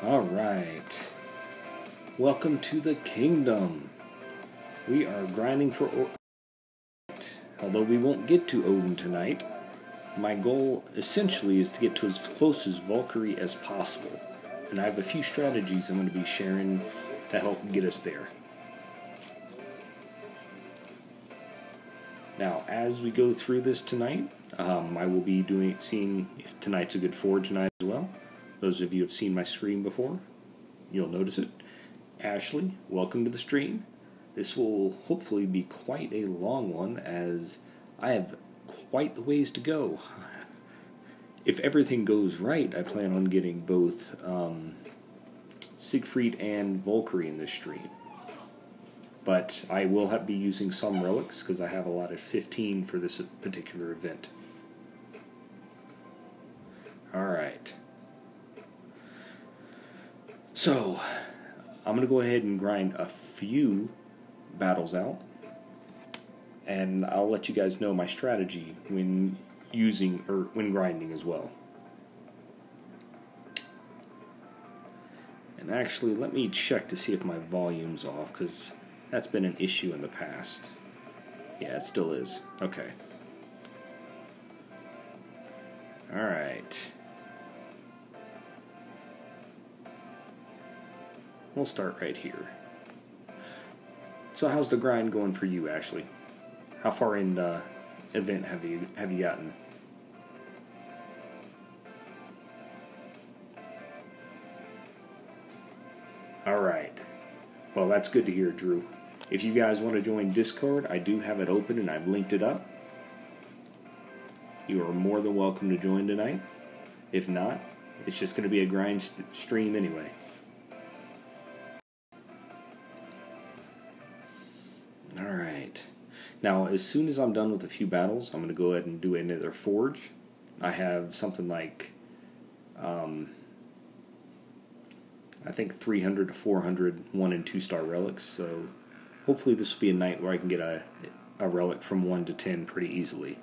Alright, welcome to the kingdom. We are grinding for Odin. Although we won't get to Odin tonight, my goal essentially is to get to as close as Valkyrie as possible. And I have a few strategies I'm going to be sharing to help get us there. Now, as we go through this tonight, I will be seeing if tonight's a good forge night as well. Those of you who have seen my stream before, you'll notice it. Ashley, welcome to the stream. This will hopefully be quite a long one, as I have quite the ways to go. If everything goes right, I plan on getting both Siegfried and Valkyrie in this stream. But I will be using some relics, because I have a lot of 15 for this particular event. Alright. So, I'm going to go ahead and grind a few battles out, and I'll let you guys know my strategy when using, or when grinding as well. And actually, let me check to see if my volume's off, because that's been an issue in the past. Yeah, it still is. Okay. Alright. We'll start right here. So how's the grind going for you, Ashley? How far in the event have you gotten? Alright. Well, that's good to hear, Drew. If you guys want to join Discord, I do have it open and I've linked it up. You are more than welcome to join tonight. If not, it's just going to be a grind stream anyway. Alright. Now, as soon as I'm done with a few battles, I'm going to go ahead and do another forge. I have something like, I think 300 to 400 1- and 2-star relics, so hopefully this will be a night where I can get a relic from 1 to 10 pretty easily.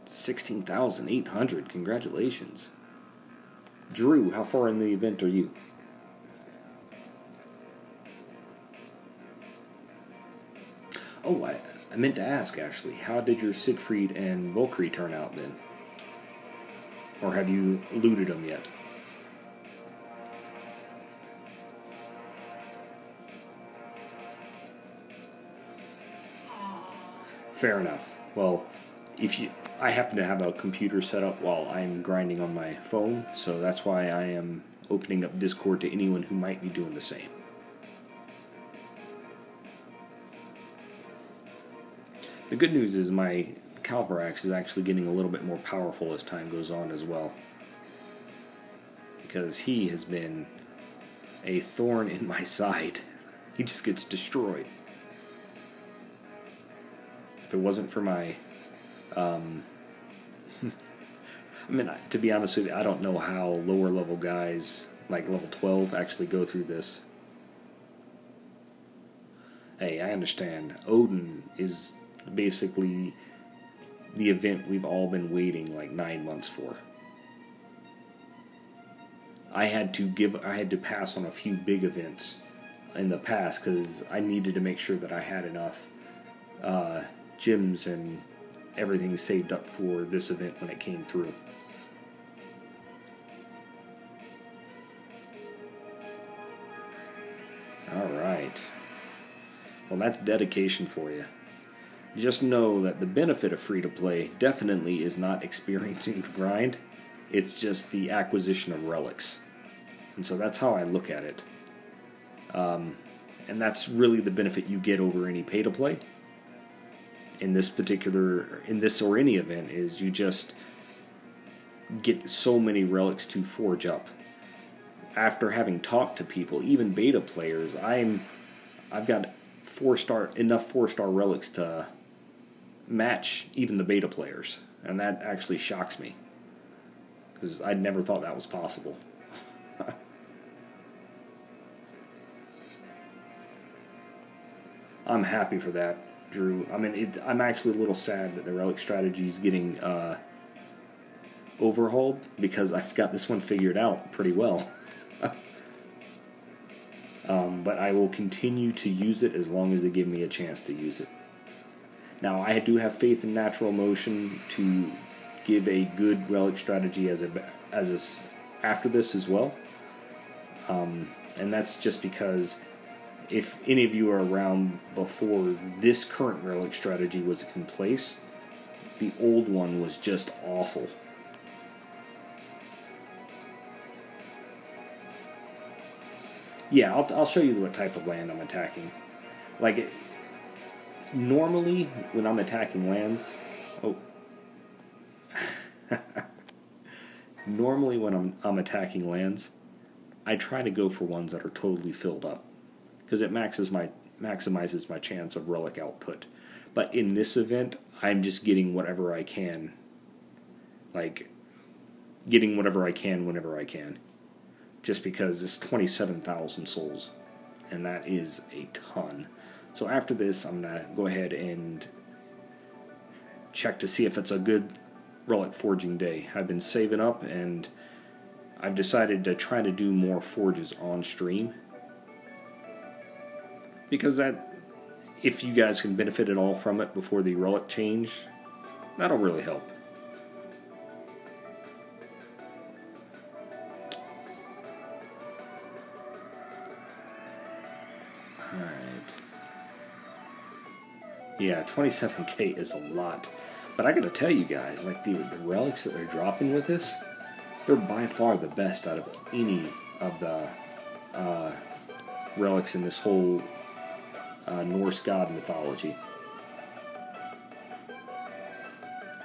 16,800, congratulations. Drew, how far in the event are you? Oh, I meant to ask, Ashley, how did your Siegfried and Valkyrie turn out then? Or have you looted them yet? Fair enough. Well, I happen to have a computer set up while I'm grinding on my phone, so that's why I am opening up Discord to anyone who might be doing the same. The good news is my Calvarax is actually getting a little bit more powerful as time goes on as well, because he has been a thorn in my side. He just gets destroyed. If it wasn't for my I mean, to be honest with you, I don't know how lower level guys like level 12 actually go through this. Hey, I understand. Odin is basically the event we've all been waiting like 9 months for. I had to pass on a few big events in the past because I needed to make sure that I had enough gems and everything saved up for this event when it came through. Alright. Well, that's dedication for you. Just know that the benefit of free-to-play definitely is not experiencing the grind. It's just the acquisition of relics. And so that's how I look at it. And that's really the benefit you get over any pay-to-play. In this or any event, is you just get so many relics to forge up. After having talked to people, even beta players, I've got enough 4-star relics to match even the beta players, and that actually shocks me, because I never thought that was possible. I'm happy for that, Drew. I mean, I'm actually a little sad that the relic strategy is getting overhauled because I've got this one figured out pretty well. But I will continue to use it as long as they give me a chance to use it. Now, I do have faith in natural motion to give a good relic strategy after this as well. And that's just because if any of you are around before this current relic strategy was in place, the old one was just awful. Yeah, I'll show you what type of land I'm attacking. Like, normally when I'm attacking lands... Oh. Normally when I'm attacking lands, I try to go for ones that are totally filled up, because it maximizes my chance of relic output. But in this event, I'm just getting whatever I can. Like, getting whatever I can whenever I can. Just because it's 27,000 souls, and that is a ton. So after this, I'm going to go ahead and check to see if it's a good relic forging day. I've been saving up, and I've decided to try to do more forges on stream, because that, if you guys can benefit at all from it before the relic change, that'll really help. Alright. Yeah, 27k is a lot. But I gotta tell you guys, like the relics that they're dropping with this, they're by far the best out of any of the relics in this whole Norse god mythology.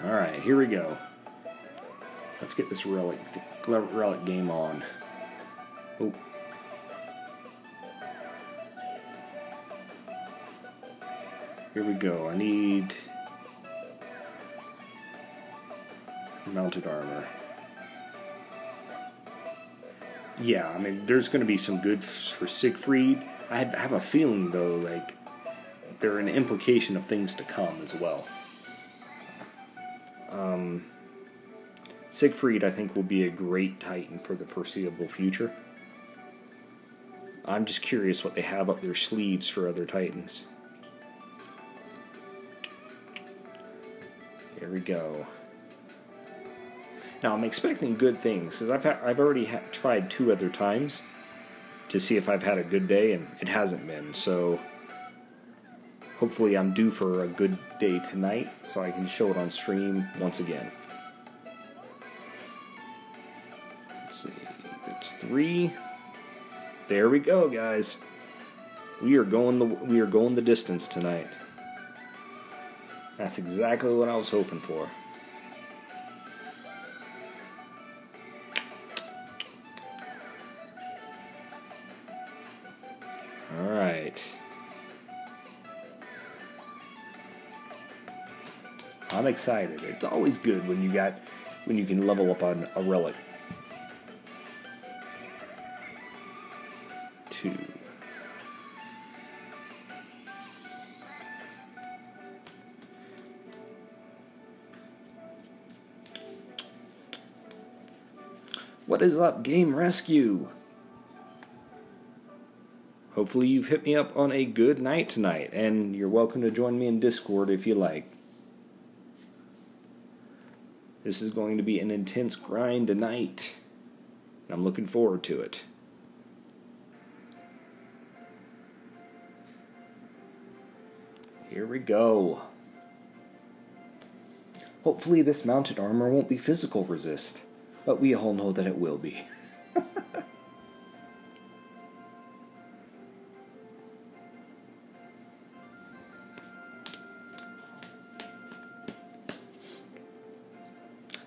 Alright, here we go. Let's get this relic game on. Oh. Here we go. I need mounted armor. Yeah, I mean, there's going to be some good for Siegfried. I have a feeling, though, like, they're an implication of things to come as well. Siegfried, I think, will be a great Titan for the foreseeable future. I'm just curious what they have up their sleeves for other Titans. Here we go. Now, I'm expecting good things, because I've already tried 2 other times to see if I've had a good day, and it hasn't been. So hopefully I'm due for a good day tonight, so I can show it on stream once again. Let's see, that's 3. There we go, guys. We are going the distance tonight. That's exactly what I was hoping for. Alright. I'm excited. It's always good when you can level up on a relic. 2. What is up, Game Rescue? Hopefully you've hit me up on a good night tonight, and you're welcome to join me in Discord if you like. This is going to be an intense grind tonight. I'm looking forward to it. Here we go. Hopefully this mounted armor won't be physical resist, but we all know that it will be.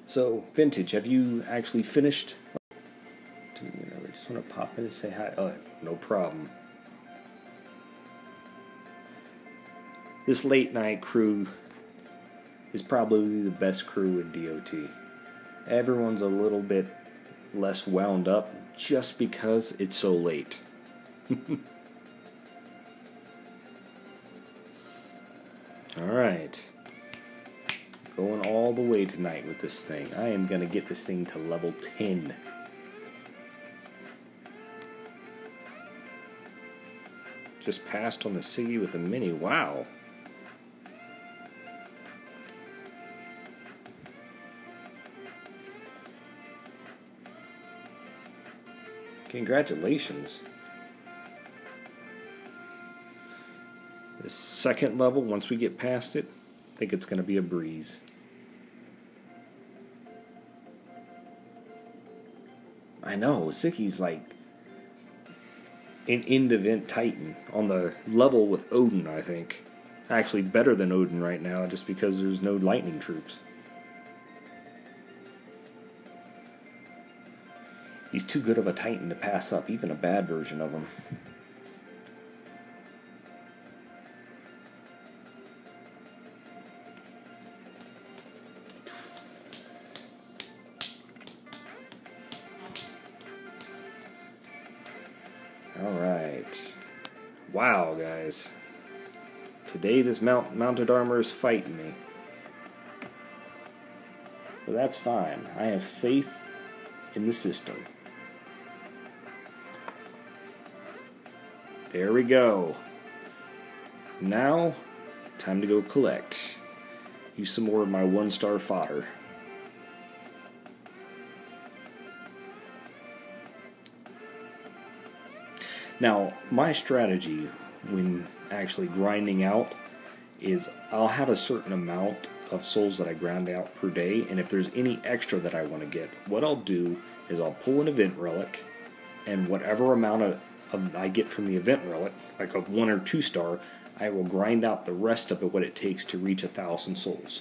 So, Vintage, have you actually finished? I just want to pop in and say hi. Oh, no problem. This late night crew is probably the best crew in DOT. Everyone's a little bit less wound up just because it's so late. Alright. Going all the way tonight with this thing. I am going to get this thing to level 10. Just passed on the Siggy with a mini. Wow. Congratulations. This second level, once we get past it, I think it's going to be a breeze. I know, Siggy's like an end-event Titan on the level with Odin, I think. Actually better than Odin right now, just because there's no lightning troops. He's too good of a Titan to pass up, even a bad version of him. Alright. Wow, guys. Today this mounted armor is fighting me. But that's fine. I have faith in the system. There we go. Now, time to go collect. Use some more of my 1-star fodder. Now, my strategy when actually grinding out is I'll have a certain amount of souls that I grind out per day, and if there's any extra that I want to get, what I'll do is I'll pull an event relic, and whatever amount of I get from the event relic, like a 1 or 2 star, I will grind out the rest of it, what it takes to reach 1,000 souls.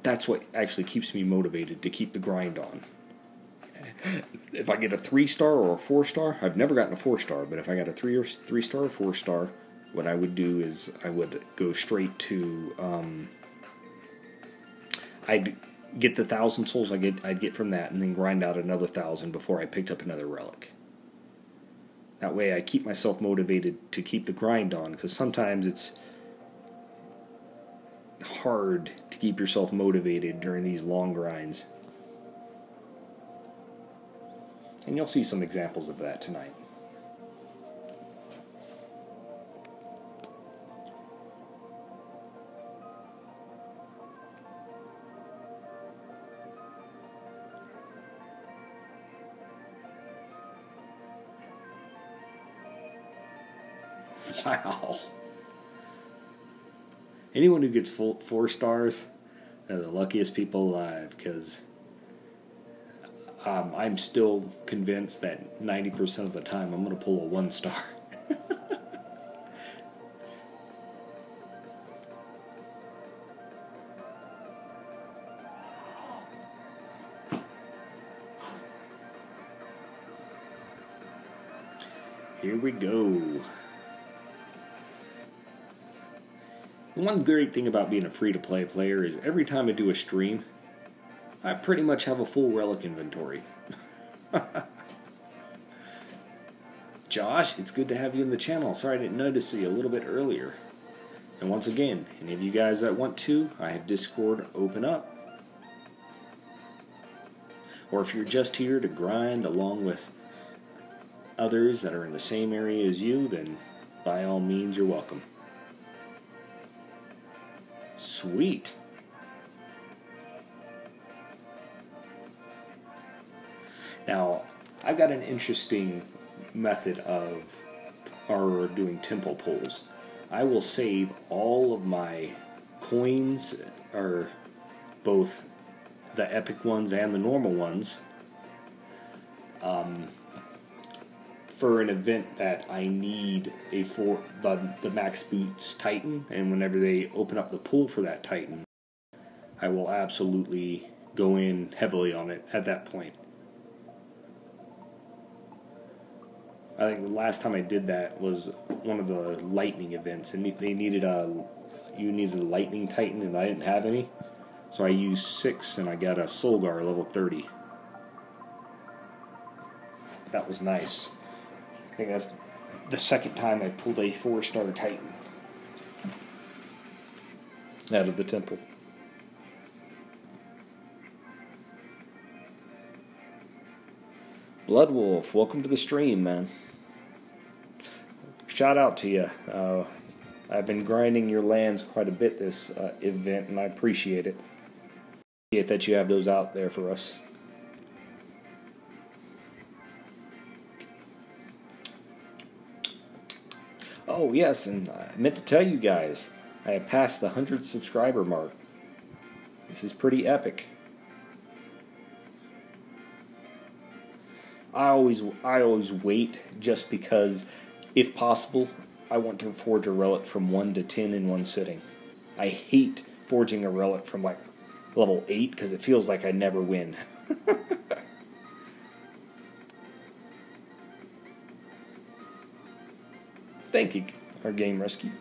That's what actually keeps me motivated to keep the grind on. If I get a 3-star or a 4-star, I've never gotten a 4-star, but if I got a 3-star or 4-star, what I would do is I would go straight to, I'd get the 1,000 souls I'd get from that, and then grind out another 1,000 before I picked up another relic. That way I keep myself motivated to keep the grind on, because sometimes it's hard to keep yourself motivated during these long grinds. And you'll see some examples of that tonight. Wow. Anyone who gets 4 stars are the luckiest people alive, because I'm still convinced that 90% of the time I'm going to pull a 1-star. Here we go. One great thing about being a free-to-play player is every time I do a stream, I pretty much have a full relic inventory. Josh, it's good to have you in the channel. Sorry I didn't notice you a little bit earlier. And once again, any of you guys that want to, I have Discord open up. Or if you're just here to grind along with others that are in the same area as you, then by all means you're welcome. Sweet. Now, I've got an interesting method of doing temple pulls. I will save all of my coins, or both the epic ones and the normal ones, for an event that I need the max boots Titan, and whenever they open up the pool for that Titan, I will absolutely go in heavily on it at that point. I think the last time I did that was one of the lightning events, and you needed a lightning Titan, and I didn't have any, so I used 6, and I got a Solgar level 30. That was nice. I think that's the second time I pulled a 4-star Titan. out of the temple. Blood Wolf, welcome to the stream, man. Shout out to you. I've been grinding your lands quite a bit this event, and I appreciate it. Appreciate that you have those out there for us. Oh, yes, and I meant to tell you guys, I have passed the 100 subscriber mark. This is pretty epic. I always wait just because, if possible, I want to forge a relic from 1 to 10 in one sitting. I hate forging a relic from like level 8 because it feels like I never win. Thank you, our game rescue.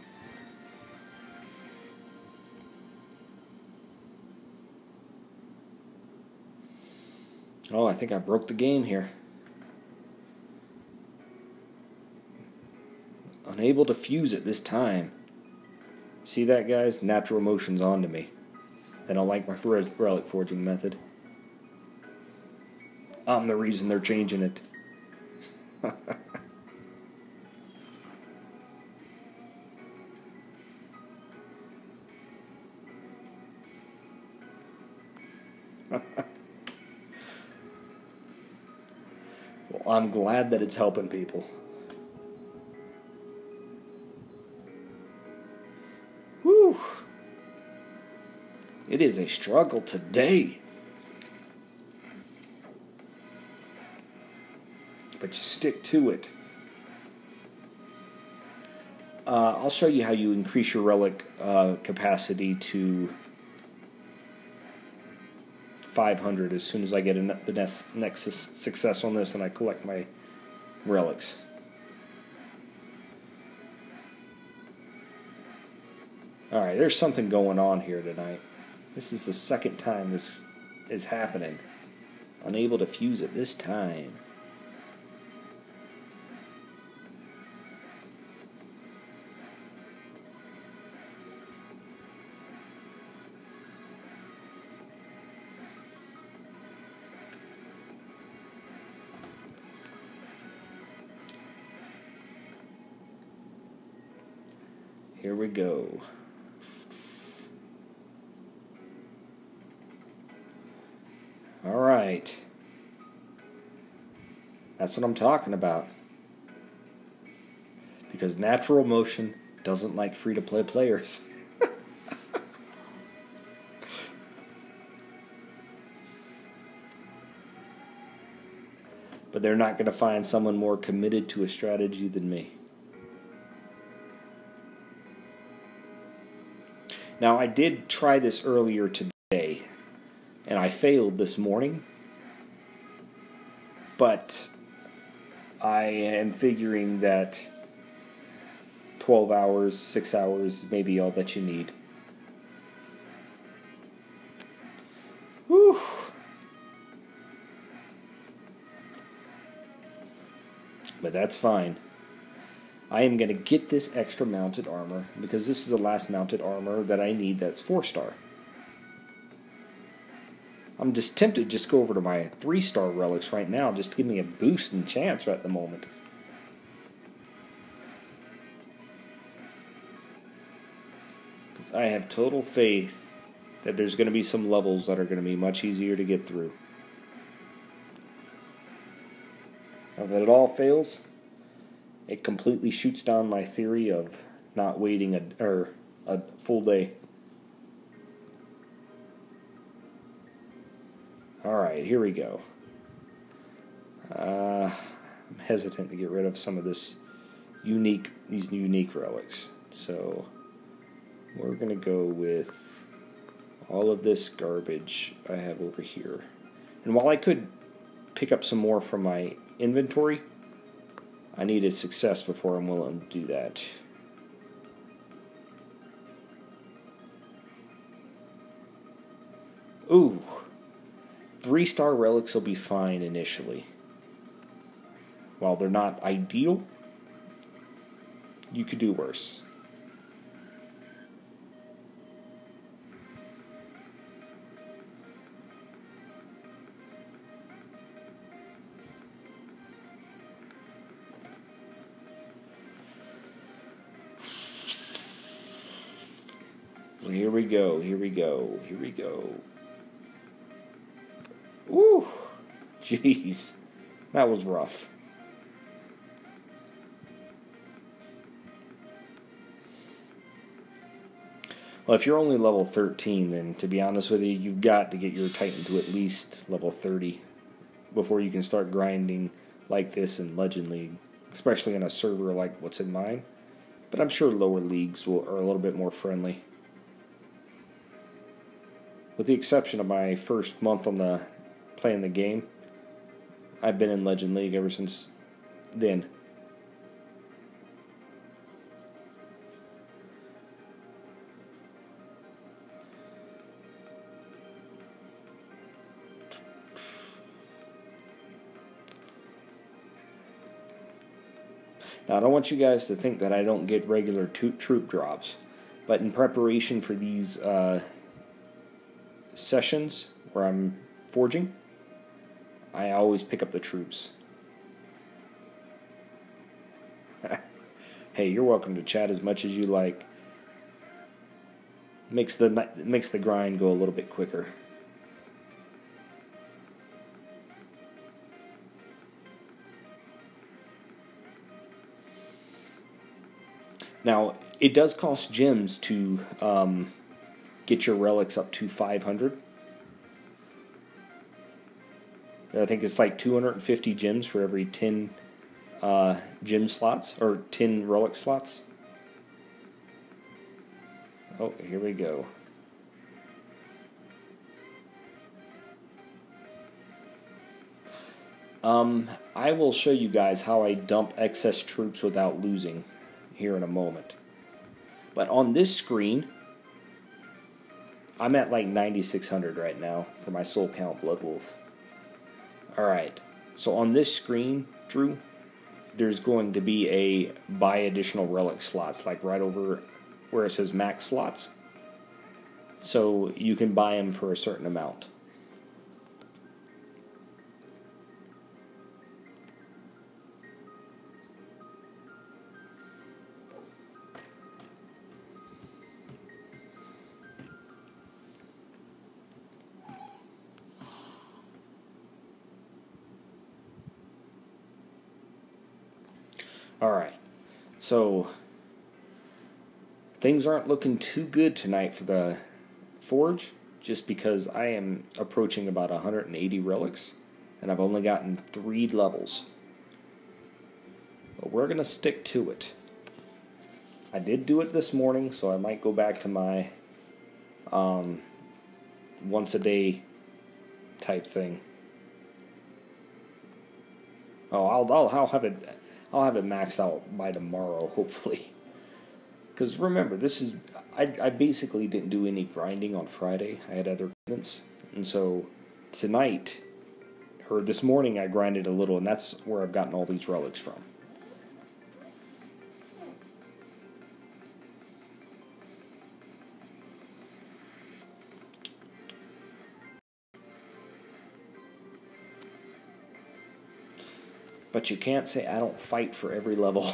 Oh, I think I broke the game here. Unable to fuse it this time. See that, guys? Natural emotion's on to me. They don't like my relic forging method. I'm the reason they're changing it. Well, I'm glad that it's helping people. Whew. It is a struggle today. But you stick to it. I'll show you how you increase your relic capacity to 500 as soon as I get the next success on this and I collect my relics. Alright, there's something going on here tonight. This is the second time this is happening. Unable to fuse it this time. Here we go. All right. That's what I'm talking about. Because natural motion doesn't like free-to-play players. But they're not going to find someone more committed to a strategy than me. Now, I did try this earlier today, and I failed this morning, but I am figuring that 12 hours, 6 hours may be all that you need. Whew. But that's fine. I am going to get this extra mounted armor because this is the last mounted armor that I need that's 4-star. I'm just tempted to just go over to my 3-star relics right now just to give me a boost in chance right at the moment. Because I have total faith that there's going to be some levels that are going to be much easier to get through. Now that it all fails, it completely shoots down my theory of not waiting a full day. Alright, here we go. I'm hesitant to get rid of some of these unique relics. So we're going to go with all of this garbage I have over here. And while I could pick up some more from my inventory, I need a success before I'm willing to do that. Ooh. 3-star relics will be fine initially. While they're not ideal, you could do worse. here we go, here we go, here we go. Woo! Jeez. That was rough. Well, if you're only level 13, then to be honest with you, you've got to get your Titan to at least level 30 before you can start grinding like this in Legend League, especially in a server like what's in mine. But I'm sure lower leagues are a little bit more friendly. With the exception of my first month on playing the game, I've been in Legend League ever since then. Now, I don't want you guys to think that I don't get regular troop drops, but in preparation for these sessions where I'm forging, I always pick up the troops. Hey, you're welcome to chat as much as you like. Makes the grind go a little bit quicker. Now, it does cost gems to get your relics up to 500. I think it's like 250 gems for every 10 gem slots, or 10 relic slots. Oh, here we go. I will show you guys how I dump excess troops without losing here in a moment. But on this screen, I'm at like 9,600 right now for my soul count Blood Wolf. Alright, so on this screen, Drew, there's going to be a buy additional relic slots, like right over where it says max slots. So you can buy them for a certain amount. Alright, so things aren't looking too good tonight for the Forge, just because I am approaching about 180 relics, and I've only gotten 3 levels. But we're going to stick to it. I did do it this morning, so I might go back to my once a day type thing. Oh, I'll have it maxed out by tomorrow, hopefully. Because remember, I basically didn't do any grinding on Friday. I had other commitments. And so tonight, or this morning, I grinded a little, and that's where I've gotten all these relics from. But you can't say I don't fight for every level.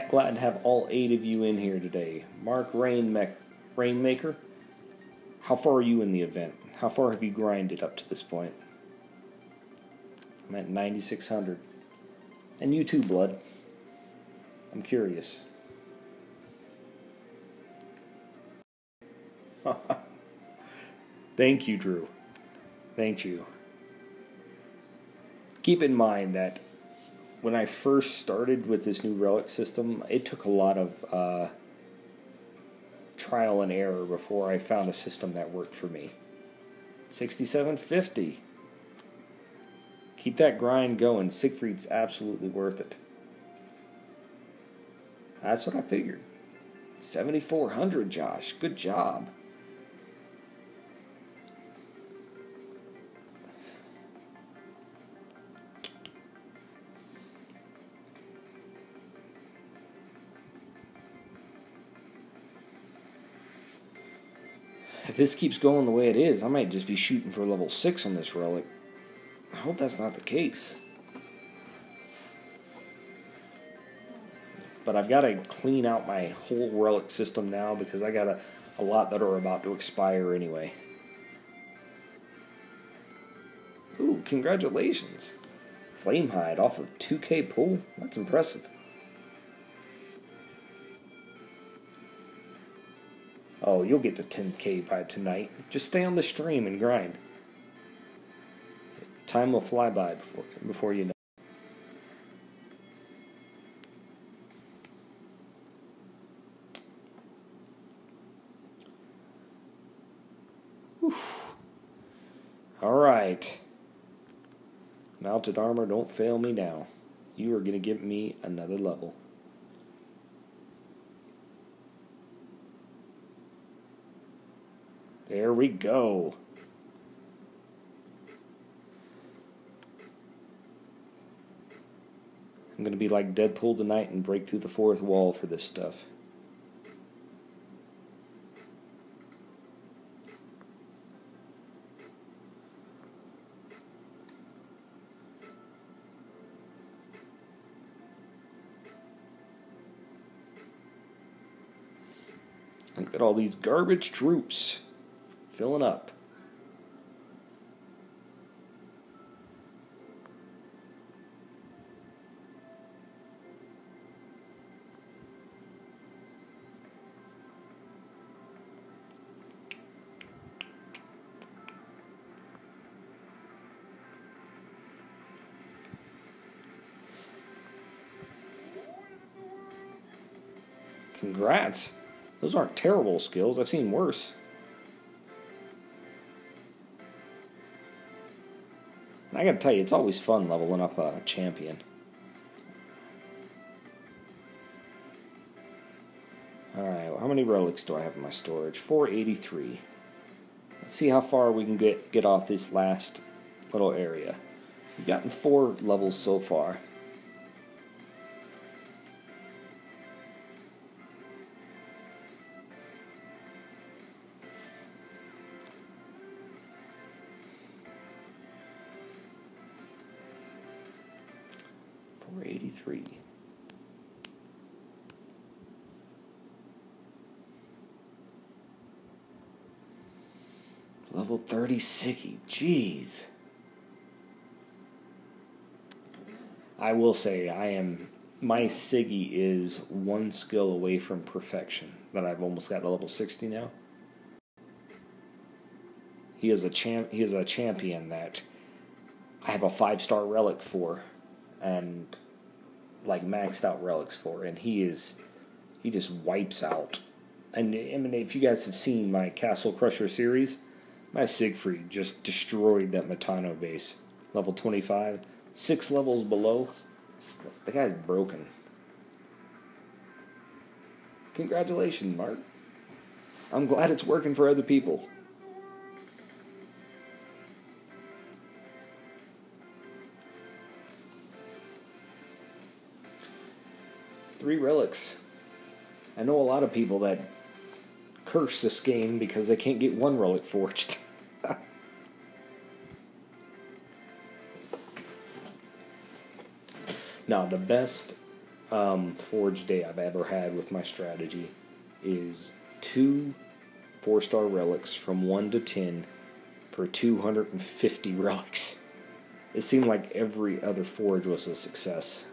Glad to have all 8 of you in here today. Mark Rainmaker, how far are you in the event? How far have you grinded up to this point? I'm at 9,600. And you too, Blood. I'm curious. Thank you, Drew. Thank you. Keep in mind that when I first started with this new relic system, it took a lot of trial and error before I found a system that worked for me. 6750. Keep that grind going. Siegfried's absolutely worth it. That's what I figured. 7,400, Josh. Good job. If this keeps going the way it is, I might just be shooting for level 6 on this relic. I hope that's not the case. But I've got to clean out my whole relic system now because I got a lot that are about to expire anyway. Ooh, congratulations. Flamehide off of 2K pull. That's impressive. Oh, you'll get to 10K by tonight. Just stay on the stream and grind. Time will fly by before you know. Alright. Mounted armor, don't fail me now. You are going to give me another level. There we go. I'm going to be like Deadpool tonight and break through the fourth wall for this stuff. Look at all these garbage troops filling up. Congrats. Those aren't terrible skills. I've seen worse. And I gotta tell you, it's always fun leveling up a champion. Alright, well, how many relics do I have in my storage? 483. Let's see how far we can get off this last little area. We've gotten 4 levels so far. Level 30 Siggy. Jeez. I will say my Siggy is 1 skill away from perfection, but I've almost got to level 60 now. He is a champion that I have a 5-star relic for, and like maxed out relics for, and he just wipes out. And I mean, if you guys have seen my Castle Crusher series, my Siegfried just destroyed that Matano base. Level 25, 6 levels below. The guy's broken. Congratulations, Mark. I'm glad it's working for other people. Three relics. I know a lot of people that curse this game because they can't get 1 relic forged. Now, the best forge day I've ever had with my strategy is 2 4-star relics from 1 to 10 for 250 relics. It seemed like every other forge was a success.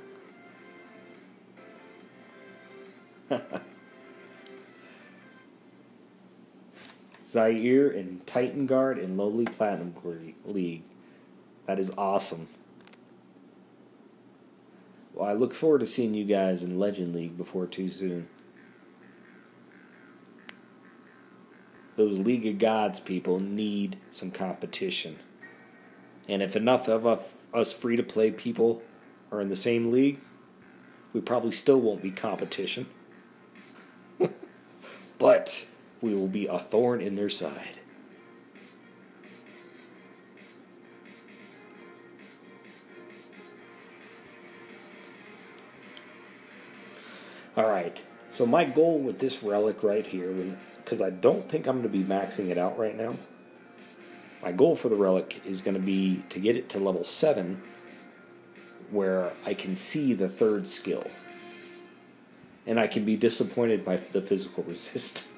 Zaire in Titan Guard in Lowly Platinum League. That is awesome. Well, I look forward to seeing you guys in Legend League before too soon. Those League of Gods people need some competition. And if enough of us free-to-play people are in the same league, we probably still won't be competition. But we will be a thorn in their side. Alright, so my goal with this relic right here, because I don't think I'm going to be maxing it out right now. My goal for the relic is going to be to get it to level 7, where I can see the third skill. And I can be disappointed by the physical resist.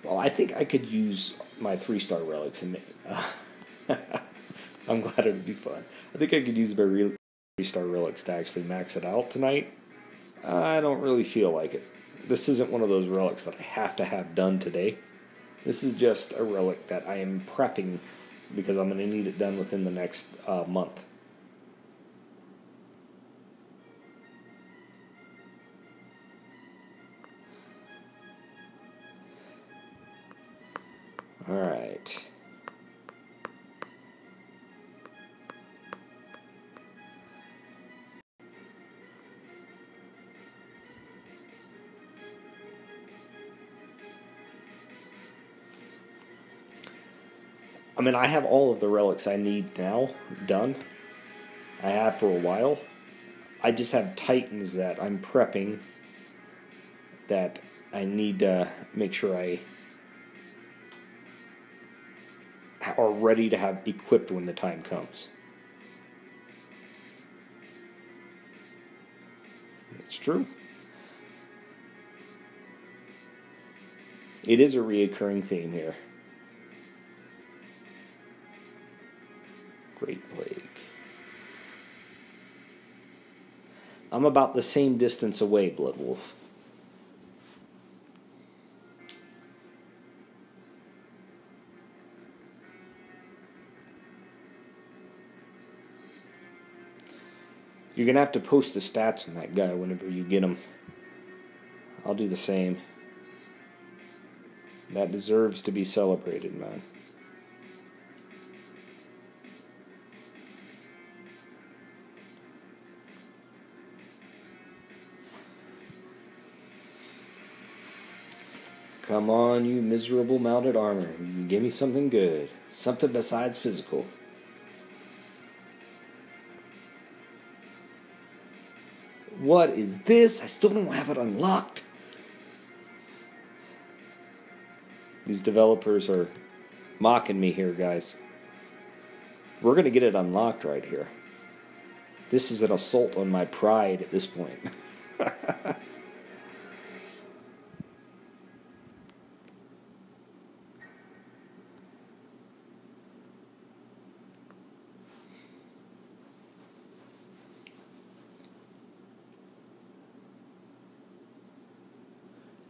Well, I think I could use my 3-star relics, and I'm glad it would be fun. I think I could use my 3-star relics to actually max it out tonight. I don't really feel like it. This isn't one of those relics that I have to have done today. This is just a relic that I am prepping because I'm going to need it done within the next month. Alright. I mean, I have all of the relics I need now done. I have for a while. I just have Titans that I'm prepping that I need to make sure I are ready to have equipped when the time comes. It's true. It is a reoccurring theme here. Great Plague. I'm about the same distance away, Blood Wolf. You're going to have to post the stats on that guy whenever you get him. I'll do the same. That deserves to be celebrated, man. Come on, you miserable mounted armor. Give me something good. Something besides physical. What is this? I still don't have it unlocked. These developers are mocking me here, guys. We're going to get it unlocked right here. This is an assault on my pride at this point.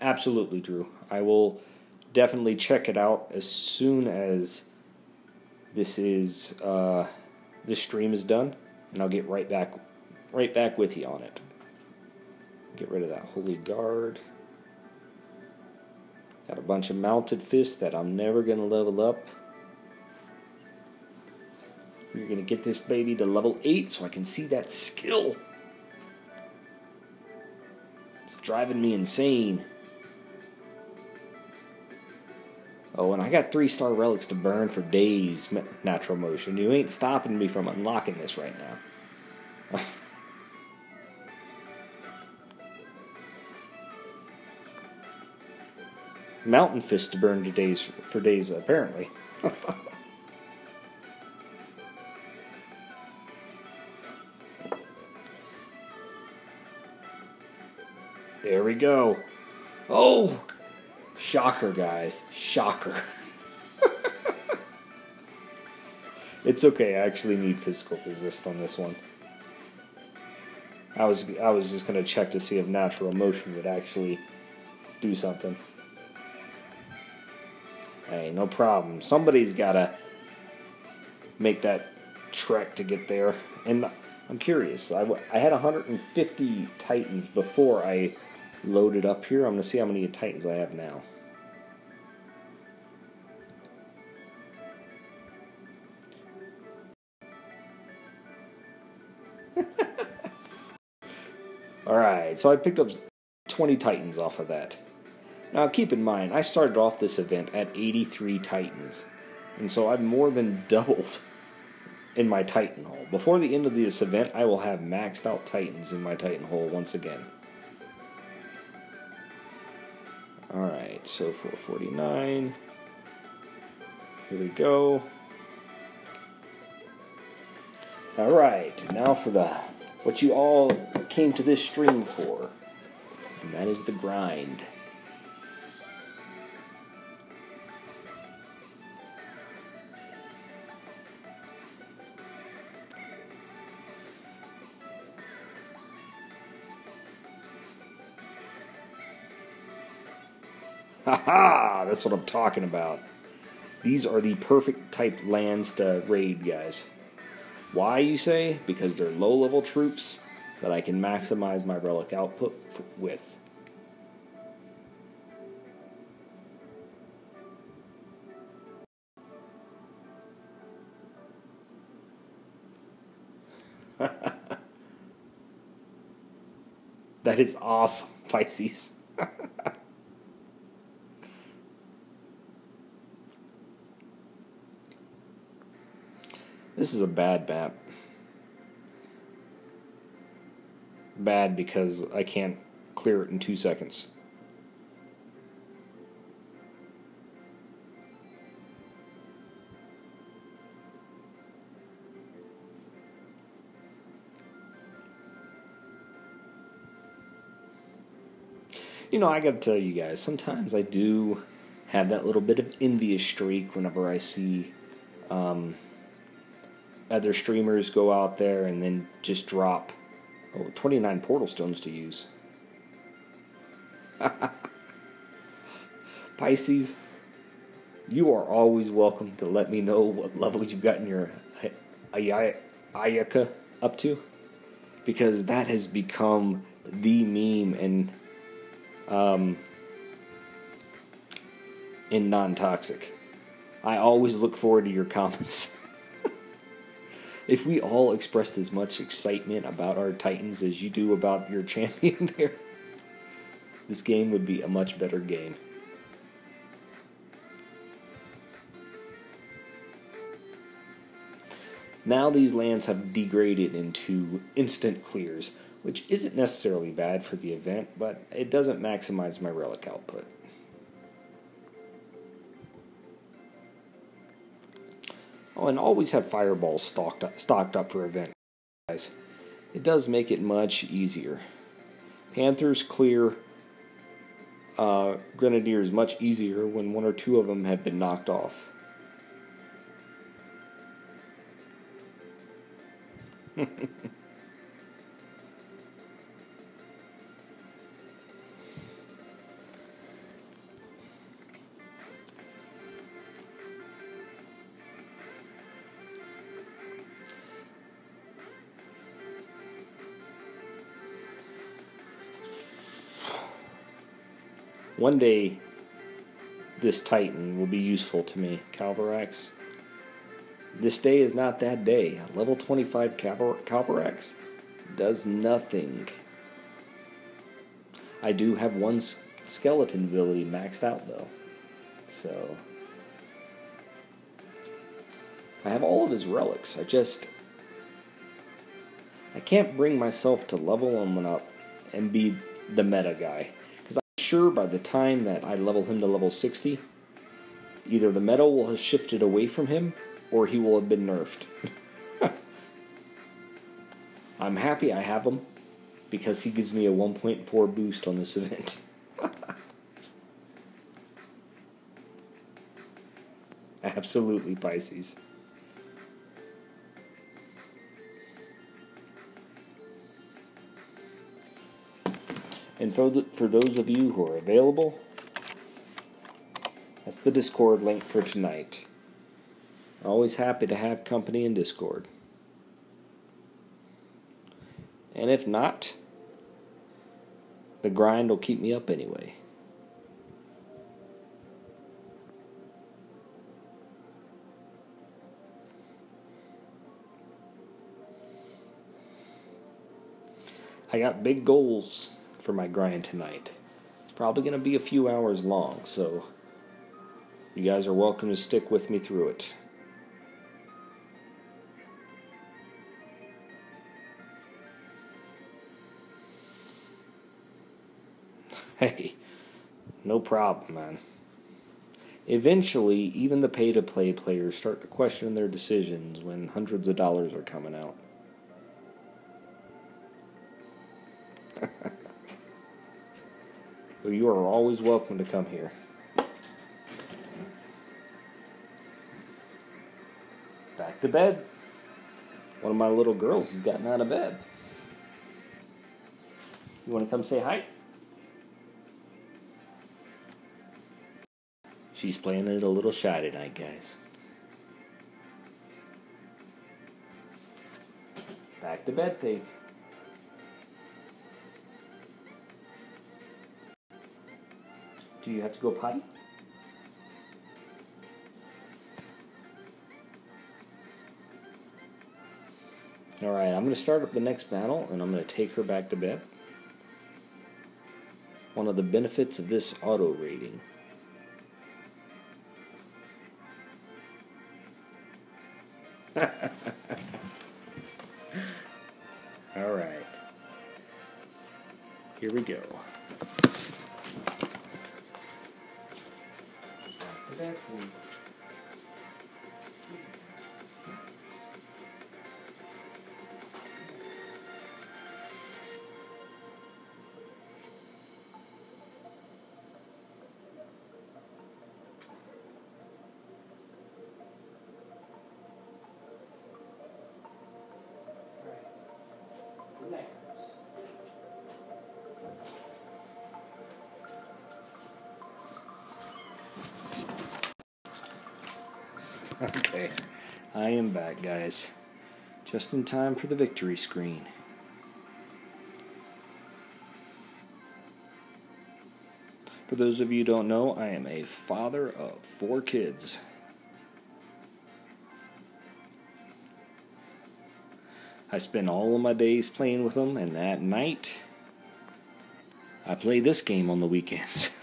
Absolutely, Drew. I will definitely check it out as soon as this stream is done, and I'll get right back with you on it. Get rid of that Holy Guard. Got a bunch of mounted fists that I'm never going to level up. We're going to get this baby to level 8 so I can see that skill. It's driving me insane. Oh, and I got 3-star relics to burn for days, Natural Motion. You ain't stopping me from unlocking this right now. Mountain Fist to burn for days, apparently. There we go. Oh! Shocker, guys. Shocker. It's okay. I actually need physical resist on this one. I was just going to check to see if Natural Motion would actually do something. Hey, no problem. Somebody's got to make that trek to get there. And I'm curious. I had 150 Titans before I loaded up here. I'm going to see how many Titans I have now. Alright, so I picked up 20 Titans off of that. Now keep in mind, I started off this event at 83 Titans. And so I've more than doubled in my Titan hole. Before the end of this event, I will have maxed out Titans in my Titan hole once again. Alright, so 449. Here we go. Alright, now for what you all came to this stream for. And that is the grind. Haha! That's what I'm talking about. These are the perfect type lands to raid, guys. Why, you say? Because they're low-level troops that I can maximize my relic output with. That is awesome, Pisces. This is a bad map. Bad because I can't clear it in 2 seconds. You know, I gotta tell you guys, sometimes I do have that little bit of envious streak whenever I see other streamers go out there and then just drop 29 portal stones to use. Pisces, you are always welcome to let me know what level you've gotten your Ayaka up to, because that has become the meme in non-toxic. I always look forward to your comments. If we all expressed as much excitement about our Titans as you do about your champion there, this game would be a much better game. Now these lands have degraded into instant clears, which isn't necessarily bad for the event, but it doesn't maximize my relic output. Oh, and always have fireballs stocked up for event, guys. It does make it much easier. Panthers clear Grenadiers much easier when one or two of them have been knocked off. One day, this Titan will be useful to me, Calvarax. This day is not that day. Level 25 Calvarax does nothing. I do have one skeleton ability maxed out, though. So, I have all of his relics. I can't bring myself to level him up and be the meta guy. Sure, by the time that I level him to level 60, either the meta will have shifted away from him, or he will have been nerfed. I'm happy I have him, because he gives me a 1.4 boost on this event. Absolutely, Pisces. And for those of you who are available, that's the Discord link for tonight. Always happy to have company in Discord. And if not, the grind will keep me up anyway. I got big goals for my grind tonight. It's probably going to be a few hours long, so you guys are welcome to stick with me through it. Hey, no problem, man. Eventually, even the pay-to-play players start to question their decisions when hundreds of dollars are coming out. Well, you are always welcome to come here. Back to bed. One of my little girls has gotten out of bed. You want to come say hi? She's playing it a little shy tonight, guys. Back to bed, Faith. Do you have to go potty? Alright, I'm going to start up the next battle, and I'm going to take her back to bed. One of the benefits of this auto rating. Alright. Here we go. Okay, I am back, guys. Just in time for the victory screen. For those of you who don't know, I am a father of 4 kids. I spend all of my days playing with them, and at night, I play this game on the weekends.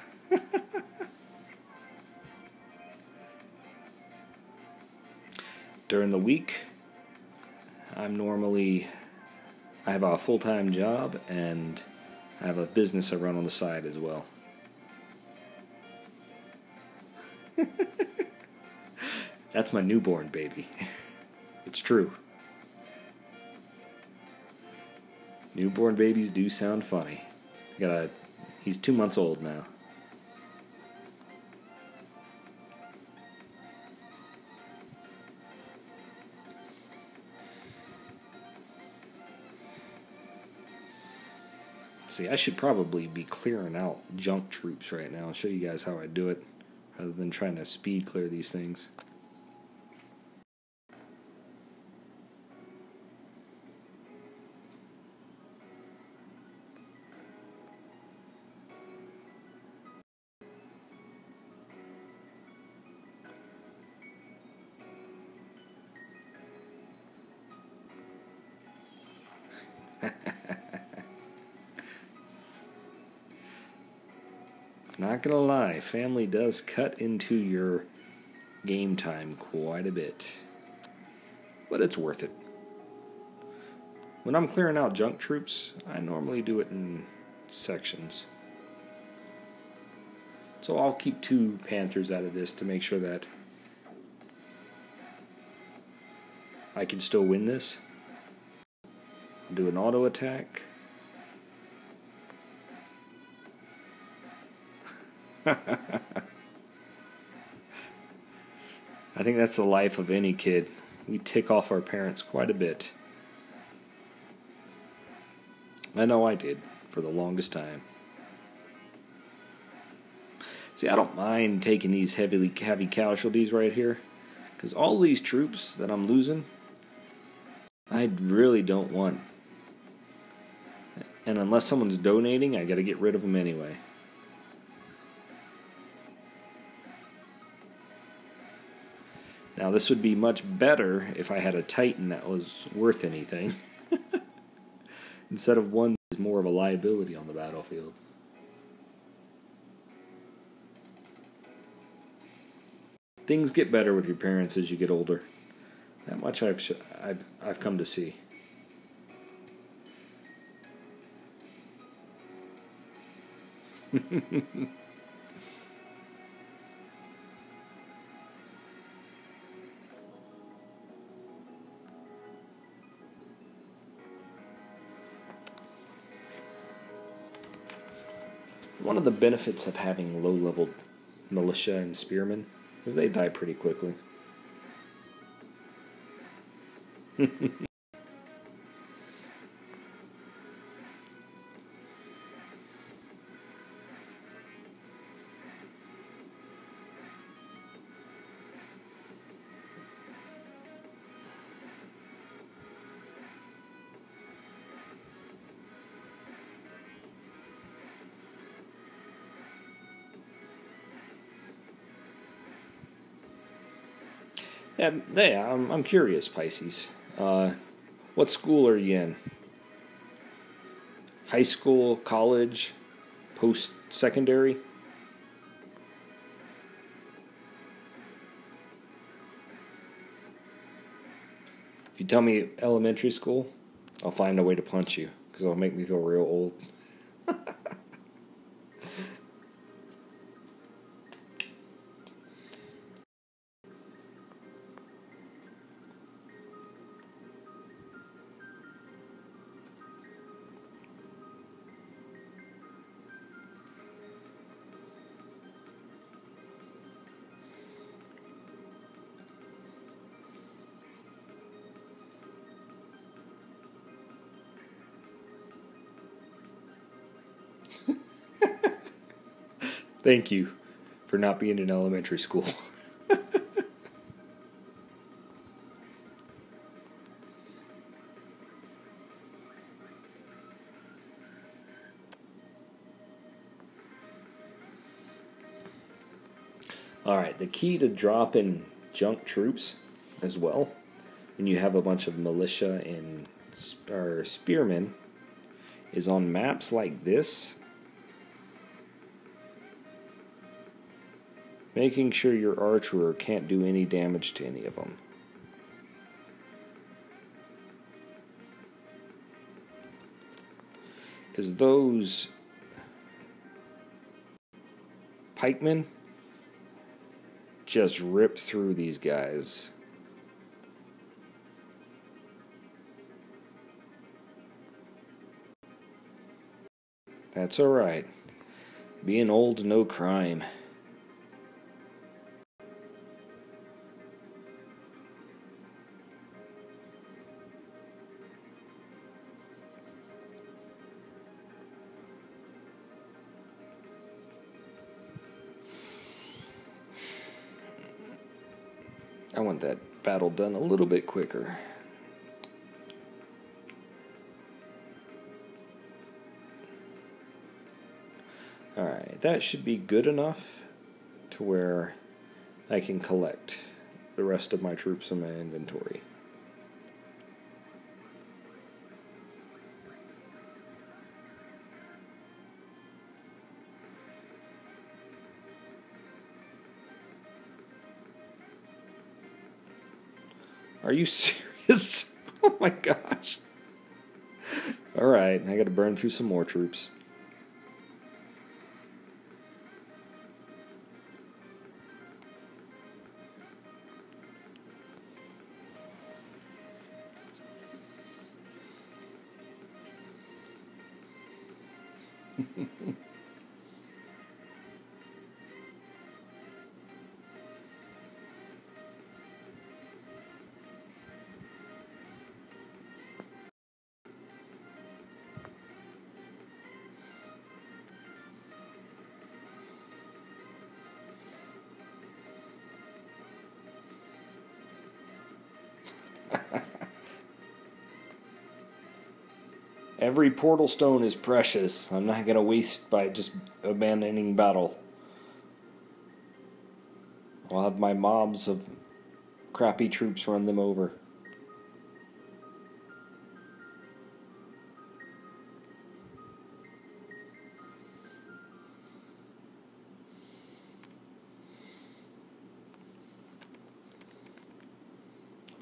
During the week, I have a full-time job, and I have a business I run on the side as well. That's my newborn baby. It's true. Newborn babies do sound funny. He's 2 months old now. See, I should probably be clearing out junk troops right now and show you guys how I do it, rather than trying to speed clear these things. Not gonna lie, family does cut into your game time quite a bit. But it's worth it. When I'm clearing out junk troops, I normally do it in sections. So I'll keep 2 Panthers out of this to make sure that I can still win this. I'll do an auto attack. I think that's the life of any kid. We tick off our parents quite a bit. I know I did for the longest time. See, I don't mind taking these heavy casualties right here, because all these troops that I'm losing, I really don't want. And unless someone's donating, I got to get rid of them anyway. Now, this would be much better if I had a Titan that was worth anything, instead of one that's more of a liability on the battlefield. Things get better with your parents as you get older. That much I've come to see. One of the benefits of having low-level militia and spearmen is they die pretty quickly. Yeah, I'm curious, Pisces. What school are you in? High school, college, post-secondary? If you tell me elementary school, I'll find a way to punch you, because it'll make me feel real old. Thank you for not being in elementary school. Alright, the key to dropping junk troops as well, when you have a bunch of militia and spearmen, is on maps like this, making sure your archer can't do any damage to any of them. Because those pikemen just rip through these guys. That's alright. Being old, no crime. I want that battle done a little bit quicker. Alright, that should be good enough to where I can collect the rest of my troops in my inventory. Are you serious? Oh my gosh. Alright, I gotta burn through some more troops. Every portal stone is precious. I'm not going to waste by just abandoning battle. I'll have my mobs of crappy troops run them over.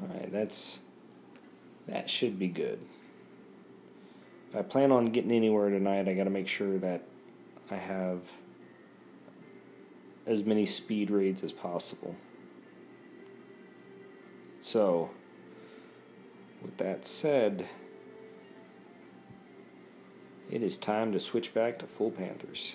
Alright, that should be good. If I plan on getting anywhere tonight, I got to make sure that I have as many speed raids as possible. So, with that said, it is time to switch back to full Panthers.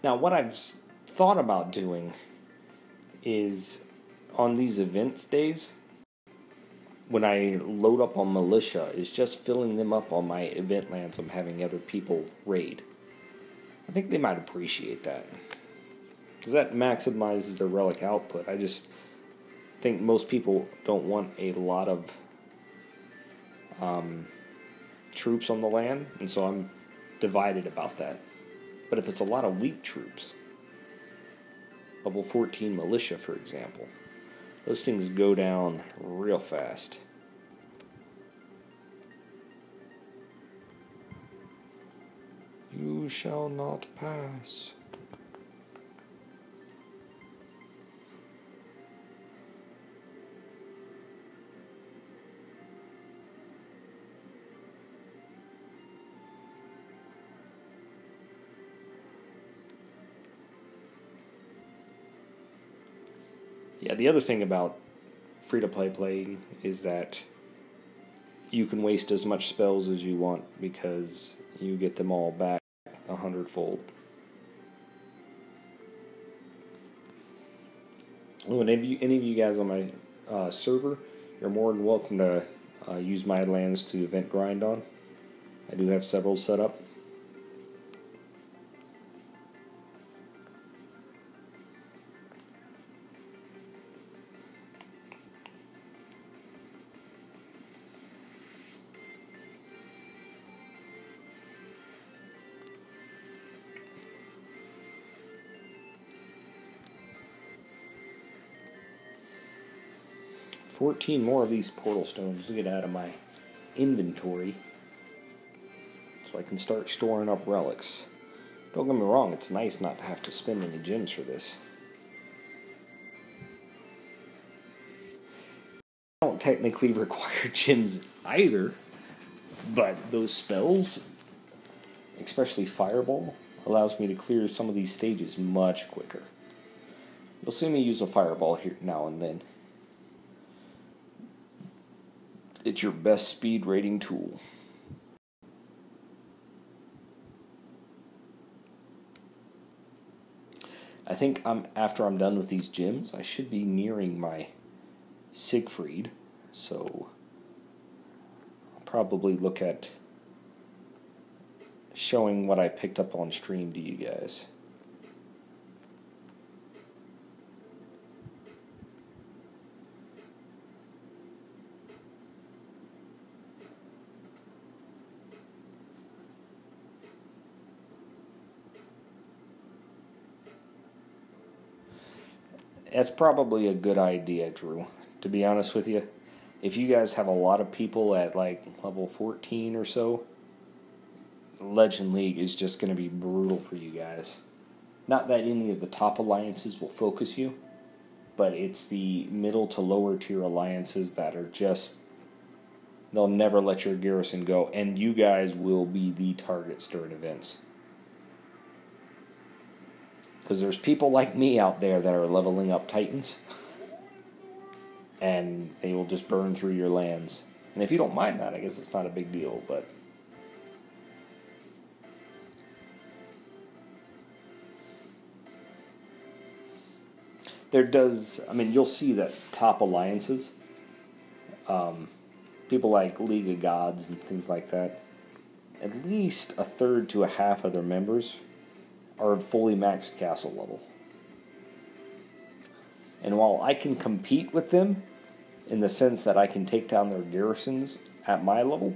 Now, what I've thought about doing is on these events days, when I load up on militia, is just filling them up on my event lands I'm having other people raid. I think they might appreciate that, because that maximizes their relic output. I just think most people don't want a lot of troops on the land, and so I'm divided about that. But if it's a lot of weak troops, level 14 militia, for example, those things go down real fast. You shall not pass. Yeah, the other thing about free-to-play playing is that you can waste as much spells as you want because you get them all back 100-fold. When any of you guys on my server, you're more than welcome to use my lands to event grind on. I do have several set up. $14 more of these portal stones to get out of my inventory so I can start storing up relics. Don't get me wrong, it's nice not to have to spend any gems for this. I don't technically require gems either, but those spells, especially Fireball, allows me to clear some of these stages much quicker. You'll see me use a Fireball here now and then. It's your best speed rating tool. I think after I'm done with these gyms, I should be nearing my Siegfried, so I'll probably look at showing what I picked up on stream to you guys. That's probably a good idea, Drew. To be honest with you, if you guys have a lot of people at like level 14 or so, Legend League is just going to be brutal for you guys. Not that any of the top alliances will focus you, but it's the middle to lower tier alliances that are just, they'll never let your garrison go, and you guys will be the targets during events. Because there's people like me out there that are leveling up Titans, and they will just burn through your lands. And if you don't mind that, I guess it's not a big deal, but there does, I mean, you'll see that top alliances, people like League of Gods and things like that, at least a third to a half of their members are fully maxed castle level. And while I can compete with them in the sense that I can take down their garrisons at my level,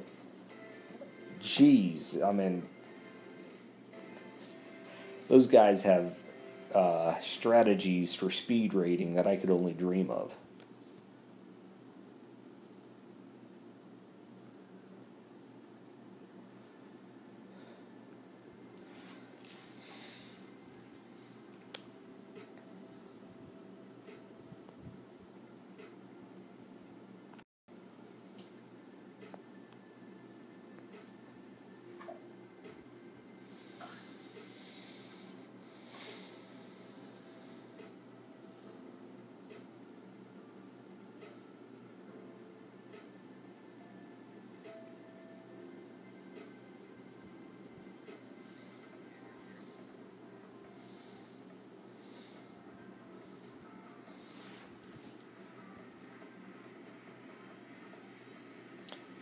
geez, I mean, those guys have strategies for speed raiding that I could only dream of.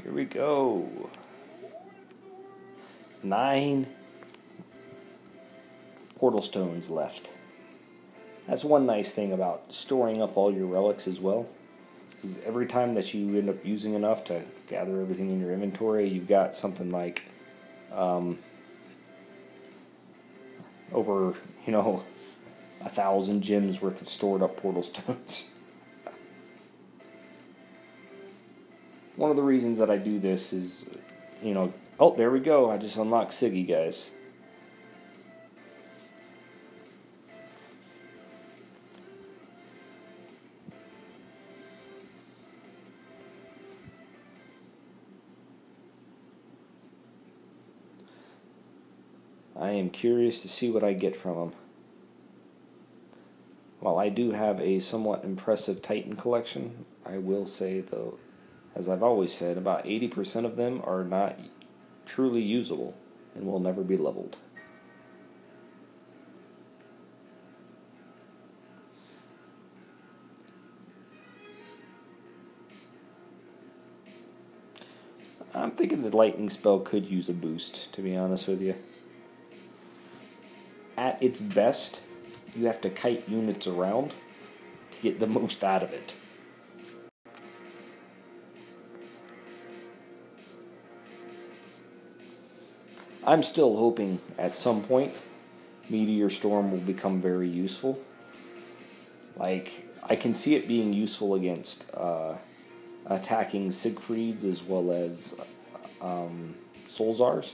Here we go. 9 portal stones left. That's one nice thing about storing up all your relics as well. Because every time that you end up using enough to gather everything in your inventory, you've got something like over, 1,000 gems worth of stored up portal stones. One of the reasons that I do this is, oh, there we go. I just unlocked Siggy, guys. I am curious to see what I get from them. While I do have a somewhat impressive Titan collection, I will say, though, as I've always said, about 80% of them are not truly usable and will never be leveled. I'm thinking the lightning spell could use a boost, to be honest with you. At its best, you have to kite units around to get the most out of it. I'm still hoping at some point Meteor Storm will become very useful. Like, I can see it being useful against attacking Siegfrieds as well as Solzars.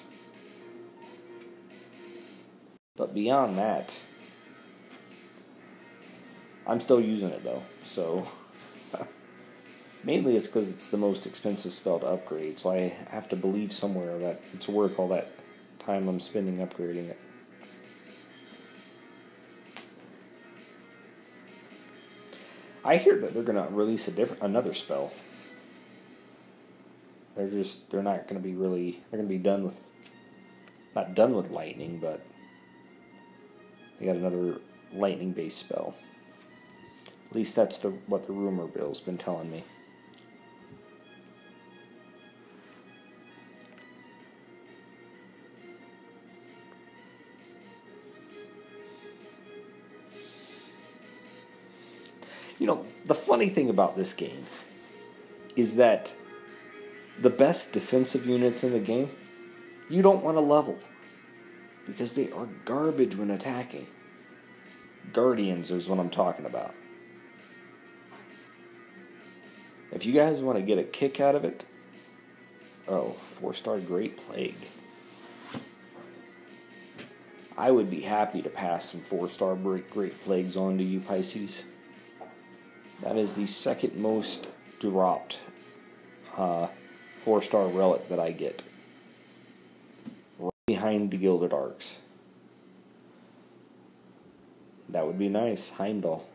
But beyond that, I'm still using it though, so mainly it's because it's the most expensive spell to upgrade, so I have to believe somewhere that it's worth all that time I'm spending upgrading it. I hear that they're gonna release another spell. They're not gonna be really, they're gonna be not done with lightning, but they got another lightning-based spell. At least that's what the rumor bill's been telling me. The funny thing about this game is that the best defensive units in the game, you don't want to level, because they are garbage when attacking. Guardians is what I'm talking about. If you guys want to get a kick out of it, 4-star Great Plague. I would be happy to pass some 4-star Great Plagues on to you, Pisces. That is the second most dropped 4-star relic that I get. Right behind the Gilded Arcs. That would be nice. Heimdall.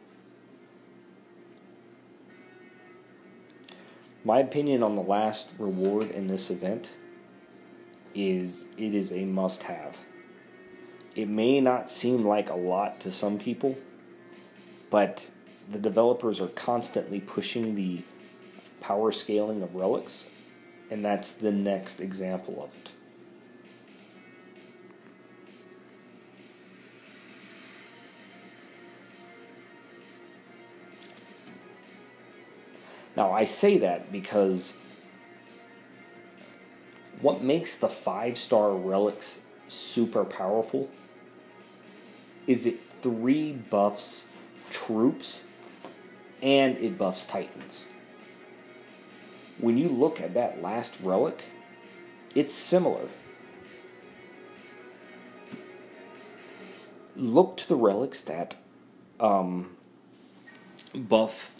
My opinion on the last reward in this event is it is a must-have. It may not seem like a lot to some people, but the developers are constantly pushing the power scaling of relics, and that's the next example of it. Now, I say that because what makes the 5-star relics super powerful is it 3 buffs troops and it buffs Titans. When you look at that last relic, it's similar. Look to the relics that buff.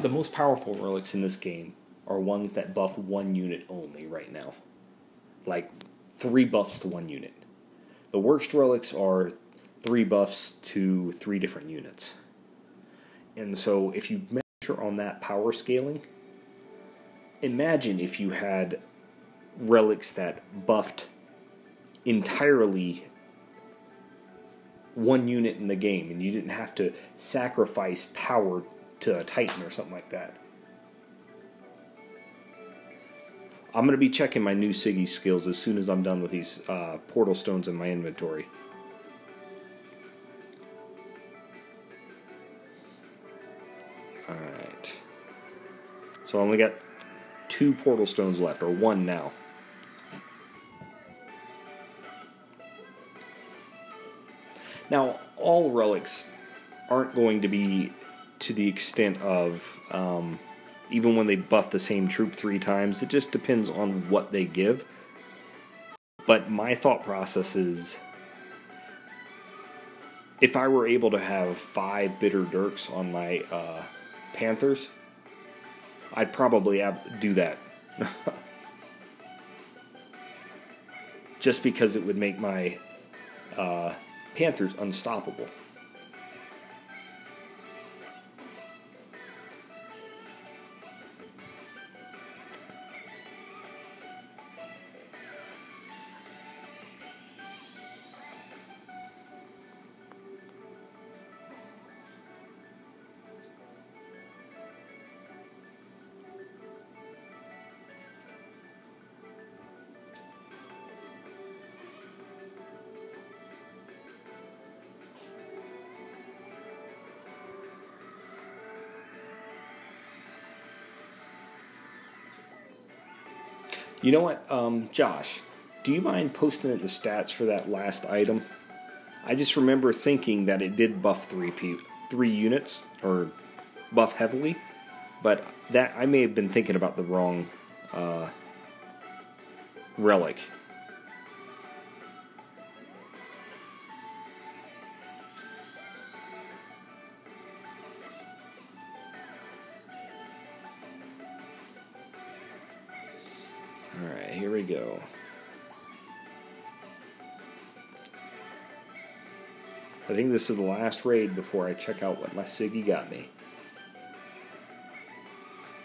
The most powerful relics in this game are ones that buff 1 unit only right now. Like 3 buffs to 1 unit. The worst relics are 3 buffs to 3 different units. And so if you measure on that power scaling, imagine if you had relics that buffed entirely 1 unit in the game and you didn't have to sacrifice power to a Titan or something like that. I'm going to be checking my new Siggy skills as soon as I'm done with these portal stones in my inventory. Alright. So I only got 2 portal stones left, or 1 now. Now, all relics aren't going to be to the extent of, even when they buff the same troop 3 times, it just depends on what they give. But my thought process is, if I were able to have 5 bitter dirks on my Panthers, I'd probably do that. Just because it would make my Panthers unstoppable. You know what, Josh, do you mind posting the stats for that last item? I just remember thinking that it did buff 3 units, or buff heavily, but that I may have been thinking about the wrong relic. Alright, here we go. I think this is the last raid before I check out what my Siggy got me.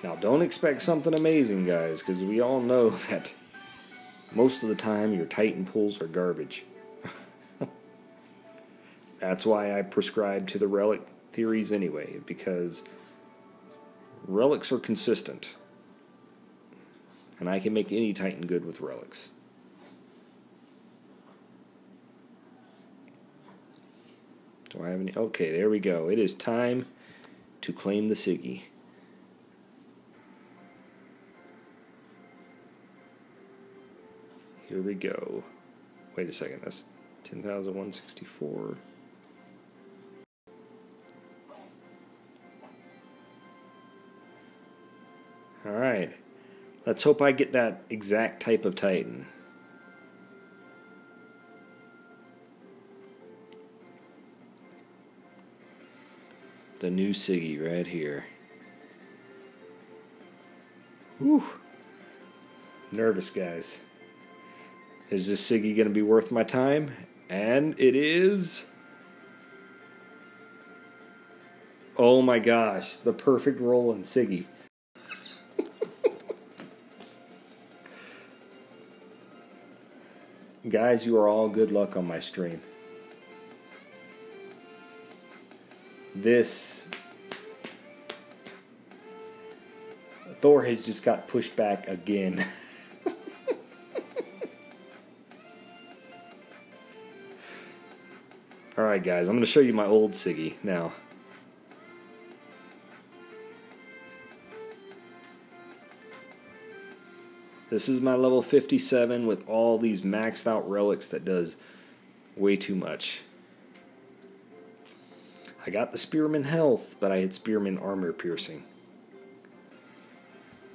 Now, don't expect something amazing, guys, because we all know that most of the time your Titan pulls are garbage. That's why I prescribe to the relic theories anyway, because relics are consistent. And I can make any Titan good with relics. Do I have any? Okay, there we go. It is time to claim the Siggy. Here we go. Wait a second, that's 10,164. Alright. Let's hope I get that exact type of Titan. The new Siggy right here. Whew. Nervous, guys. Is this Siggy going to be worth my time? And it is. Oh my gosh, the perfect roll in Siggy. Guys, you are all good luck on my stream. This Thor has just got pushed back again. Alright guys, I'm going to show you my old Siggy now. This is my level 57 with all these maxed out relics that does way too much. I got the Spearman health, but I had Spearman armor piercing.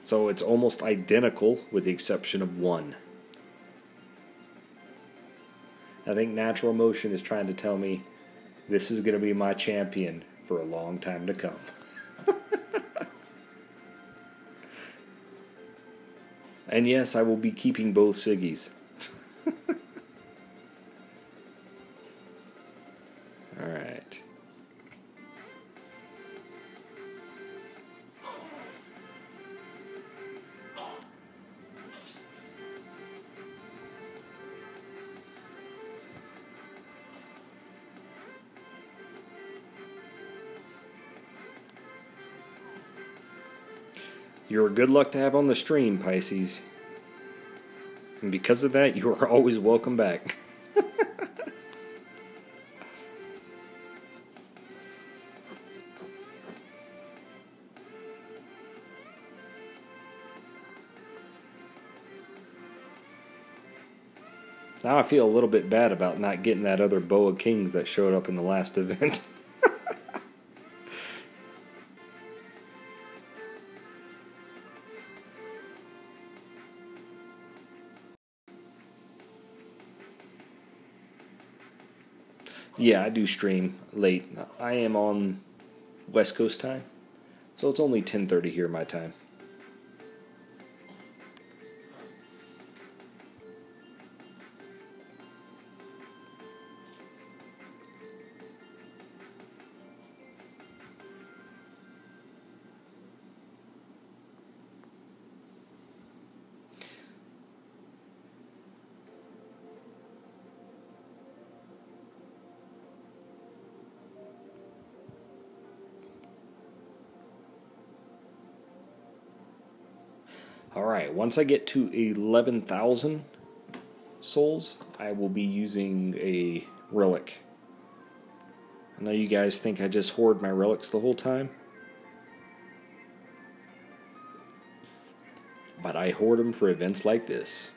So it's almost identical with the exception of 1. I think Natural Motion is trying to tell me this is going to be my champion for a long time to come. And yes, I will be keeping both Siggies. Alright. You're good luck to have on the stream, Pisces. And because of that, you are always welcome back. Now I feel a little bit bad about not getting that other Boa Kings that showed up in the last event. Yeah, I do stream late. I am on West Coast time, so it's only 10:30 here my time. Alright, once I get to 11,000 souls, I will be using a relic. I know you guys think I just hoard my relics the whole time, but I hoard them for events like this.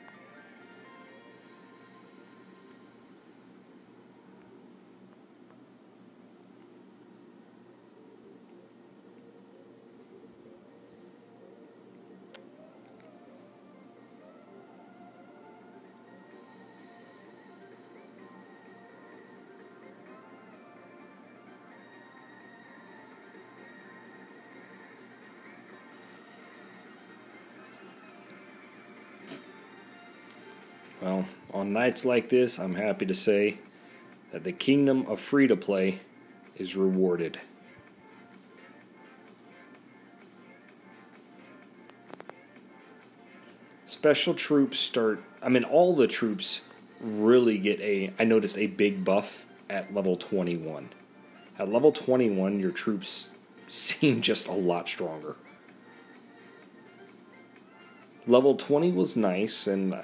Well, on nights like this, I'm happy to say that the kingdom of free-to-play is rewarded. Special troops start... all the troops really get I noticed a big buff at level 21. At level 21, your troops seem just a lot stronger. Level 20 was nice, and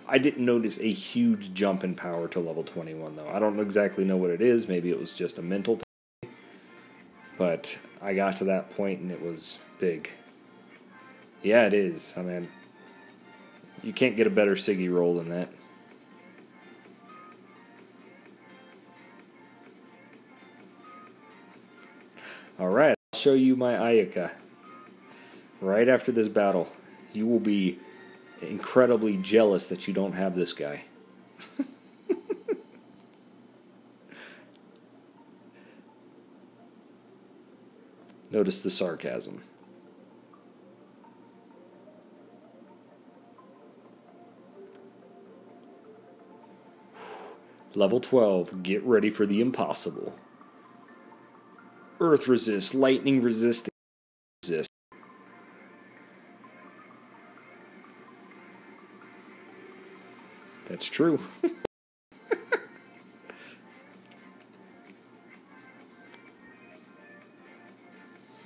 I didn't notice a huge jump in power to level 21, though. I don't exactly know what it is. Maybe it was just a mental thing. But I got to that point, and it was big. Yeah, it is. You can't get a better Siggy roll than that. Alright, I'll show you my Ayaka. Right after this battle, you will be incredibly jealous that you don't have this guy. Notice the sarcasm. Level 12, get ready for the impossible. Earth resist, lightning resist, resist. That's true.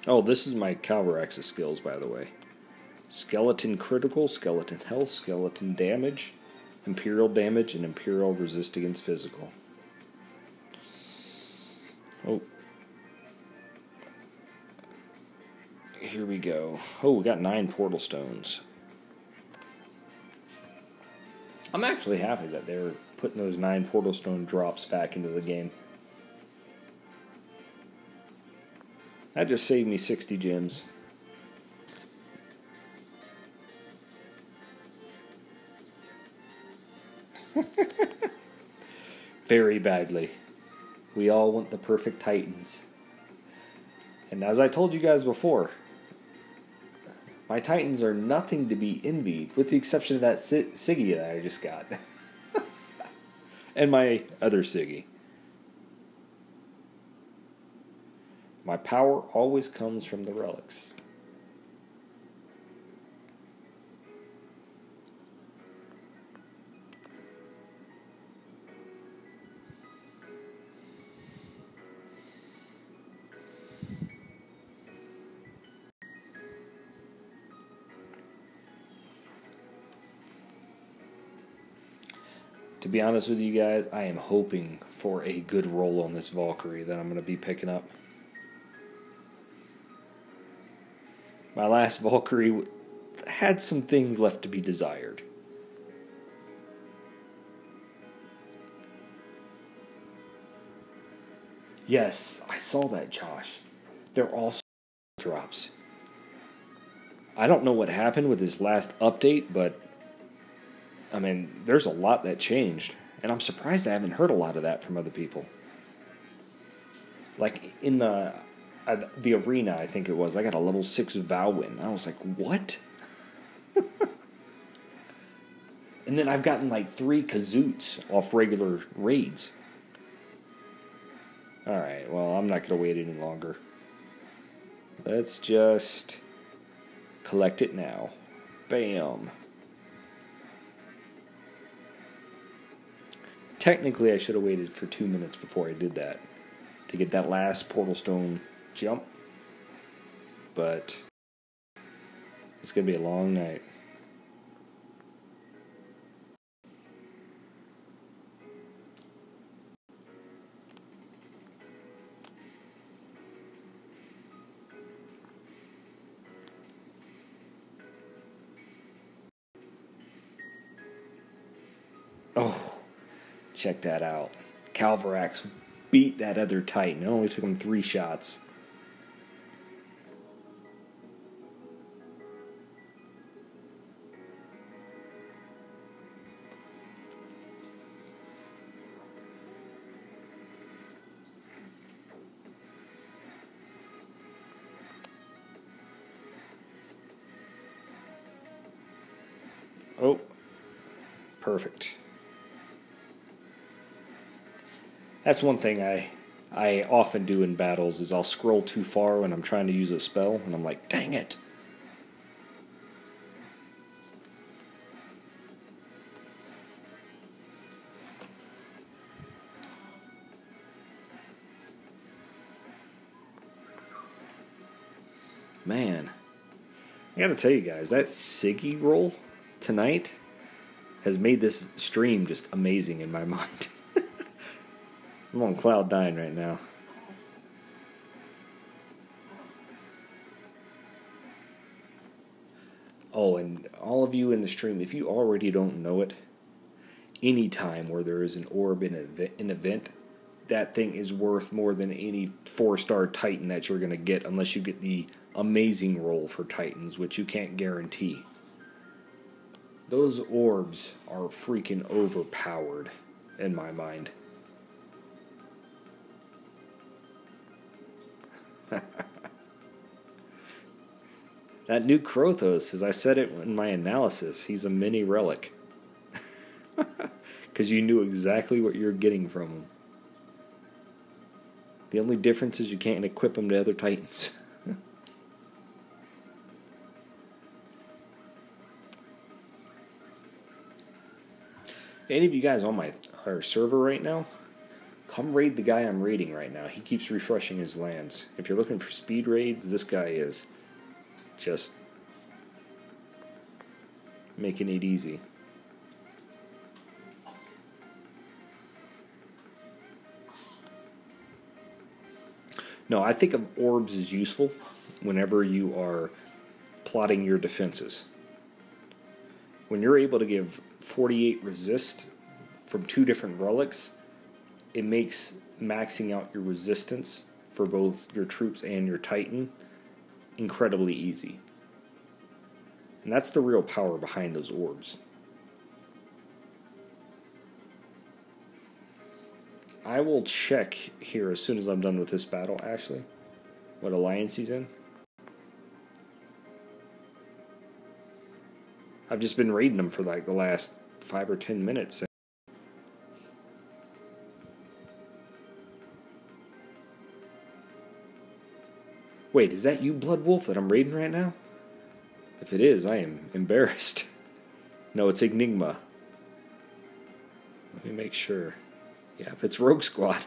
Oh, this is my Calvarax's skills, by the way. Skeleton critical, skeleton health, skeleton damage, imperial damage, and imperial resist against physical. Oh. Here we go. Oh, we got 9 portal stones. I'm actually happy that they're putting those 9 portal stone drops back into the game. That just saved me 60 gems. Very badly. We all want the perfect Titans. And as I told you guys before, my Titans are nothing to be envied, with the exception of that Siggy that I just got. And my other Siggy. My power always comes from the relics. To be honest with you guys, I am hoping for a good roll on this Valkyrie that I'm going to be picking up. My last Valkyrie had some things left to be desired. Yes, I saw that, Josh. They're all drops. I don't know what happened with this last update, but I mean, there's a lot that changed, and I'm surprised I haven't heard a lot of that from other people. Like in the arena, I think it was, I got a level 6 Vow win. I was like, what? And then I've gotten like 3 Kazoots off regular raids. Alright, well, I'm not going to wait any longer. Let's just collect it now. Bam. Technically, I should have waited for 2 minutes before I did that to get that last Portal Stone jump. But it's going to be a long night. Oh, check that out. Calvarax beat that other Titan. It only took him 3 shots. Oh, perfect. That's one thing I often do in battles is I'll scroll too far when I'm trying to use a spell, and I'm like, dang it. Man, I gotta tell you guys, that Siggy roll tonight has made this stream just amazing in my mind. I'm on cloud 9 right now. Oh, and all of you in the stream, if you already don't know it, any time where there is an orb in an event, that thing is worth more than any 4-star Titan that you're going to get unless you get the amazing roll for Titans, which you can't guarantee. Those orbs are freaking overpowered in my mind. That new Krothos, as I said it in my analysis, he's a mini relic. Because you knew exactly what you were getting from him. The only difference is you can't equip him to other Titans. Any of you guys on our server right now, come raid the guy I'm raiding right now. He keeps refreshing his lands. If you're looking for speed raids, this guy is just making it easy. No, I think of orbs as useful whenever you are plotting your defenses. When you're able to give 48 resist from 2 different relics, it makes maxing out your resistance for both your troops and your Titan incredibly easy. And that's the real power behind those orbs. I will check here as soon as I'm done with this battle, actually, what alliance he's in. I've just been raiding him for like the last 5 or 10 minutes. Wait, is that you, Blood Wolf, that I'm raiding right now? If it is, I am embarrassed. No, it's Enigma. Let me make sure. Yeah, if it's Rogue Squad.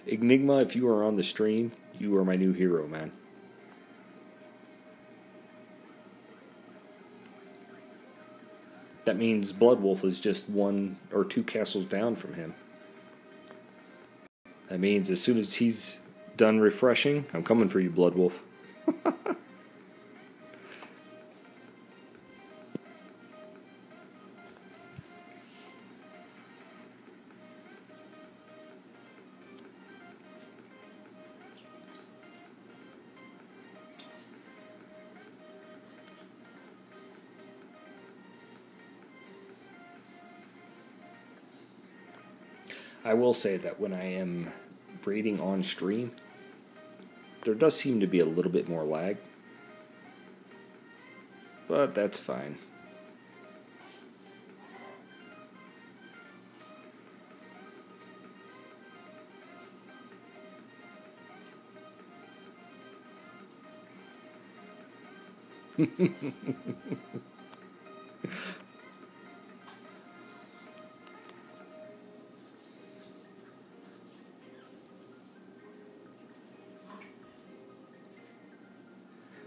Enigma, if you are on the stream, you are my new hero, man. That means Blood Wolf is just 1 or 2 castles down from him. That means as soon as he's done refreshing, I'm coming for you, Blood Wolf. I will say that when I am raiding on stream, there does seem to be a little bit more lag. But that's fine.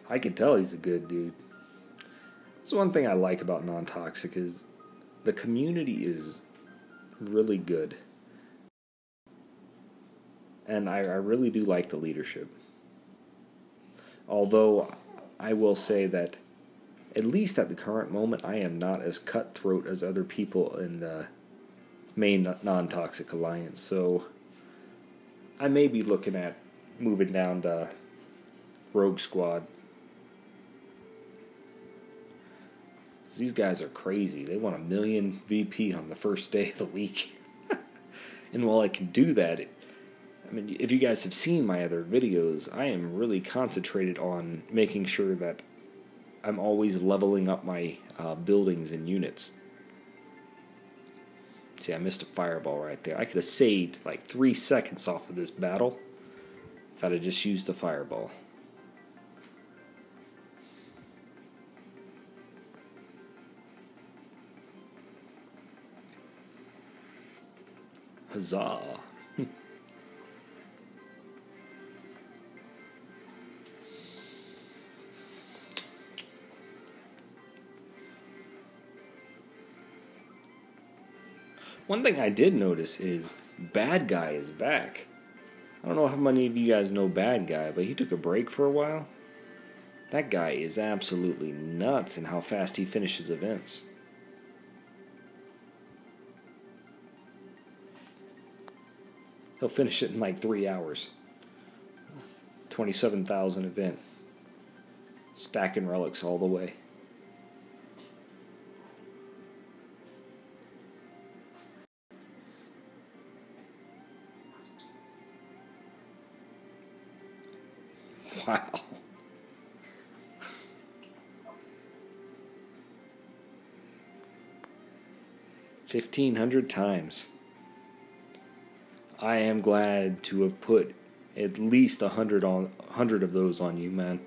I can tell he's a good dude. That's one thing I like about Non-Toxic is the community is really good. And I really do like the leadership. Although I will say that at least at the current moment I am not as cutthroat as other people in the main Non-Toxic Alliance. So I may be looking at moving down to Rogue Squad. These guys are crazy. They want 1 million VP on the first day of the week. And while I can do that, I mean, if you guys have seen my other videos, I am really concentrated on making sure that I'm always leveling up my buildings and units. See, I missed a fireball right there. I could have saved like 3 seconds off of this battle if I'd have just used the fireball. Huzzah! One thing I did notice is Bad Guy is back. I don't know how many of you guys know Bad Guy, but he took a break for a while. That guy is absolutely nuts in how fast he finishes events. He'll finish it in like 3 hours. 27,000 event. Stacking relics all the way. Wow. 1,500 times. I am glad to have put at least 100 of those on you, man.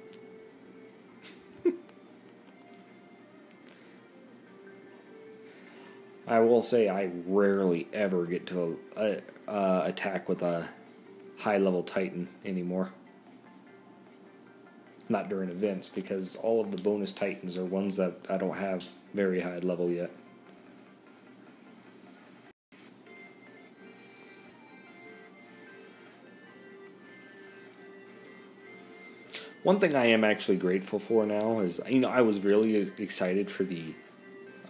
I will say I rarely ever get to attack with a high-level Titan anymore. Not during events, because all of the bonus Titans are ones that I don't have very high level yet. One thing I am actually grateful for now is, I was really excited for the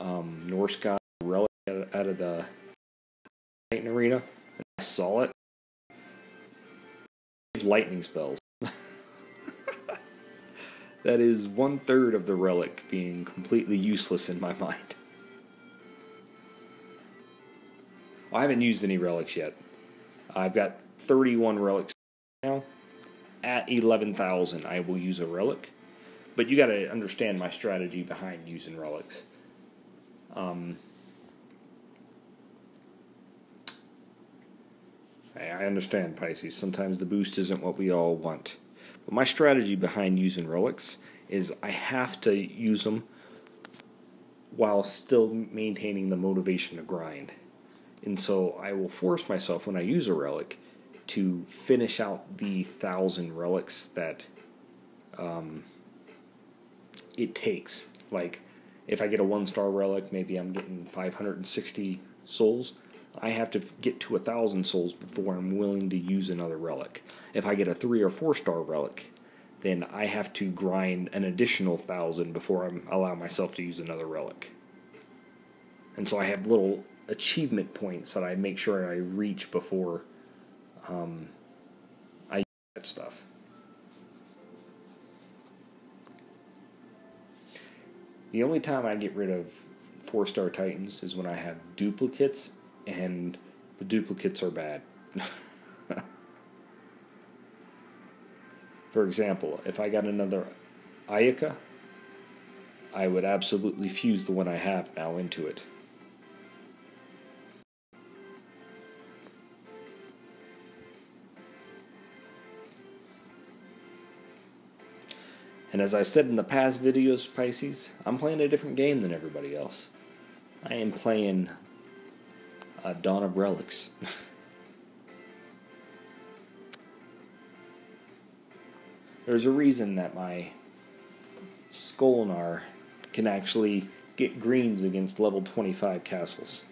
Norse god relic out of the Titan arena. I saw it. Lightning spells. That is 1/3 of the relic being completely useless in my mind. I haven't used any relics yet. I've got 31 relics now. At 11,000, I will use a relic. But you got to understand my strategy behind using relics. I understand, Pisces. Sometimes the boost isn't what we all want. But my strategy behind using relics is I have to use them while still maintaining the motivation to grind. And so I will force myself when I use a relic to finish out the 1,000 relics that it takes. Like, if I get a 1-star relic, maybe I'm getting 560 souls. I have to get to 1,000 souls before I'm willing to use another relic. If I get a 3 or 4-star relic, then I have to grind an additional 1,000 before I allow myself to use another relic. And so I have little achievement points that I make sure I reach before I use that stuff. The only time I get rid of 4-star Titans is when I have duplicates, and the duplicates are bad. For example, if I got another Ayaka, I would absolutely fuse the one I have now into it. And as I said in the past videos, Pisces, I'm playing a different game than everybody else. I am playing Dawn of Relics. There's a reason that my Skolnar can actually get greens against level 25 castles.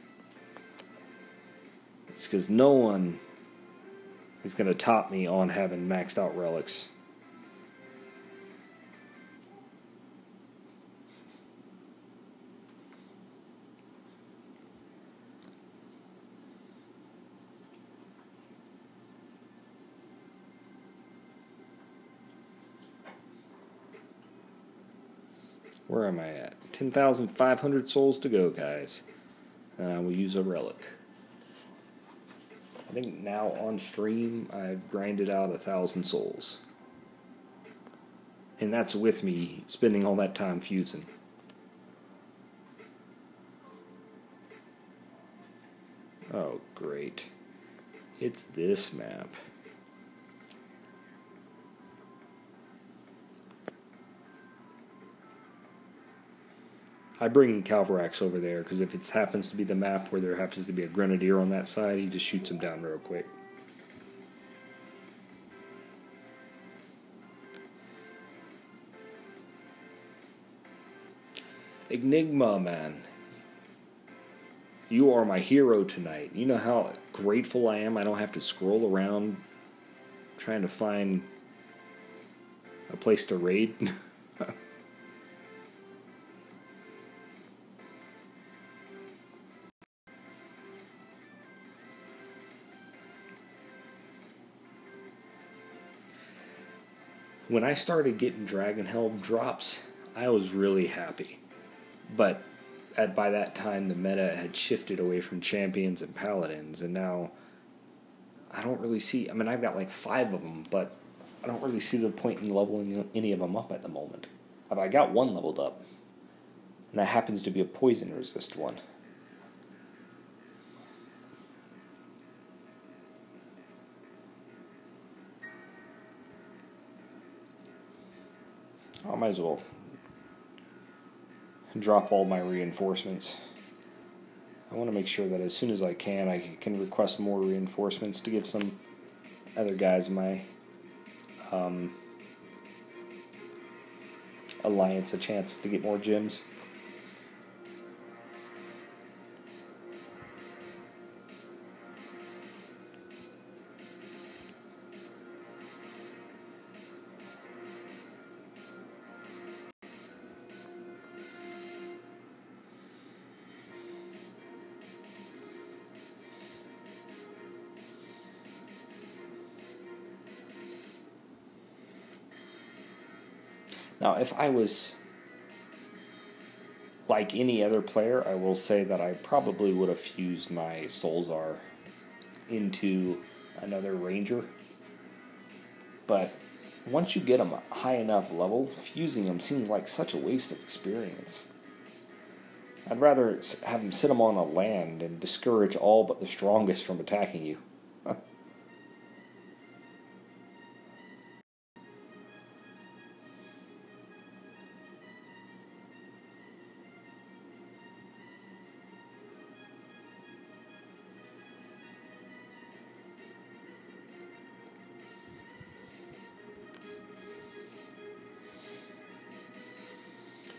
It's because no one is going to top me on having maxed out relics. Where am I at? 10,500 souls to go, guys. We'll use a relic. I think now on stream I've grinded out 1,000 souls. And that's with me spending all that time fusing. Oh, great. It's this map. I bring Calvarax over there because if it happens to be the map where there happens to be a Grenadier on that side, he just shoots him down real quick. Enigma, man. You are my hero tonight. You know how grateful I am I don't have to scroll around trying to find a place to raid? When I started getting Dragon Helm drops, I was really happy. But by that time, the meta had shifted away from champions and paladins, and now I don't really see... I mean, I've got like 5 of them, but I don't really see the point in leveling any of them up at the moment. I got one leveled up, and that happens to be a poison resist one. I might as well drop all my reinforcements. I want to make sure that as soon as I can request more reinforcements to give some other guys my alliance a chance to get more gems. Now, if I was like any other player, I will say that I probably would have fused my Solzar into another Ranger. But once you get them a high enough level, fusing them seems like such a waste of experience. I'd rather have them sit them on a land and discourage all but the strongest from attacking you.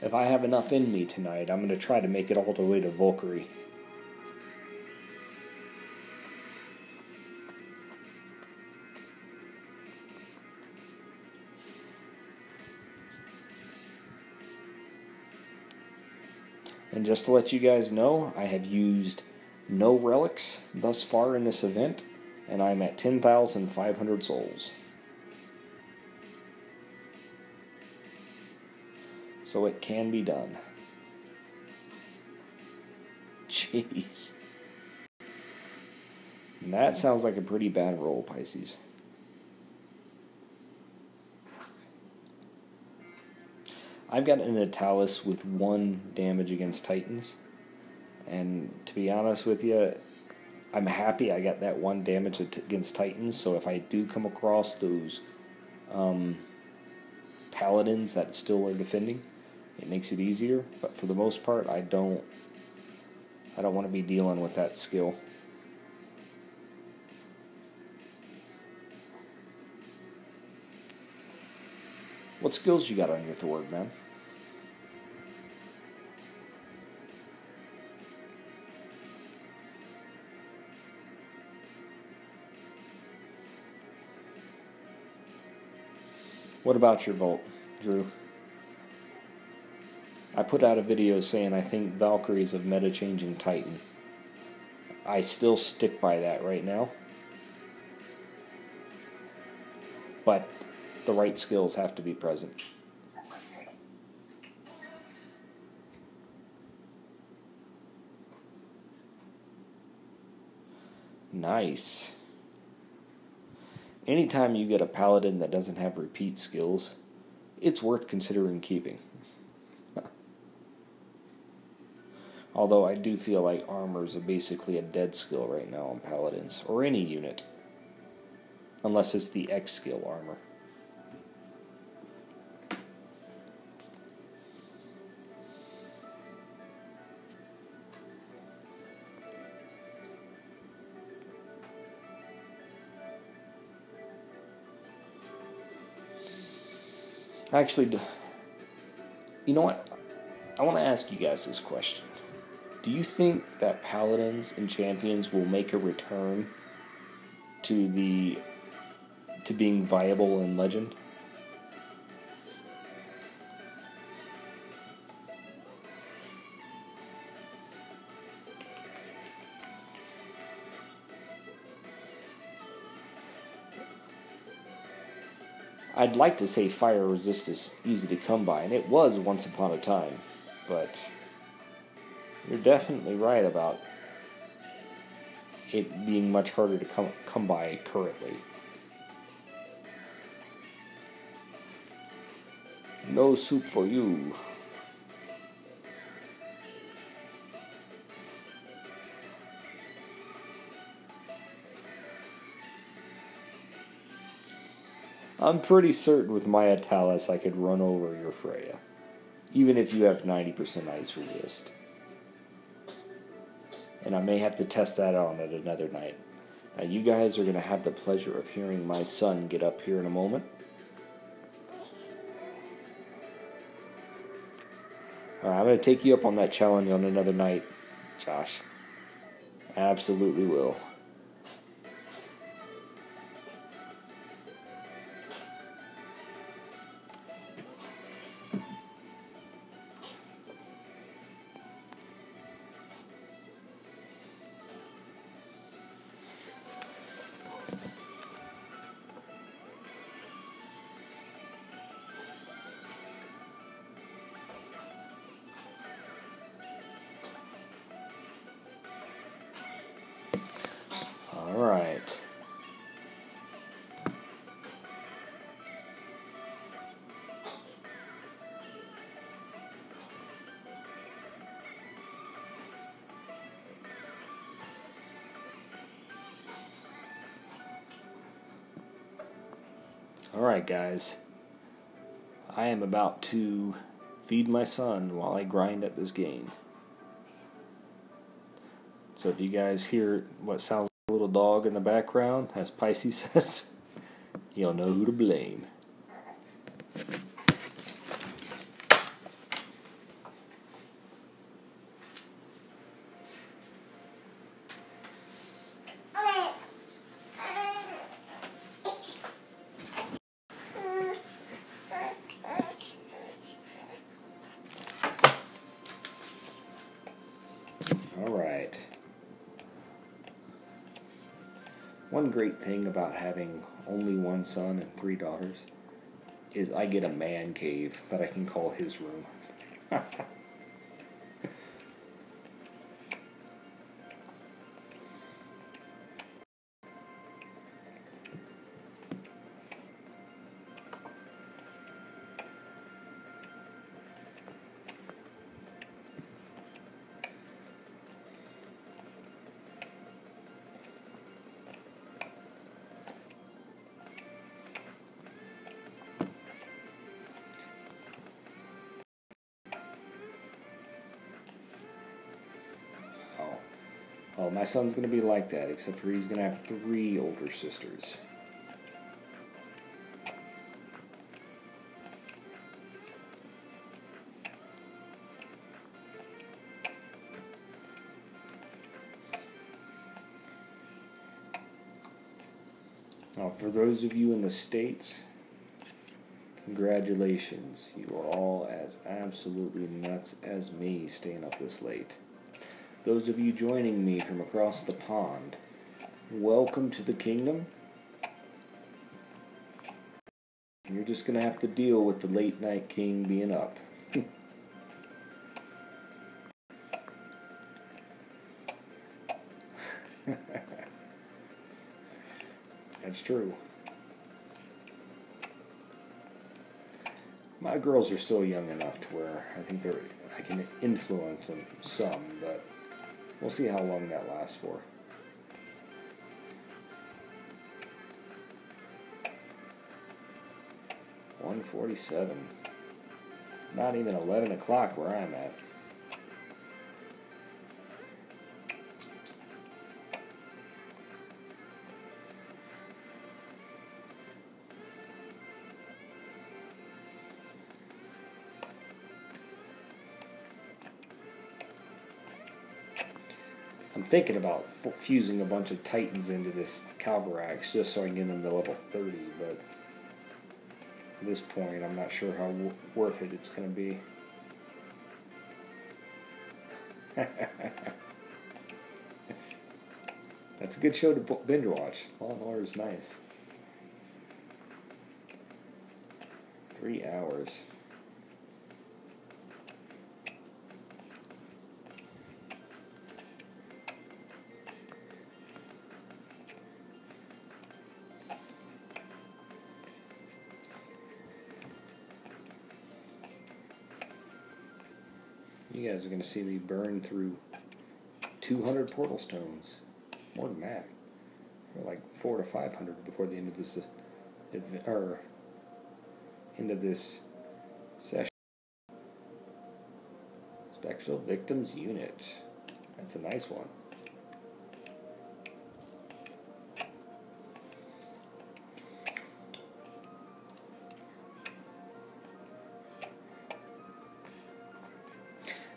if I have enough in me tonight, I'm going to try to make it all the way to Valkyrie. And just to let you guys know, I have used no relics thus far in this event, and I'm at 10,500 souls. So it can be done. Jeez. And that sounds like a pretty bad roll, Pisces. I've got an Natalis with 1 damage against Titans. And to be honest with you, I'm happy I got that 1 damage against Titans. So if I do come across those Paladins that still are defending, it makes it easier. But for the most part, I don't want to be dealing with that skill. What skills you got on your Thord, man? What about your Volt, Drew? I put out a video saying I think Valkyrie's a meta-changing Titan. I still stick by that right now. But the right skills have to be present. Nice. Anytime you get a paladin that doesn't have repeat skills, it's worth considering keeping. Although I do feel like armor is basically a dead skill right now on paladins, or any unit. Unless it's the X skill armor. Actually, you know what? I want to ask you guys this question. Do you think that paladins and champions will make a return to being viable in Legend? I'd like to say fire resist is easy to come by, and it was once upon a time, but you're definitely right about it being much harder to come by currently. No soup for you. I'm pretty certain with my Natalis I could run over your Freya, even if you have 90% ice resist. And I may have to test that on at another night. Now you guys are going to have the pleasure of hearing my son get up here in a moment. Alright, I'm going to take you up on that challenge on another night, Josh. Absolutely will. Alright. Alright, guys. I am about to feed my son while I grind at this game. So if you guys hear what sounds like a little dog in the background, as Pisces says, you'll know who to blame. one great thing about having only one son and 3 daughters is I get a man cave that I can call his room. Oh, my son's going to be like that, except for he's going to have 3 older sisters. Now, for those of you in the States, congratulations. You are all as absolutely nuts as me staying up this late. Those of you joining me from across the pond, welcome to the kingdom. You're just going to have to deal with the late night king being up. That's true. My girls are still young enough to where I think I can influence them some, but we'll see how long that lasts for. $1:47. It's not even 11 o'clock where I'm at. I'm thinking about fusing a bunch of Titans into this Calvarax just so I can get them to level 30, but at this point I'm not sure how worth it it's going to be. That's a good show to binge watch. Law & Order is nice. 3 hours. You guys are going to see me burn through 200 portal stones. More than that. Like 400 to 500 before the end of this end of this session. Spectral Victims Unit. That's a nice one.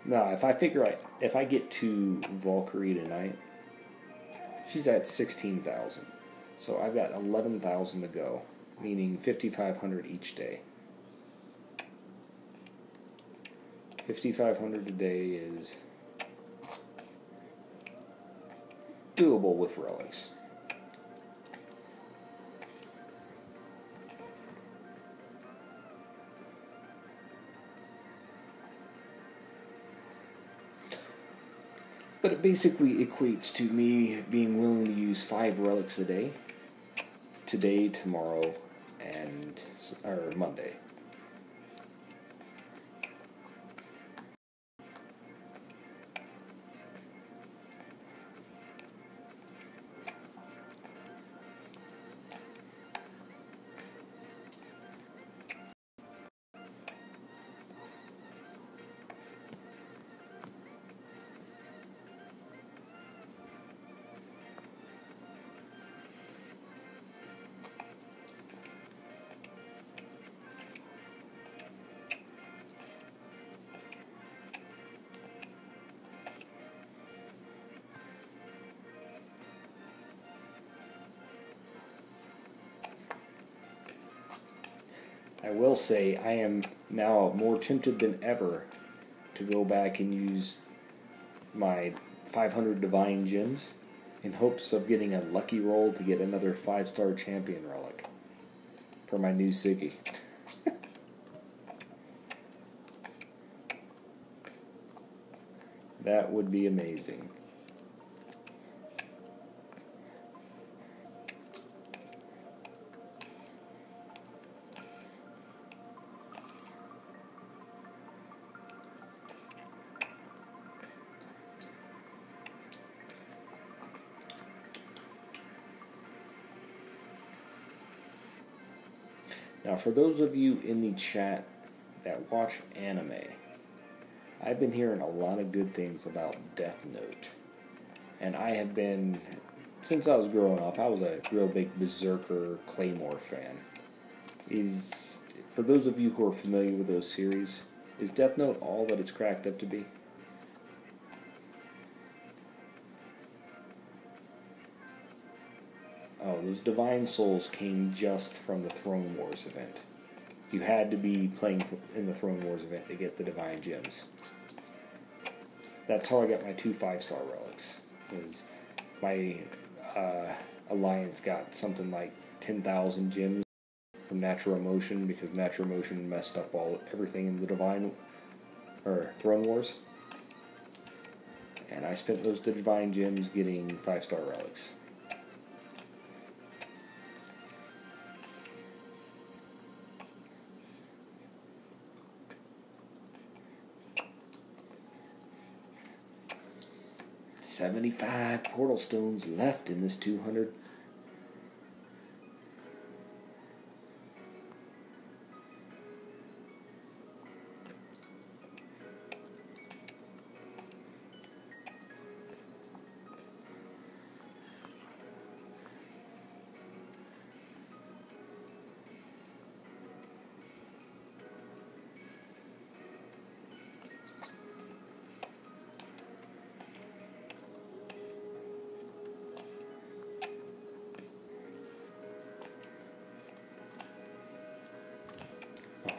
No, if I get to Valkyrie tonight, she's at 16,000. So I've got 11,000 to go, meaning 5,500 each day. 5,500 a day is doable with relics. But it basically equates to me being willing to use 5 relics a day. Today, tomorrow, or Monday. I will say I am now more tempted than ever to go back and use my 500 Divine Gems in hopes of getting a lucky roll to get another 5-star champion relic for my new Siggy. That would be amazing. Now, for those of you in the chat that watch anime, I've been hearing a lot of good things about Death Note. And I have been, since I was growing up, I was a real big Berserker Claymore fan. For those of you who are familiar with those series, is Death Note all that it's cracked up to be? Oh, those Divine Souls came just from the Throne Wars event. You had to be playing in the Throne Wars event to get the Divine Gems. That's how I got my 2 5-star relics. Was my Alliance got something like 10,000 gems from Natural Emotion because Natural Emotion messed up everything in the Throne Wars. And I spent those Divine Gems getting 5-star relics. $75 portal stones left in this 200.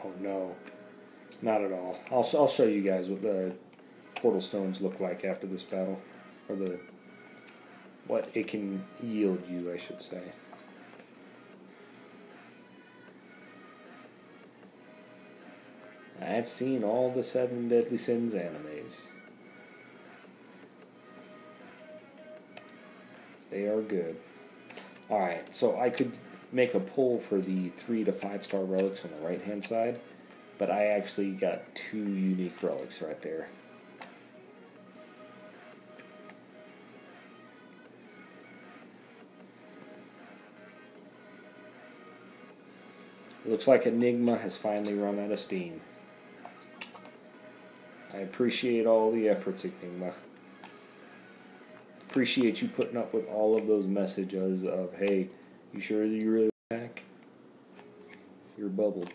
Oh no, not at all. I'll show you guys what the portal stones look like after this battle, or what it can yield you, I should say. I've seen all the 7 Deadly Sins animes. They are good. Alright, so I could make a pull for the 3 to 5-star relics on the right hand side, but I actually got 2 unique relics right there. It looks like Enigma has finally run out of steam. I appreciate all the efforts, Enigma. Appreciate you putting up with all of those messages of, hey, you sure that you really back? You're bubbled.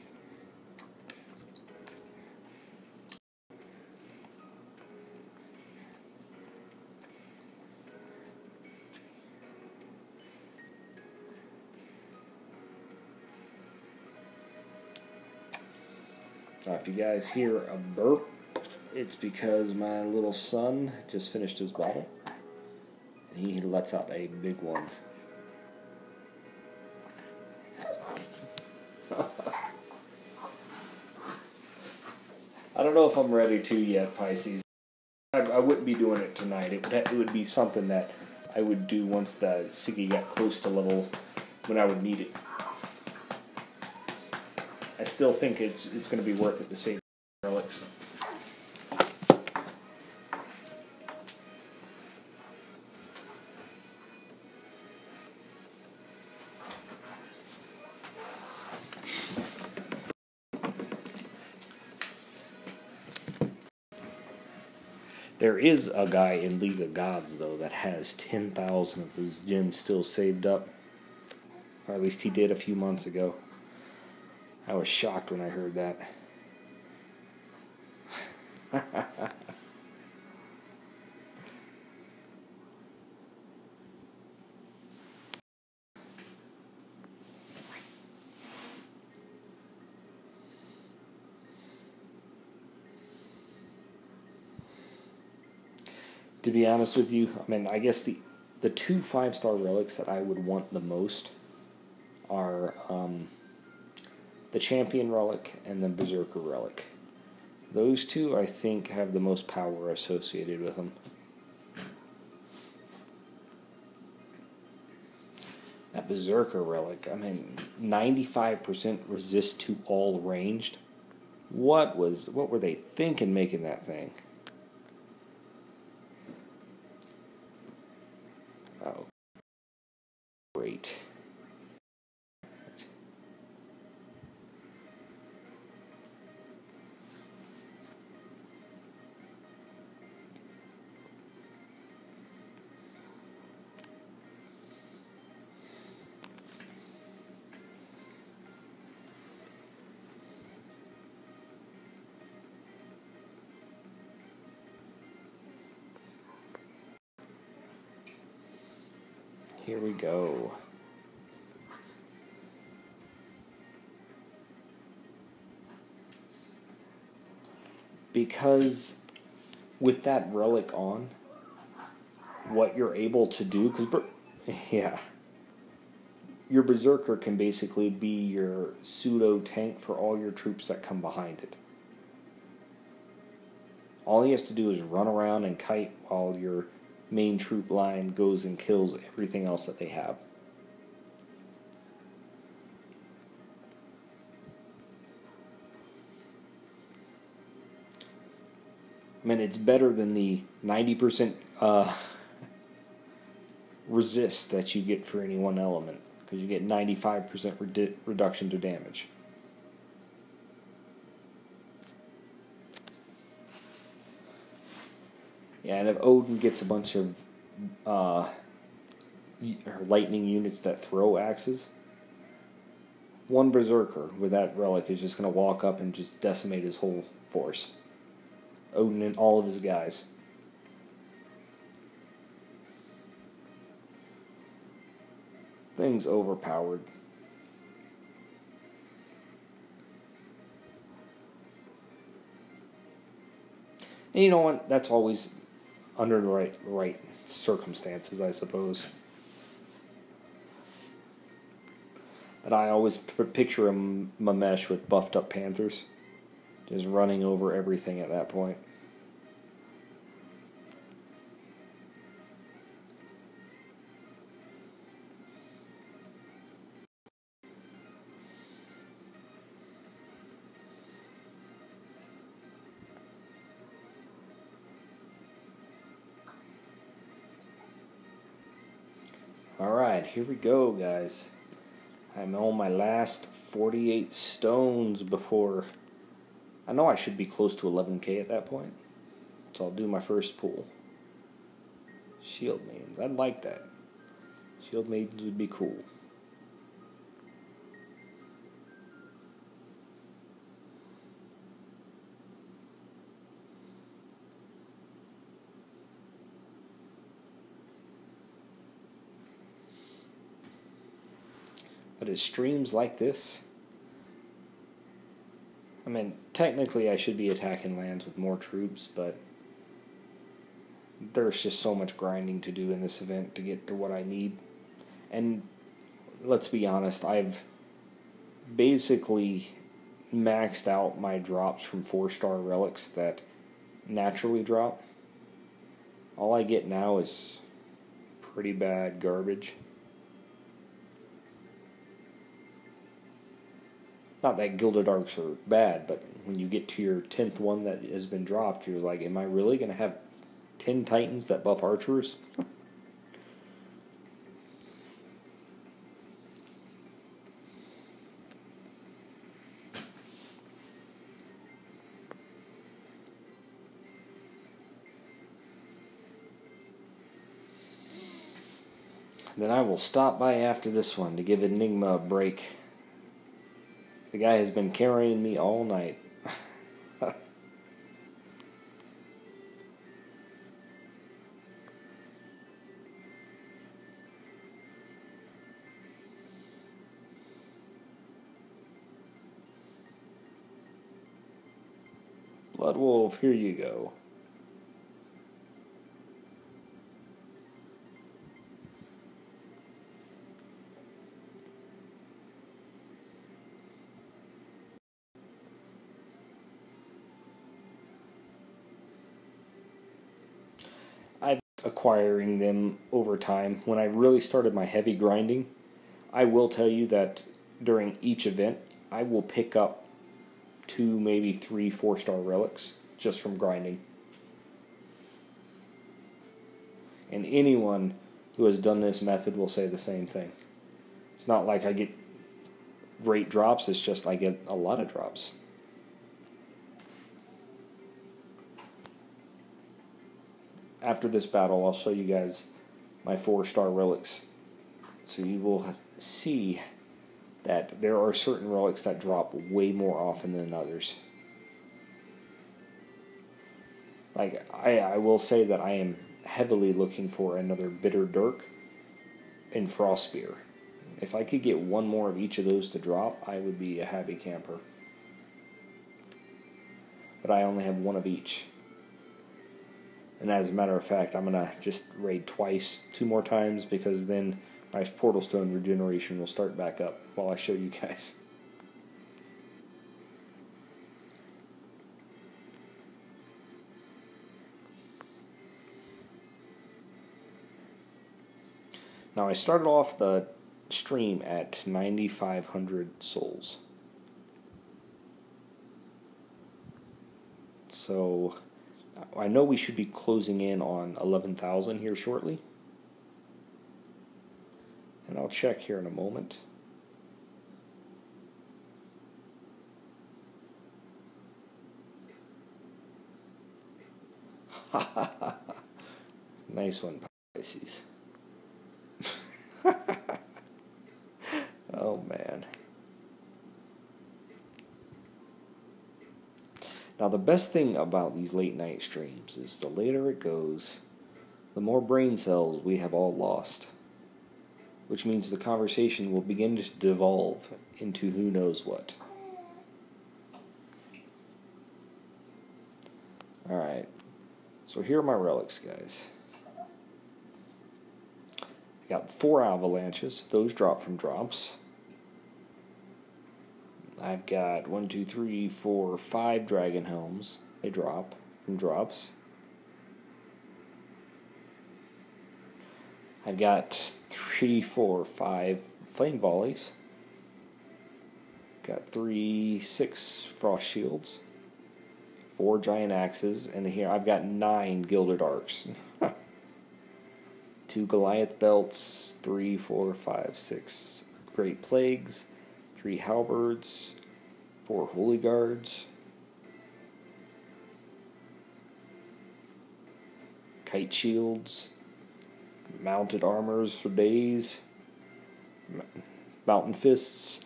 Now, if you guys hear a burp, it's because my little son just finished his bottle, and he lets out a big one. I don't know if I'm ready to yet, Pisces. I wouldn't be doing it tonight. It would be something that I would do once the Siggy got close to level when I would need it. I still think it's going to be worth it to save relics. There is a guy in League of Gods, though, that has 10,000 of those gems still saved up. Or at least he did a few months ago. I was shocked when I heard that. To be honest with you, I mean, I guess the the two 5-star relics that I would want the most are the Champion Relic and the Berserker Relic. Those two, I think, have the most power associated with them. That Berserker Relic, I mean, 95% resist to all ranged. What were they thinking making that thing? Oh, great. Here we go. Because with that relic on, what you're able to do, because your Berserker can basically be your pseudo tank for all your troops that come behind it. All he has to do is run around and kite while your main troop line goes and kills everything else that they have. I mean, it's better than the 90% resist that you get for any one element, because you get 95% reduction to damage. Yeah, and if Odin gets a bunch of lightning units that throw axes, one Berserker with that relic is just going to walk up and just decimate his whole force. Odin and all of his guys. Thing's overpowered. And you know what? That's always under the right circumstances, I suppose. But I always picture a Mamesh with buffed up panthers, just running over everything at that point. Alright, here we go, guys. I'm on my last 48 stones before... I know I should be close to 11k at that point. So I'll do my first pull. Shield Maidens. I'd like that. Shield Maidens would be cool. But at streams like this, I mean, technically I should be attacking lands with more troops, but there's just so much grinding to do in this event to get to what I need. And let's be honest, I've basically maxed out my drops from 4-star relics that naturally drop. All I get now is pretty bad garbage. Not that Gilded Arcs are bad, but when you get to your 10th one that has been dropped, you're like, am I really going to have 10 Titans that buff archers? Then I will stop by after this one to give Enigma a break. The guy has been carrying me all night. Blood Wolf, here you go. acquiring them over time. When I really started my heavy grinding, I will tell you that during each event, I will pick up 2, maybe 3 4-star relics just from grinding. And anyone who has done this method will say the same thing. It's not like I get great drops, it's just I get a lot of drops. After this battle, I'll show you guys my 4-star relics. So you will see that there are certain relics that drop way more often than others. Like, I will say that I am heavily looking for another Bitter Dirk and Frost Spear. If I could get one more of each of those to drop, I would be a happy camper. But I only have one of each. And as a matter of fact, I'm going to just raid twice, 2 more times, because then my Portal Stone regeneration will start back up while I show you guys. Now, I started off the stream at 9,500 souls. So I know we should be closing in on 11,000 here shortly. And I'll check here in a moment. Nice one, Pisces. Oh, man. Now, the best thing about these late night streams is the later it goes, the more brain cells we have all lost. Which means the conversation will begin to devolve into who knows what. Alright, so here are my relics, guys. I got 4 avalanches, those drop from drops. I've got 1, 2, 3, 4, 5 dragon helms. They drop from drops. I've got 3, 4, 5 flame volleys. Got 3, 6 frost shields. 4 giant axes, and here I've got 9 gilded arcs. 2 Goliath belts, 3, 4, 5, 6 great plagues. 3 halberds, 4 holy guards, kite shields, mounted armors for days, mountain fists,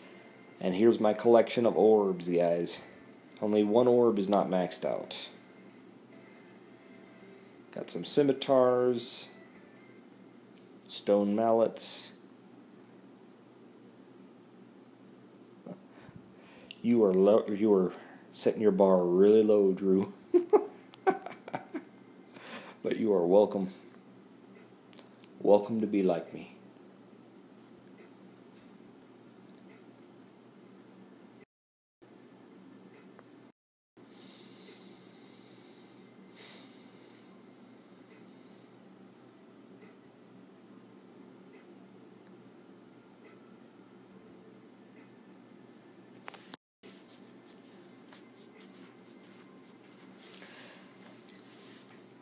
and here's my collection of orbs, guys. Only 1 orb is not maxed out. Got some scimitars, stone mallets. You are setting your bar really low, Drew. But you are welcome. Welcome to be like me.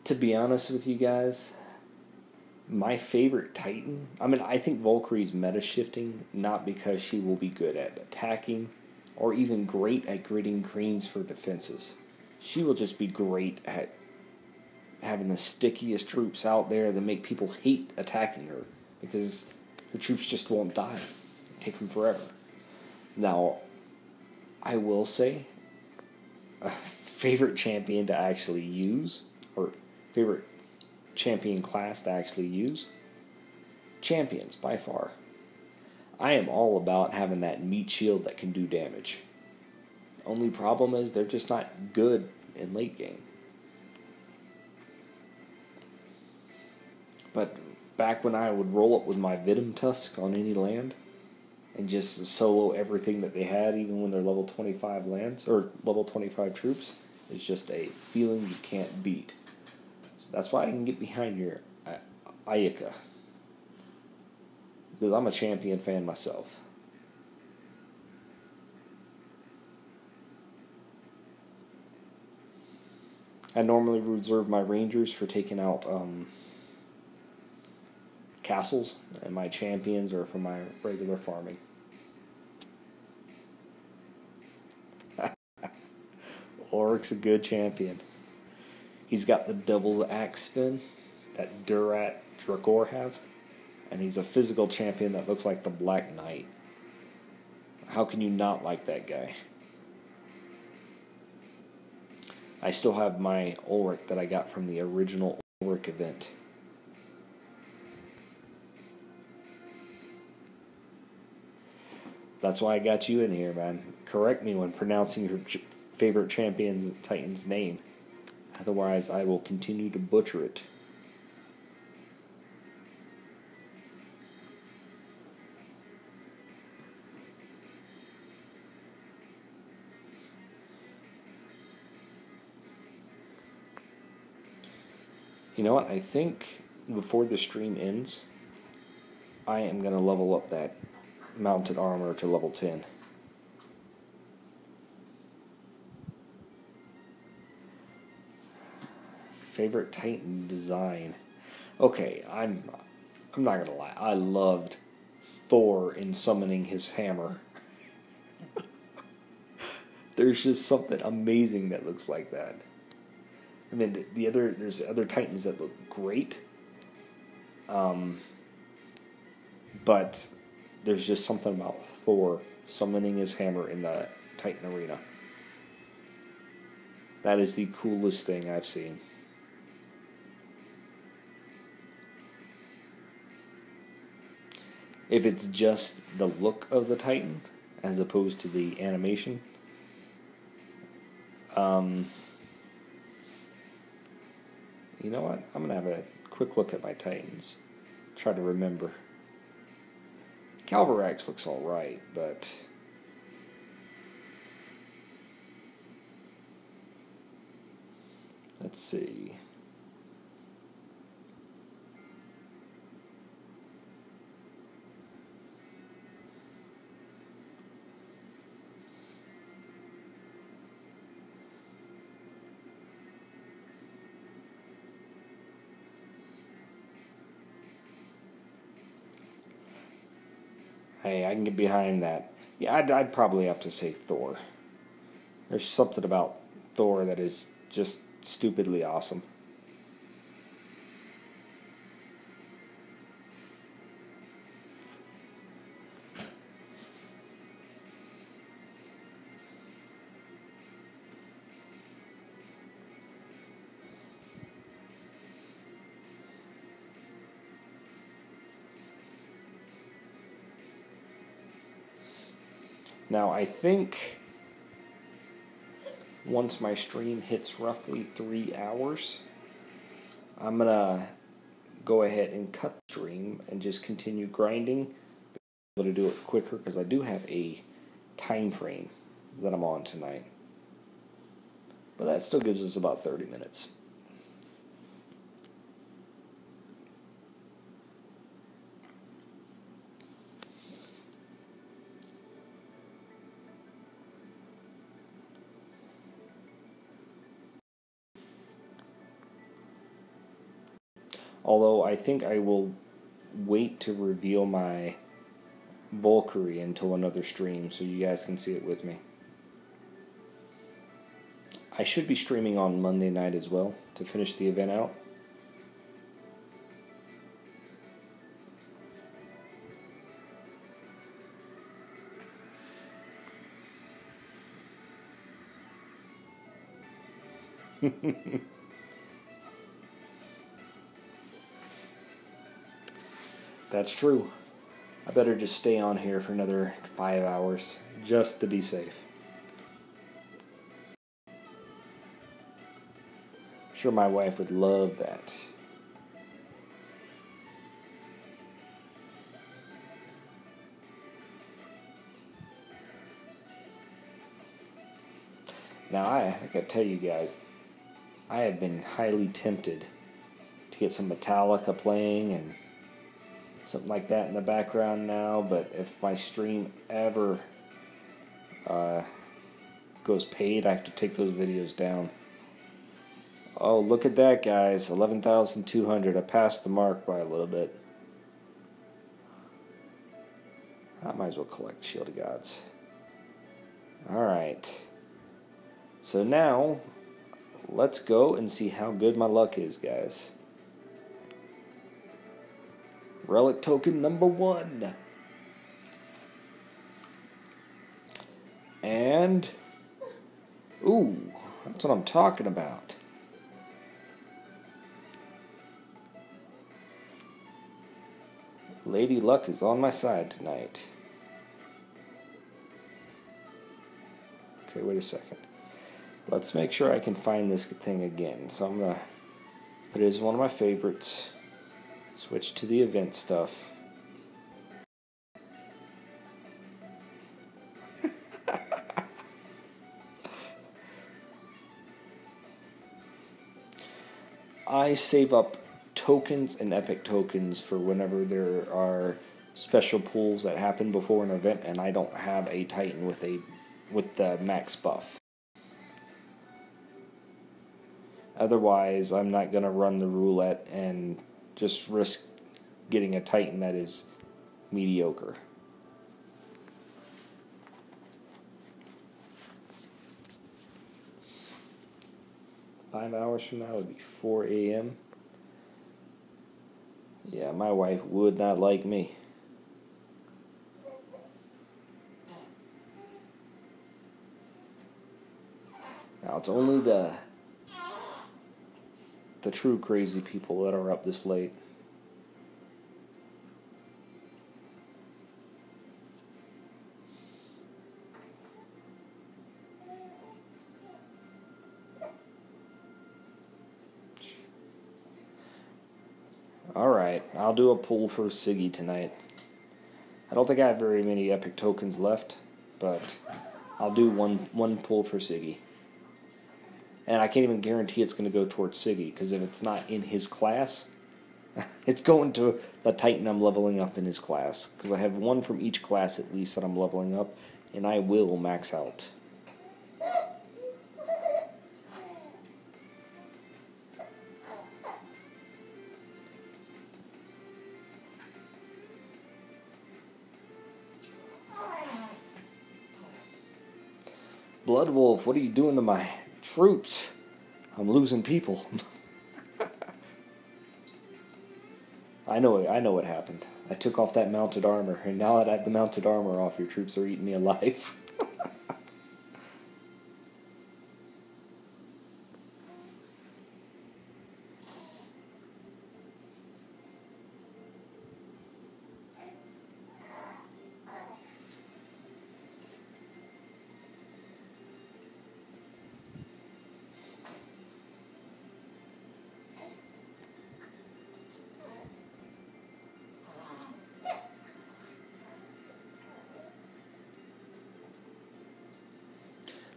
To be honest with you guys, my favorite Titan, I think Valkyrie's meta shifting, not because she will be good at attacking or even great at gritting greens for defenses. She will just be great at having the stickiest troops out there that make people hate attacking her because her troops just won't die. Take them forever. Now, I will say, a favorite champion to actually use, or favorite champion class to actually use, champions by far. I am all about having that meat shield that can do damage. Only problem is they're just not good in late game. But back when I would roll up with my Venom Tusk on any land and just solo everything that they had, even when they're level 25 lands or level 25 troops, it's just a feeling you can't beat. That's why I can get behind here. Ayaka. Because I'm a champion fan myself. I normally reserve my Rangers for taking out castles, and my champions are for my regular farming. Ulrich's a good champion. He's got the Devil's Axe spin that Durat Drakor have, and he's a physical champion that looks like the Black Knight. How can you not like that guy? I still have my Ulrich that I got from the original Ulrich event. That's why I got you in here, man. Correct me when pronouncing your favorite champion's Titan's name. Otherwise, I will continue to butcher it. You know what? I think before the stream ends, I am going to level up that mounted armor to level 10. Favorite Titan design. Okay, I'm not gonna lie. I loved Thor in summoning his hammer. There's just something amazing that looks like that. I mean, there's other Titans that look great. But there's just something about Thor summoning his hammer in the Titan arena. That is the coolest thing I've seen. If it's just the look of the Titan, as opposed to the animation, you know what? I'm going to have a quick look at my Titans. Try to remember. Calvarax looks alright, but let's see. Hey, I can get behind that. Yeah, I'd probably have to say Thor. There's something about Thor that is just stupidly awesome. Now, I think once my stream hits roughly 3 hours, I'm going to go ahead and cut the stream and just continue grinding. Be able to do it quicker because I do have a time frame that I'm on tonight. But that still gives us about 30 minutes. Although I think I will wait to reveal my Valkyrie until another stream so you guys can see it with me. I should be streaming on Monday night as well to finish the event out. That's true. I better just stay on here for another 5 hours, just to be safe. I'm sure my wife would love that. Now, I gotta tell you guys, I have been highly tempted to get some Metallica playing and something like that in the background now, but if my stream ever goes paid, I have to take those videos down. Oh, look at that, guys. 11,200. I passed the mark by a little bit. I might as well collect Shield of Gods. Alright. So now, let's go and see how good my luck is, guys. Relic token number 1. And, ooh, that's what I'm talking about. Lady Luck is on my side tonight. Okay, wait a second. Let's make sure I can find this thing again. So I'm going to put it as one of my favorites. Switch to the event stuff. I save up tokens and epic tokens for whenever there are special pulls that happen before an event and I don't have a Titan with the max buff. Otherwise, I'm not going to run the roulette and just risk getting a Titan that is mediocre. Five hours from now would be 4 a.m. Yeah, my wife would not like me. Now, it's only the true crazy people that are up this late. Alright, I'll do a pull for Siggy tonight. I don't think I have very many epic tokens left, but I'll do one pull for Siggy. And I can't even guarantee it's going to go towards Siggy, because if it's not in his class, it's going to the Titan I'm leveling up in his class. Because I have one from each class at least that I'm leveling up, and I will max out. Blood Wolf, what are you doing to my troops? I'm losing people. I know what happened. I took off that mounted armor, and now that I have the mounted armor off, your troops are eating me alive.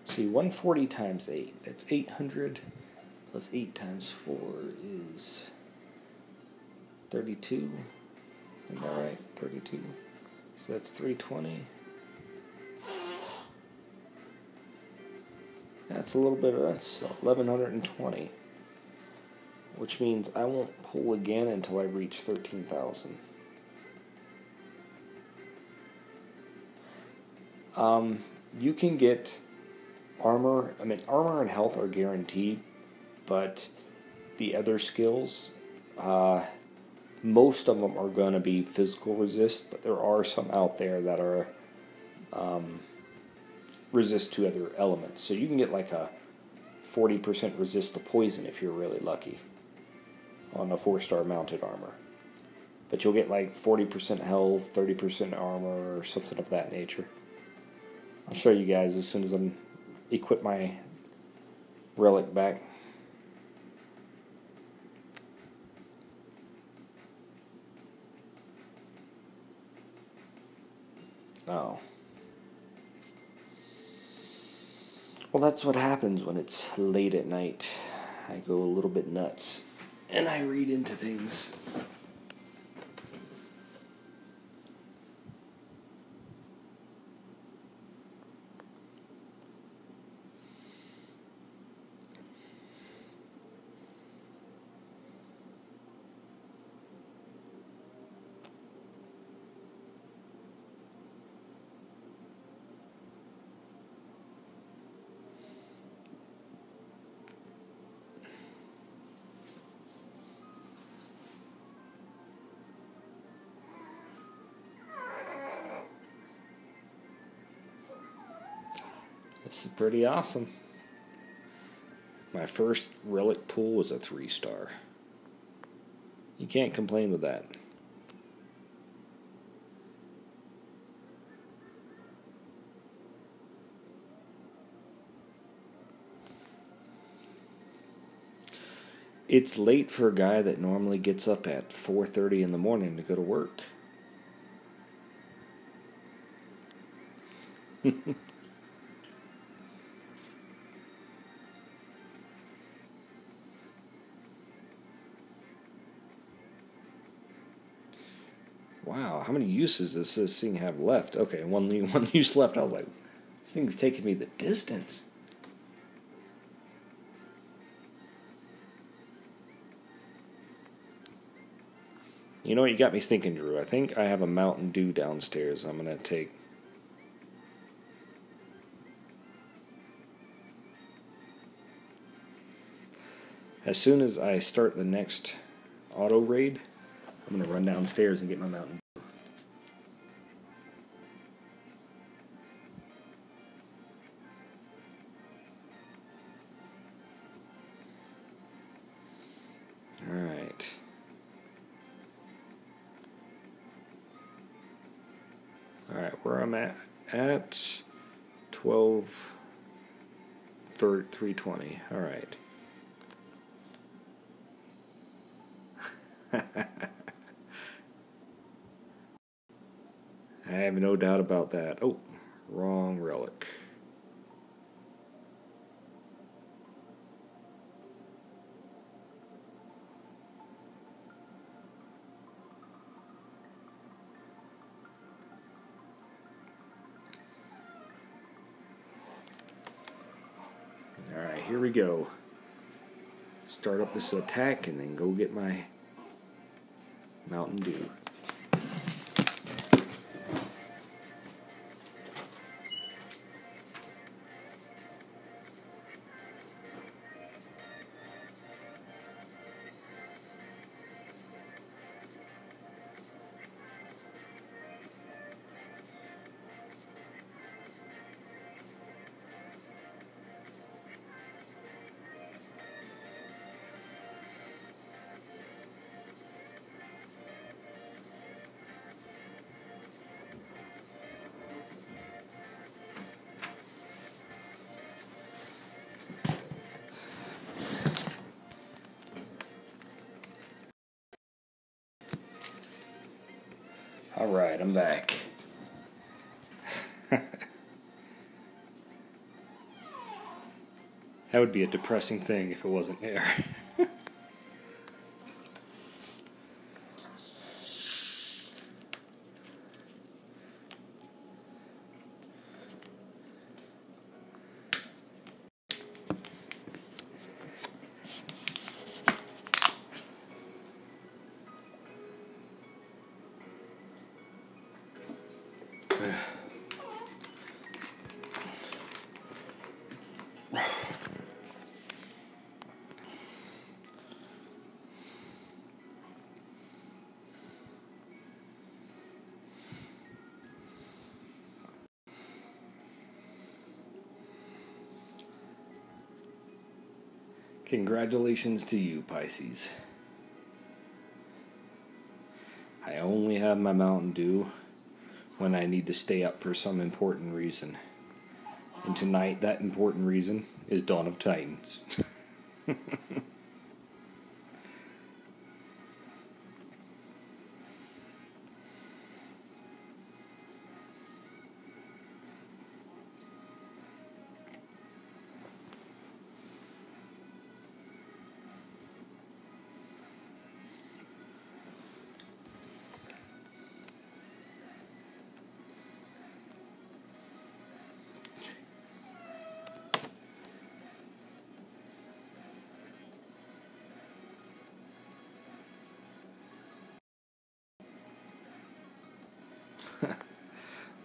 See, 140 times 8, that's 800, plus 8 times 4 is 32, am I right? 32, so that's 320. That's a little bit, that's 1120, which means I won't pull again until I reach 13,000. You can get armor, armor and health are guaranteed, but the other skills, most of them are going to be physical resist, but there are some out there that are resist to other elements. So you can get like a 40% resist to poison if you're really lucky on a 4-star mounted armor. But you'll get like 40% health, 30% armor, or something of that nature. I'll show you guys as soon as I'm equip my relic back. Oh. Well, that's what happens when it's late at night. I go a little bit nuts. and I read into things. This is pretty awesome. My first relic pull was a 3-star. You can't complain with that. It's late for a guy that normally gets up at 4:30 in the morning to go to work. Wow, how many uses does this thing have left? Okay, one use left. I was like, this thing's taking me the distance. You know what, you got me thinking, Drew. I think I have a Mountain Dew downstairs I'm going to take. As soon as I start the next auto raid, I'm going to run downstairs and get my Mountain Dew. Alright. Alright, where I'm at 320. Alright. I have no doubt about that. Oh, wrong relic. Alright, here we go. Start up this attack and then go get my Mountain Dew. Alright, I'm back. That would be a depressing thing if it wasn't there. Congratulations to you, Pisces. I only have my Mountain Dew when I need to stay up for some important reason. And tonight, that important reason is Dawn of Titans.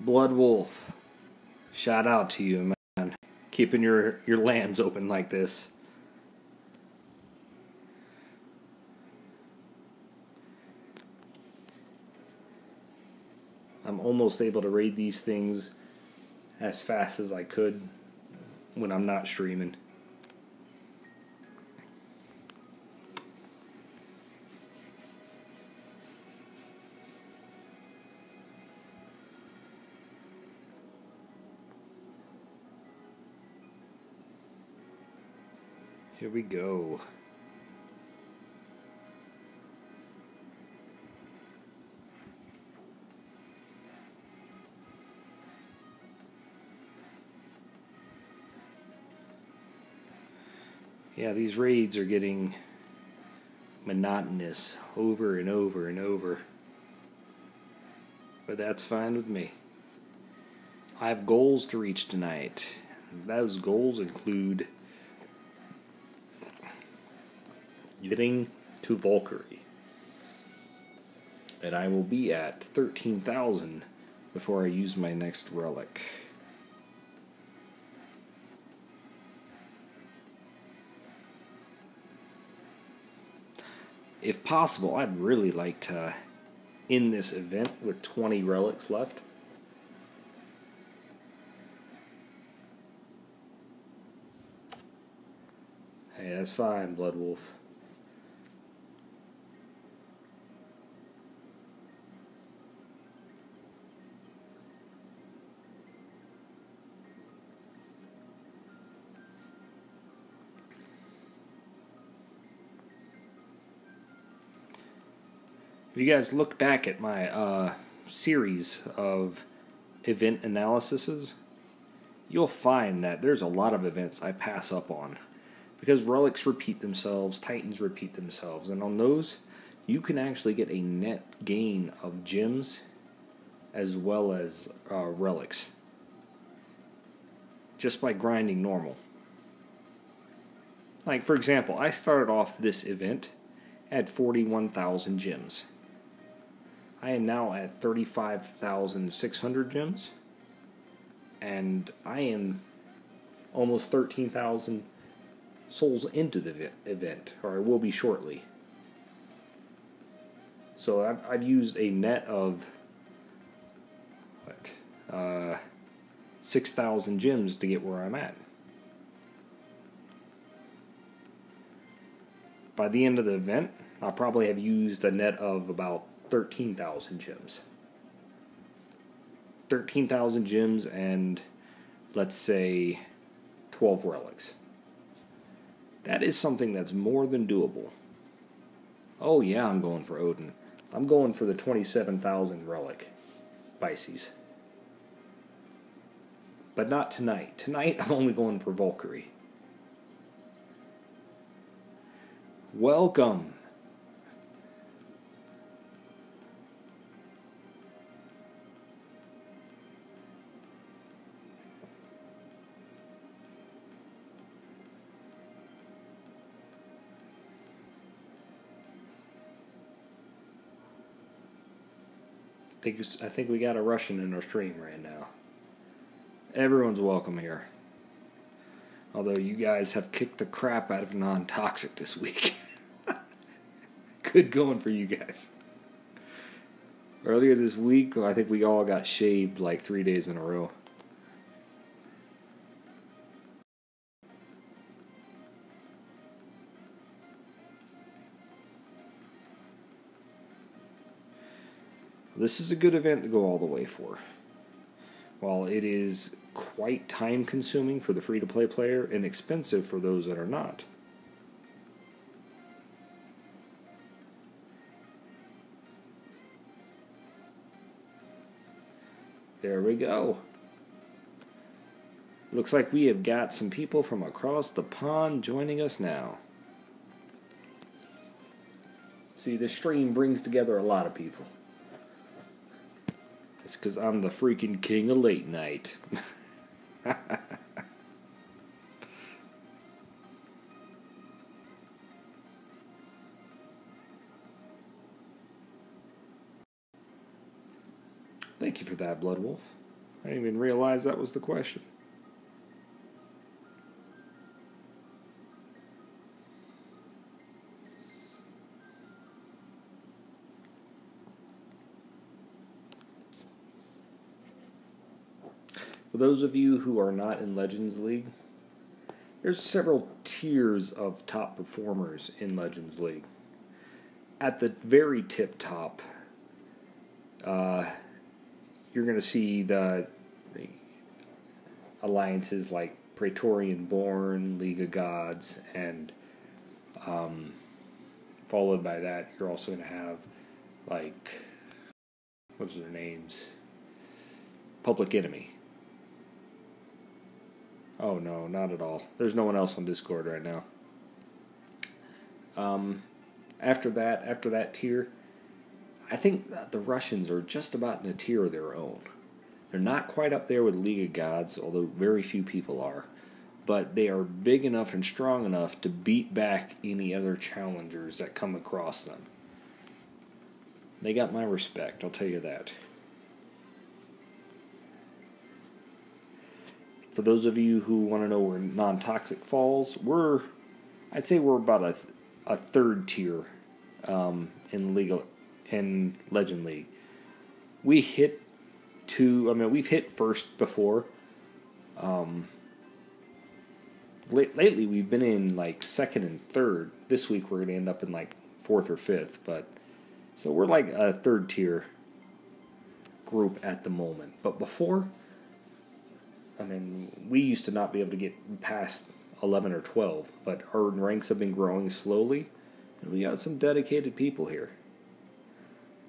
Blood Wolf, shout out to you, man. Keeping your lands open like this. I'm almost able to raid these things as fast as I could when I'm not streaming. Here we go. Yeah, these raids are getting monotonous over and over and over. But that's fine with me. I have goals to reach tonight. Those goals include getting to Valkyrie. And I will be at 13,000 before I use my next relic. If possible, I'd really like to end this event with 20 relics left. Hey, that's fine, Blood Wolf. If you guys look back at my series of event analyses, you'll find that there's a lot of events I pass up on. Because relics repeat themselves, titans repeat themselves, and on those, you can actually get a net gain of gems as well as relics. Just by grinding normal. Like, for example, I started off this event at 41,000 gems. I am now at 35,600 gems, and I am almost 13,000 souls into the event, or I will be shortly. So I've used a net of 6,000 gems to get where I'm at. By the end of the event, I'll probably have used a net of about 13,000 gems. 13,000 gems and, let's say, 12 relics. That is something that's more than doable. Oh yeah, I'm going for Odin. I'm going for the 27,000 relic Pisces. But not tonight. Tonight I'm only going for Valkyrie. Welcome. I think we got a Russian in our stream right now. Everyone's welcome here. Although you guys have kicked the crap out of non-toxic this week. Good going for you guys. Earlier this week, I think we all got shaved like 3 days in a row. This is a good event to go all the way for. While it is quite time-consuming for the free-to-play player and expensive for those that are not. There we go. Looks like we have got some people from across the pond joining us now. See, this stream brings together a lot of people. It's because I'm the freaking king of late night. Thank you for that, Blood Wolf. I didn't even realize that was the question. For those of you who are not in Legends League, there's several tiers of top performers in Legends League. At the very tip top, you're going to see the alliances like Praetorian Born, League of Gods, and followed by that, you're also going to have, like, what's their names? Public Enemy. Oh no, not at all. There's no one else on Discord right now. After that tier, I think that the Russians are just about in a tier of their own. They're not quite up there with League of Gods, although very few people are. But they are big enough and strong enough to beat back any other challengers that come across them. They got my respect, I'll tell you that. For those of you who want to know where non-toxic falls, I'd say we're about a third tier in Legend League. We've hit first before. Lately we've been in like second and third. This week we're going to end up in like fourth or fifth, so we're like a third tier group at the moment. But before, we used to not be able to get past 11 or 12, but our ranks have been growing slowly, and we got some dedicated people here.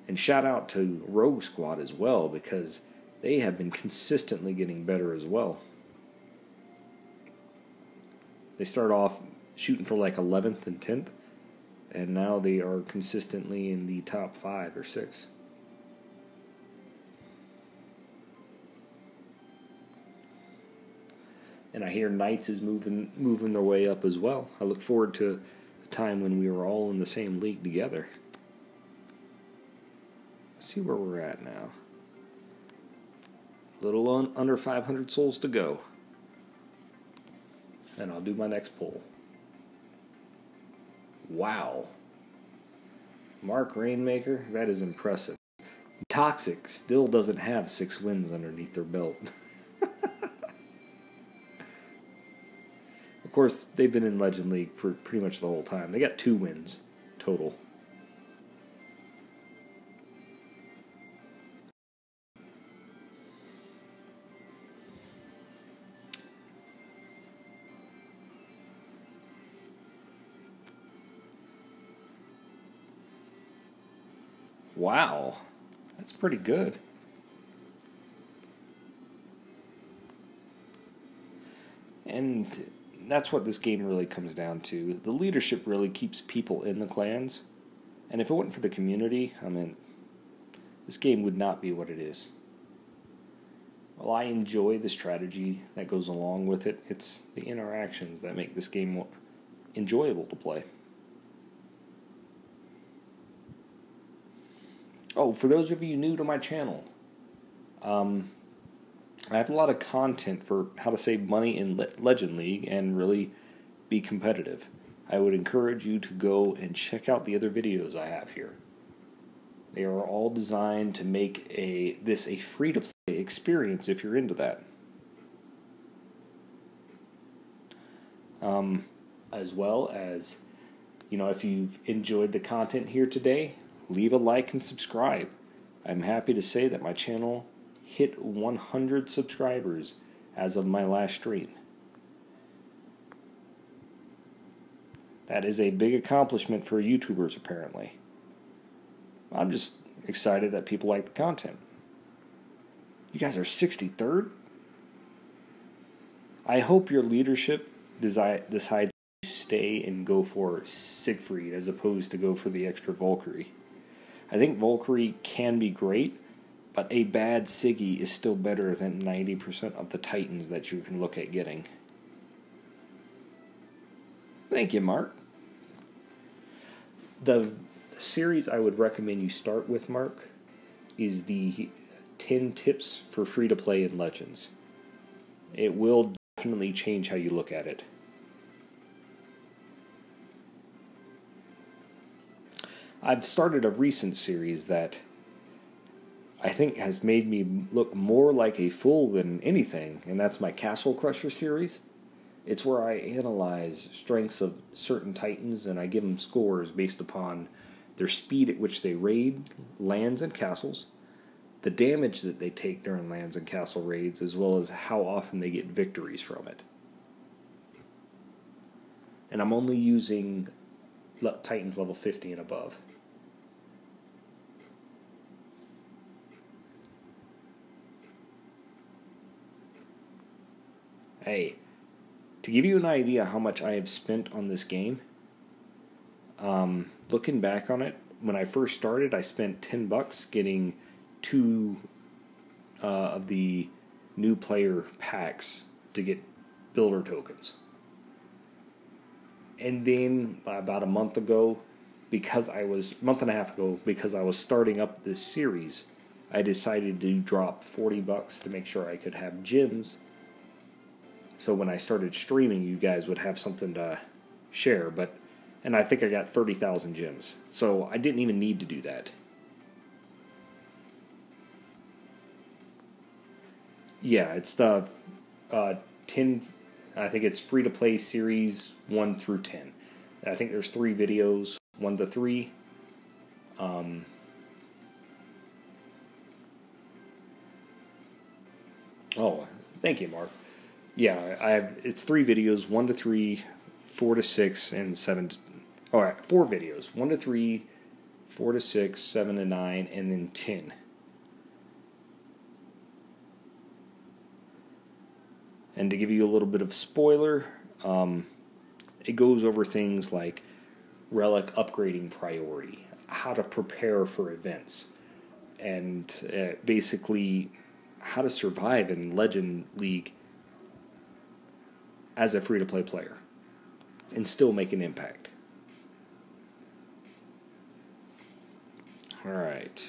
And shout out to Rogue Squad as well, because they have been consistently getting better as well. They start off shooting for like 11th and 10th, and now they are consistently in the top 5 or 6. And I hear Knights is moving their way up as well. I look forward to the time when we were all in the same league together. Let's see where we're at now. A little under 500 souls to go. And I'll do my next poll. Wow. Mark Rainmaker, that is impressive. Toxic still doesn't have 6 wins underneath their belt. Of course, they've been in Legend League for pretty much the whole time. They got 2 wins total. Wow, that's pretty good. And that's what this game really comes down to. The leadership really keeps people in the clans. And if it wasn't for the community, this game would not be what it is. Well, I enjoy the strategy that goes along with it. It's the interactions that make this game enjoyable to play. Oh, for those of you new to my channel, I have a lot of content for how to save money in Legend League and really be competitive. I would encourage you to go and check out the other videos I have here. They are all designed to make this a free-to-play experience if you're into that. As well as, if you've enjoyed the content here today, leave a like and subscribe. I'm happy to say that my channel hit 100 subscribers as of my last stream. That is a big accomplishment for YouTubers, apparently. I'm just excited that people like the content. You guys are 63rd? I hope your leadership decides to stay and go for Siegfried as opposed to go for the extra Valkyrie. I think Valkyrie can be great, but a bad Siggy is still better than 90% of the Titans that you can look at getting. Thank you, Mark. The series I would recommend you start with, Mark, is the 10 tips for free-to-play in Legends. It will definitely change how you look at it. I've started a recent series that I think has made me look more like a fool than anything, and that's my Castle Crusher series. It's where I analyze strengths of certain titans and I give them scores based upon their speed at which they raid lands and castles, the damage that they take during lands and castle raids, as well as how often they get victories from it. And I'm only using titans level 50 and above. Hey, to give you an idea how much I have spent on this game, looking back on it, when I first started, I spent $10 getting 2 of the new player packs to get builder tokens. And then about a month and a half ago, because I was starting up this series, I decided to drop $40 to make sure I could have gems. So when I started streaming, you guys would have something to share. And I think I got 30,000 gems. So I didn't even need to do that. Yeah, it's the 10, I think it's free-to-play series 1 through 10. I think there's 3 videos, 1 to 3. Oh, thank you, Mark. Yeah, it's 3 videos, 1 to 3, 4 to 6, and 7 to... Alright, 4 videos. 1 to 3, 4 to 6, 7 to 9, and then 10. And to give you a little bit of spoiler, it goes over things like relic upgrading priority, how to prepare for events, and basically how to survive in Legend League as a free-to-play player and still make an impact. Alright.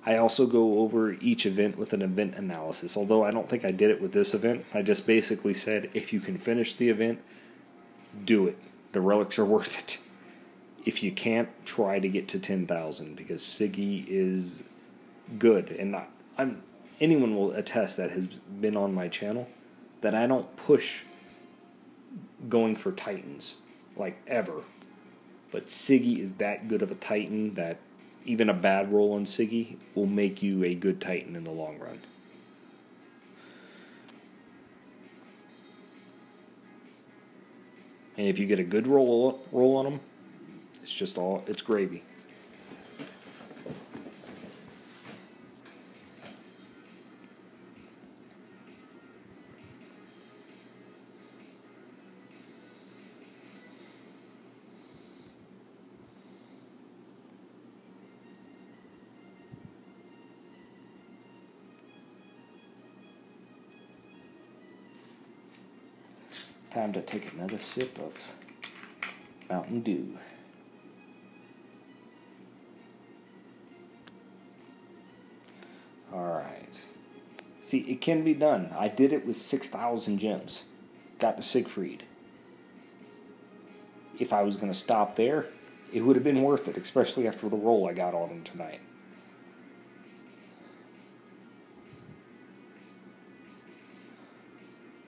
I also go over each event with an event analysis, although I don't think I did it with this event. I just basically said, if you can finish the event, do it. The relics are worth it. If you can't, try to get to 10,000, because Siggy is good. And anyone will attest that has been on my channel that I don't push going for titans, like, ever. But Siggy is that good of a titan that even a bad roll on Siggy will make you a good titan in the long run. And if you get a good roll on them, it's gravy. Time to take another sip of Mountain Dew. Alright. See, it can be done. I did it with 6,000 gems. Got to Siegfried. If I was going to stop there, it would have been worth it, especially after the roll I got on him tonight.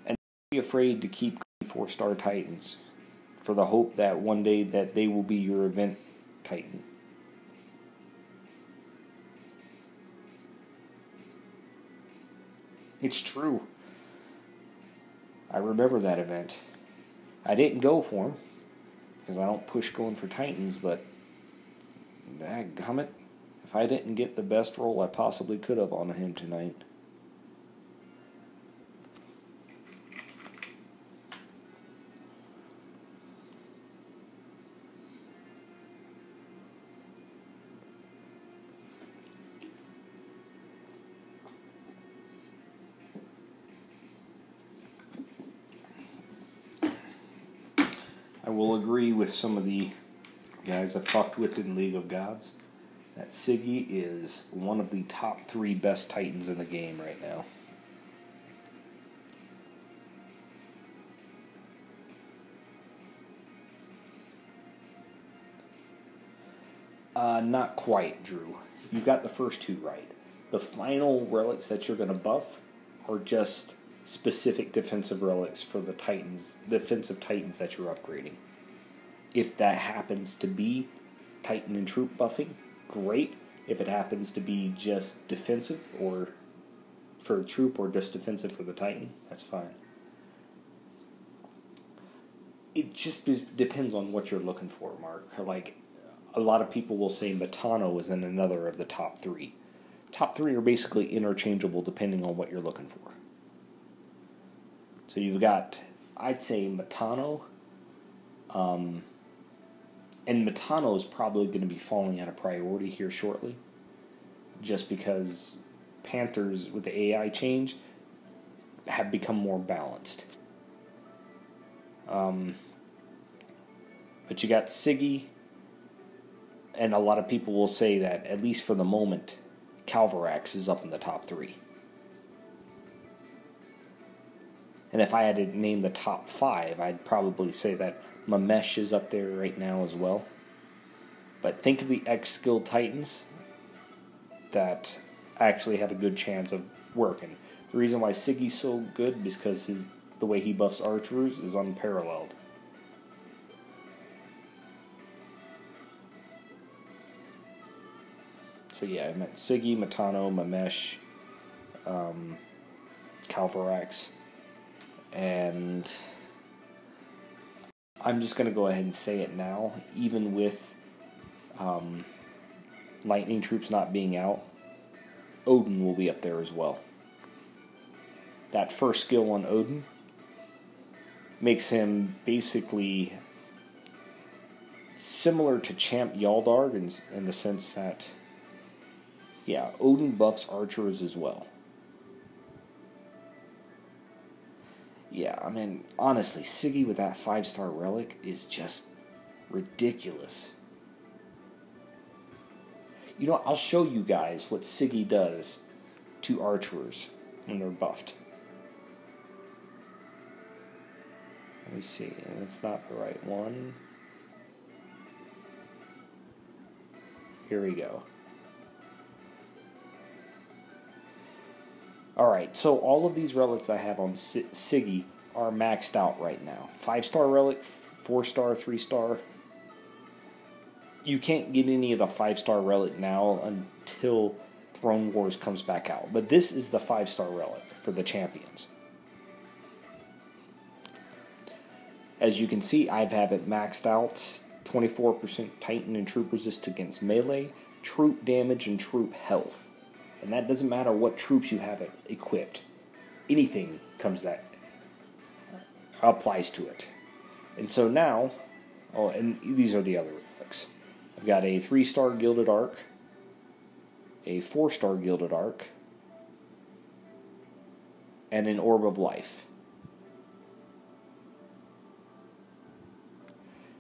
And don't be afraid to keep 4-star titans for the hope that one day that they will be your event titan. It's true. I remember that event. I didn't go for him because I don't push going for titans, but dadgummit, if I didn't get the best roll I possibly could have on him tonight. I will agree with some of the guys I've talked with in League of Gods That Siggy is one of the top 3 best Titans in the game right now. Not quite, Drew. You got the first 2 right. The final relics that you're going to buff are just specific defensive relics for the Titans, defensive Titans that you're upgrading. If that happens to be Titan and troop buffing, great. If it happens to be just defensive or for the troop or just defensive for the Titan, that's fine. It just depends on what you're looking for, Mark. Like, a lot of people will say Matano is in another of the top 3. Top 3 are basically interchangeable depending on what you're looking for. So you've got, I'd say, Matano. And Matano is probably going to be falling out of priority here shortly. Just because Panthers, with the AI change, have become more balanced. But you got Siggy. And a lot of people will say that, at least for the moment, Calvarax is up in the top 3. And if I had to name the top 5, I'd probably say that Mamesh is up there right now as well. But think of the X-Skilled Titans that actually have a good chance of working. The reason why Siggy's so good is because the way he buffs archers is unparalleled. So yeah, I meant Siggy, Matano, Mamesh, Calvarax, and I'm just going to go ahead and say it now, even with lightning troops not being out, Odin will be up there as well. That first skill on Odin makes him basically similar to Champ Yaldarg in the sense that, yeah, Odin buffs archers as well. Yeah, I mean, honestly, Siggy with that 5-star relic is just ridiculous. You know, I'll show you guys what Siggy does to archers when they're buffed. Let me see, that's not the right one. Here we go. Alright, so all of these relics I have on Siggy are maxed out right now. 5-star relic, 4-star, 3-star. You can't get any of the 5-star relic now until Throne Wars comes back out. But this is the 5-star relic for the champions. As you can see, I have it maxed out. 24% Titan and troop resist against melee, troop damage, and troop health. And that doesn't matter what troops you have equipped. Anything applies to it. And so now, and these are the other relics. I've got a 3-star Gilded Arc, a 4-star Gilded Arc, and an Orb of Life.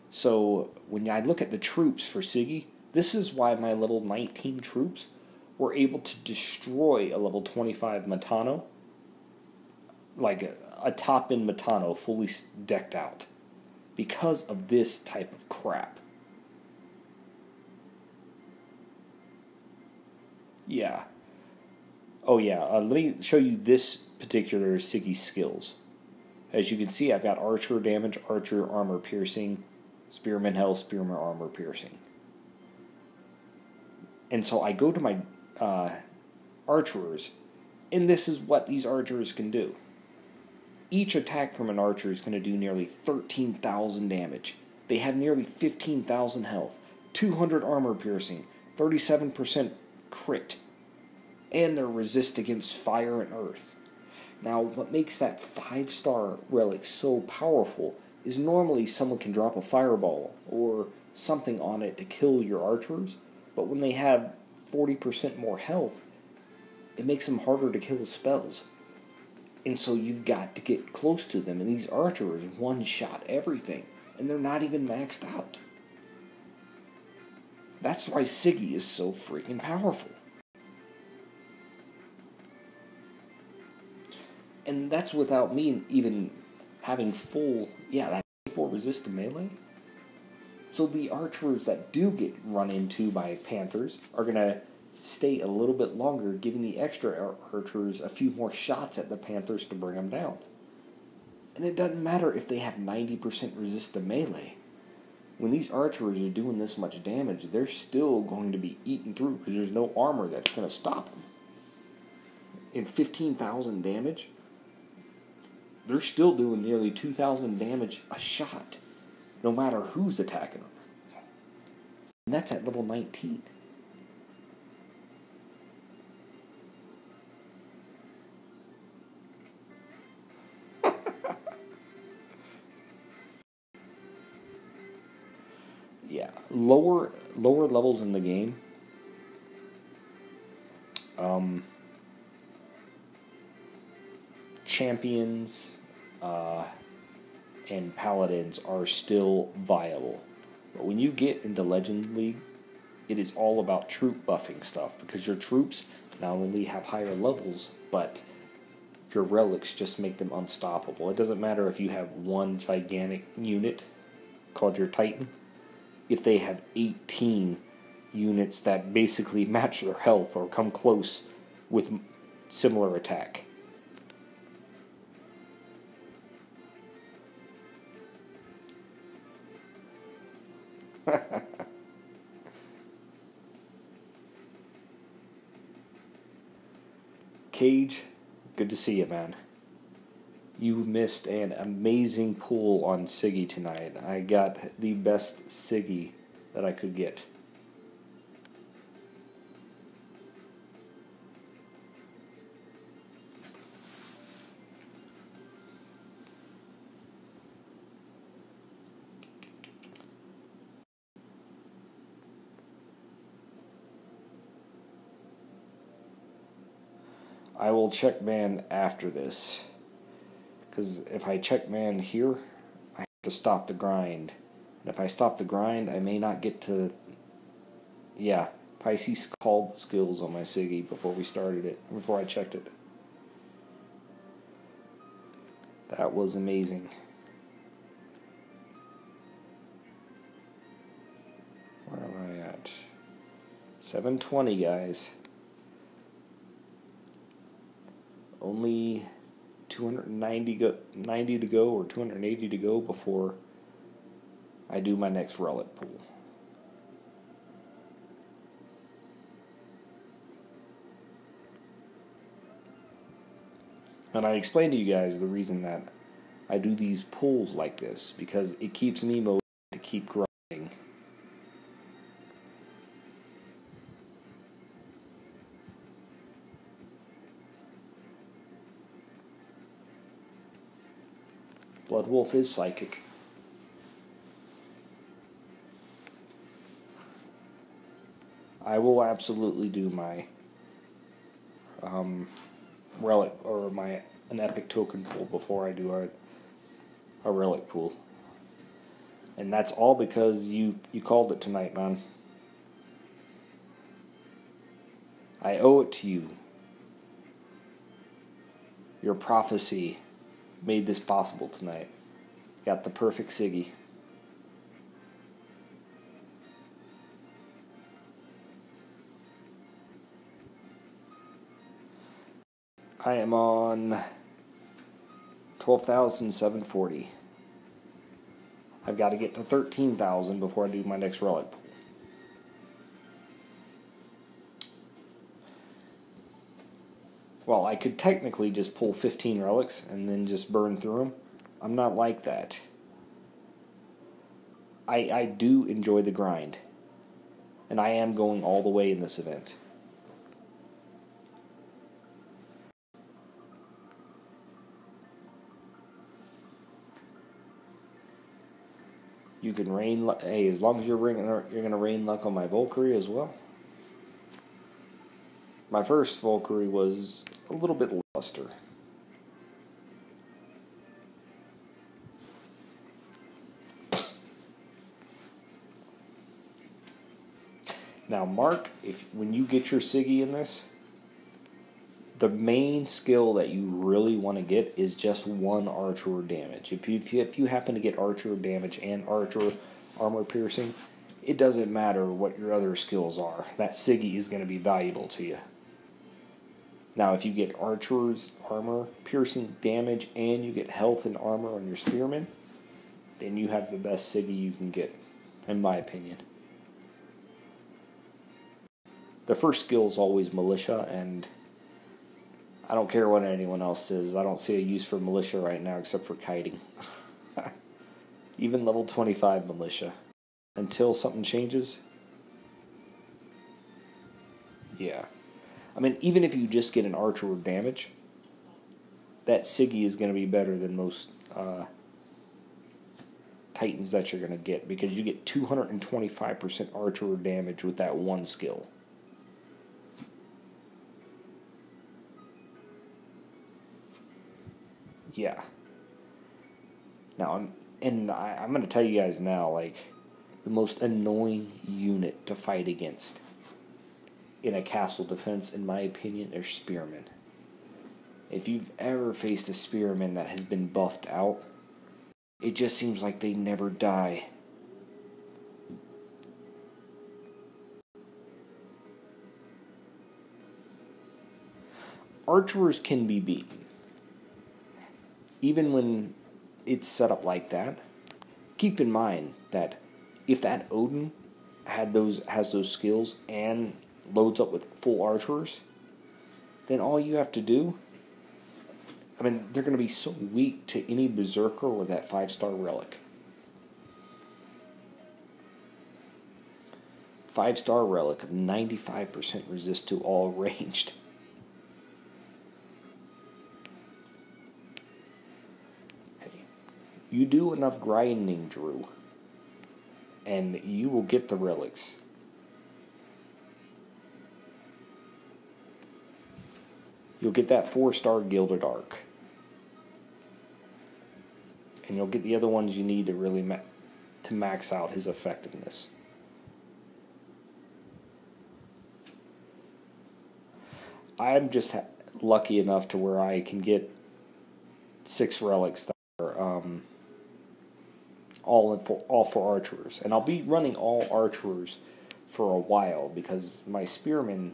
So when I look at the troops for Siggy, this is why my level 19 troops were able to destroy a level 25 Matano, like a top-end Matano fully decked out, because of this type of crap. Yeah. Oh yeah, let me show you this particular Siggy skills. As you can see, I've got Archer damage, Archer armor piercing, Spearman health, Spearman armor piercing. And so I go to my archers, and this is what these archers can do. Each attack from an archer is going to do nearly 13,000 damage. They have nearly 15,000 health, 200 armor piercing, 37% crit, and their resist against fire and earth. Now, what makes that 5-star relic so powerful is normally someone can drop a fireball or something on it to kill your archers, but when they have 40% more health, it makes them harder to kill with spells. And so you've got to get close to them, and these archers one-shot everything, and they're not even maxed out. That's why Siggy is so freaking powerful. And that's without me even having full, that full resist to melee. So the archers that do get run into by panthers are going to stay a little bit longer, giving the extra archers a few more shots at the panthers to bring them down. And it doesn't matter if they have 90% resist to melee. When these archers are doing this much damage, they're still going to be eaten through because there's no armor that's going to stop them. In 15,000 damage, they're still doing nearly 2,000 damage a shot, no matter who's attacking them. And that's at level 19. Yeah, lower levels in the game. Champions and paladins are still viable, but when you get into Legend League, it is all about troop buffing stuff because your troops not only have higher levels, but your relics just make them unstoppable. It doesn't matter if you have one gigantic unit called your Titan. If they have 18 units that basically match their health or come close with similar attack. Cage, good to see you, man. You missed an amazing pull on Siggy tonight. I got the best Siggy that I could get. I will check man after this. Because if I check man here, I have to stop the grind. And if I stop the grind, I may not get to... Yeah, Pisces called skills on my Siggy before we started it, before I checked it. That was amazing. Where am I at? 720, guys. Only 290 to go, or 280 to go before I do my next relic pool. And I explained to you guys the reason that I do these pulls like this, because it keeps me motivated to keep grinding. Blood Wolf is psychic. I will absolutely do my relic or an epic token pool before I do a relic pool. And that's all because you called it tonight, man. I owe it to you. Your prophecy made this possible tonight. Got the perfect Siggy. I am on 12,740. I've got to get to 13,000 before I do my next relic pool. Well, I could technically just pull 15 relics and then just burn through them. I'm not like that. I do enjoy the grind. And I am going all the way in this event. You can rain. Hey, as long as you're going to rain luck on my Valkyrie as well. My first Valkyrie was a little bit luster. Now, Mark, when you get your Siggy in this, the main skill that you really want to get is just one archer damage. If you happen to get archer damage and archer armor piercing, it doesn't matter what your other skills are. That Siggy is going to be valuable to you. Now, if you get archer's armor piercing damage and you get health and armor on your spearman, then you have the best Siggy you can get, in my opinion. The first skill is always militia, and I don't care what anyone else says. I don't see a use for militia right now except for kiting. Even level 25 militia. Until something changes. Yeah. I mean, even if you just get an archer with damage, that Siggy is going to be better than most Titans that you're going to get, because you get 225% archer damage with that one skill. Yeah. Now, I'm going to tell you guys now, like, the most annoying unit to fight against in a castle defense, in my opinion, are spearmen. If you've ever faced a spearman that has been buffed out, it just seems like they never die. Archers can be beaten. Even when it's set up like that, keep in mind that if that Odin has those skills and loads up with full archers, then all you have to do, I mean, they're going to be so weak to any berserker with that 5-star relic. 5-star relic of 95% resist to all ranged. You do enough grinding, Drew, and you will get the relics. You'll get that 4-star Gilded Arc. And you'll get the other ones you need to really to max out his effectiveness. I'm just lucky enough to where I can get 6 relics that are all for archers, and I'll be running all archers for a while because my spearmen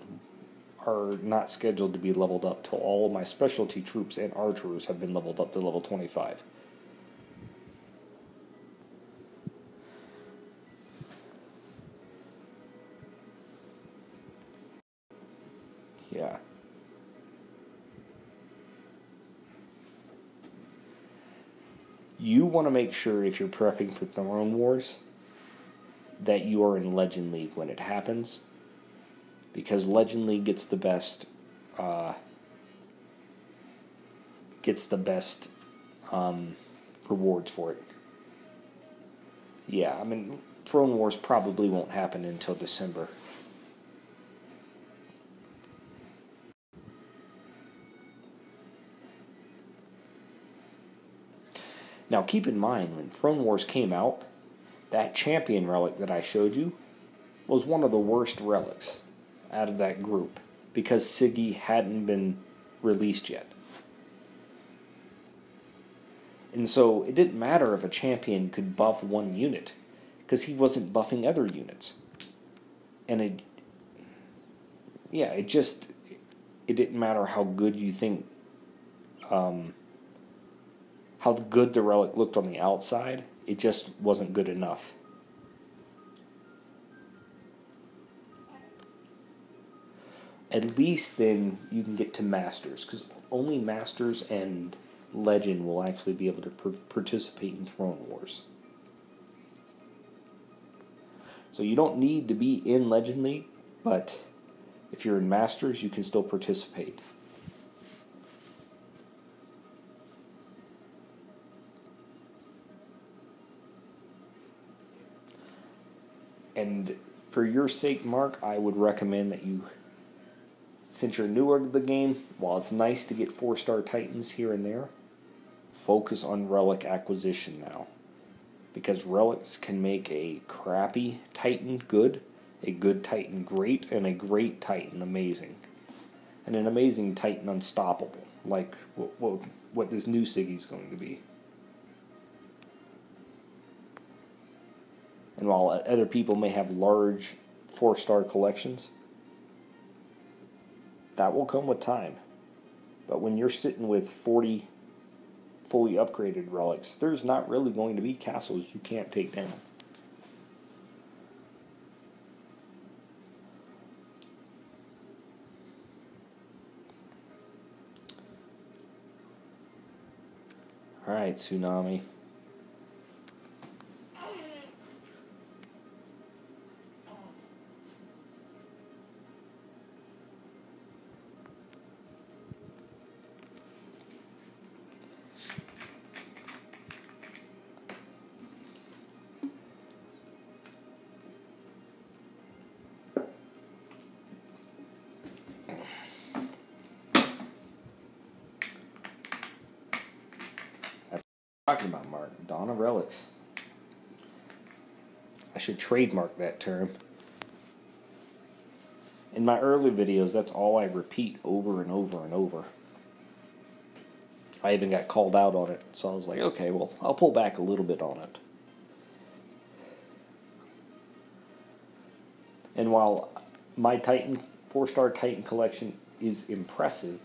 are not scheduled to be leveled up till all of my specialty troops and archers have been leveled up to level 25. Yeah. You want to make sure, if you're prepping for Throne Wars, that you are in Legend League when it happens, because Legend League gets the best rewards for it. Yeah, I mean, Throne Wars probably won't happen until December. Now, keep in mind, when Throne Wars came out, that champion relic that I showed you was one of the worst relics out of that group, because Siggy hadn't been released yet. And so it didn't matter if a champion could buff one unit, because he wasn't buffing other units. And it didn't matter how good you think, how good the relic looked on the outside, it just wasn't good enough. At least then you can get to Masters, because only Masters and Legend will actually be able to participate in Throne Wars. So you don't need to be in Legend League, but if you're in Masters, you can still participate. And for your sake, Mark, I would recommend that you, since you're newer to the game, while it's nice to get 4-star Titans here and there, focus on relic acquisition now. Because relics can make a crappy Titan good, a good Titan great, and a great Titan amazing. And an amazing Titan unstoppable, like what this new Siggy's going to be. And while other people may have large 4-star collections, that will come with time. But when you're sitting with 40 fully upgraded relics, there's not really going to be castles you can't take down. Alright, Tsunami. Talking about, Mark. Dawn of Relics. I should trademark that term. In my early videos, that's all I repeat over and over and over. I even got called out on it, so I was like, okay, well, I'll pull back a little bit on it. And while my Titan, 4-star Titan collection is impressive,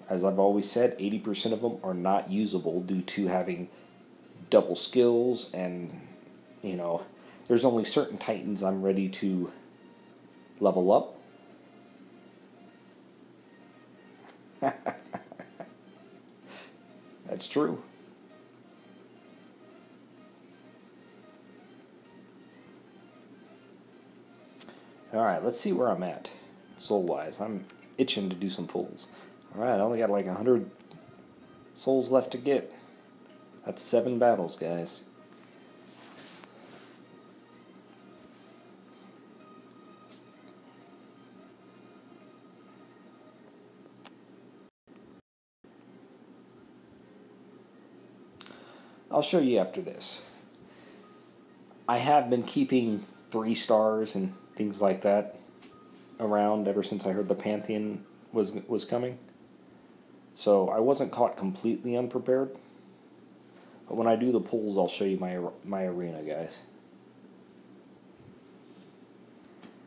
as I've always said, 80% of them are not usable due to having double skills, and, you know, there's only certain Titans I'm ready to level up. That's true. Alright, let's see where I'm at, soul-wise. I'm itching to do some pulls. Alright, I only got like 100 souls left to get. That's 7 battles, guys. I'll show you after this. I have been keeping 3 stars and things like that around ever since I heard the Pantheon was coming. So I wasn't caught completely unprepared. But when I do the pulls, I'll show you my arena, guys.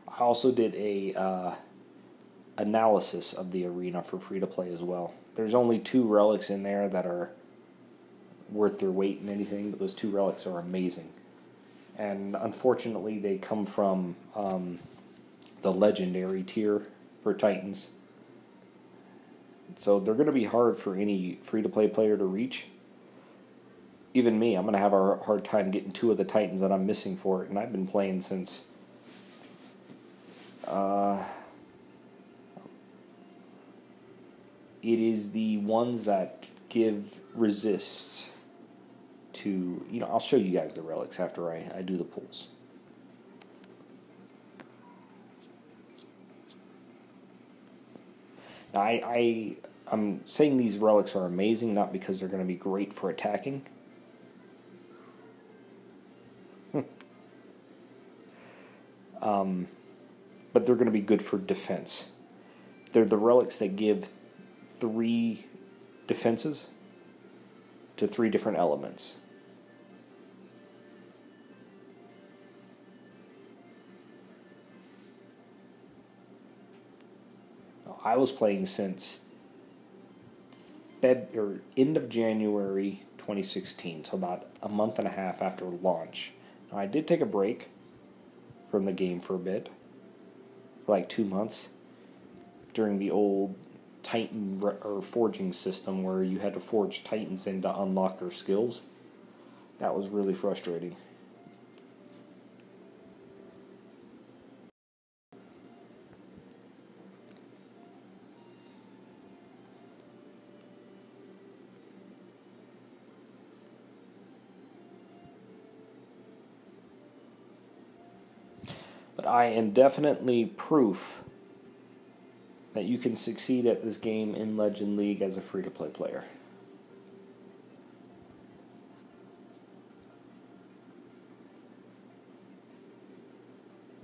I also did a analysis of the arena for free to play as well. There's only 2 relics in there that are worth their weight in anything, but those 2 relics are amazing. And unfortunately, they come from the legendary tier for Titans. So they're going to be hard for any free-to-play player to reach. Even me, I'm going to have a hard time getting 2 of the Titans that I'm missing for it. And I've been playing since... it is the ones that give resists to... You know, I'll show you guys the relics after I do the pulls. Now, I'm saying these relics are amazing, not because they're going to be great for attacking. But they're going to be good for defense. They're the relics that give 3 defenses to 3 different elements. I was playing since end of January 2016, so about a month and a half after launch. Now, I did take a break from the game for a bit, for like 2 months, during the old Titan or forging system where you had to forge Titans in to unlock their skills. That was really frustrating. But I am definitely proof that you can succeed at this game in Legend League as a free-to-play player.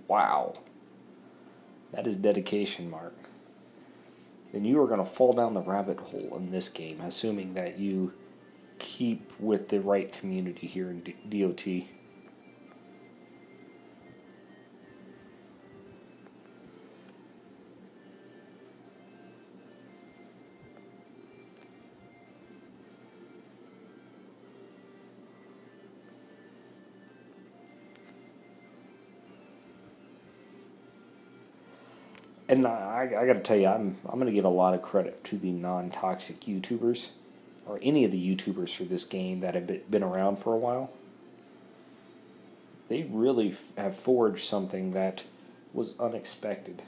Wow. That is dedication, Mark. Then you are going to fall down the rabbit hole in this game, assuming that you keep with the right community here in DOT. And I got to tell you, I'm going to give a lot of credit to the non-toxic YouTubers, or any of the YouTubers for this game that have been around for a while. They really have forged something that was unexpected.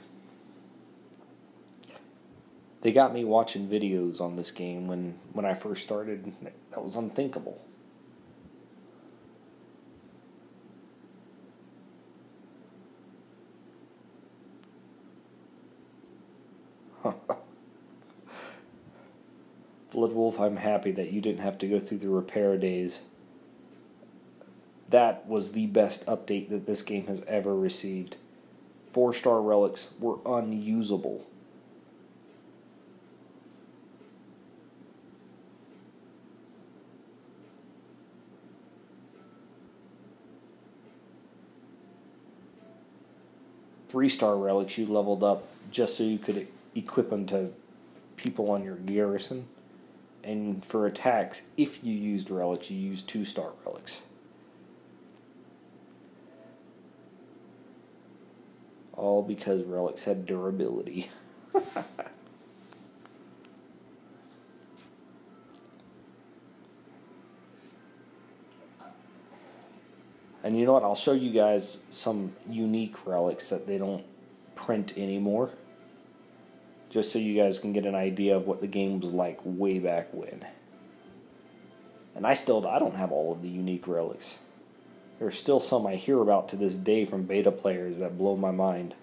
They got me watching videos on this game when I first started. That was unthinkable. Blood Wolf, I'm happy that you didn't have to go through the repair days. That was the best update that this game has ever received. 4-star relics were unusable. Three-star relics you leveled up just so you could equip them to people on your garrison. And for attacks, if you used relics, you used 2-star relics. All because relics had durability. And you know what? I'll show you guys some unique relics that they don't print anymore. Just so you guys can get an idea of what the game was like way back when. And I don't have all of the unique relics. There's still some I hear about to this day from beta players that blow my mind.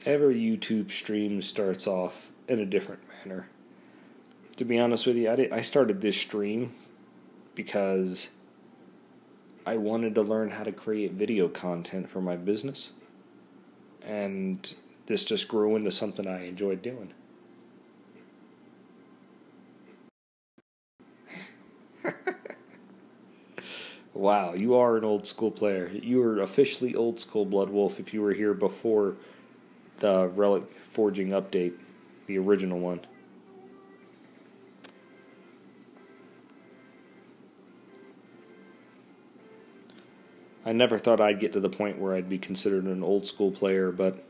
Every YouTube stream starts off in a different manner. To be honest with you, I started this stream because I wanted to learn how to create video content for my business. And this just grew into something I enjoyed doing. Wow, you are an old school player. You were officially old school Blood Wolf if you were here before the Relic Forging update, the original one. I never thought I'd get to the point where I'd be considered an old school player, but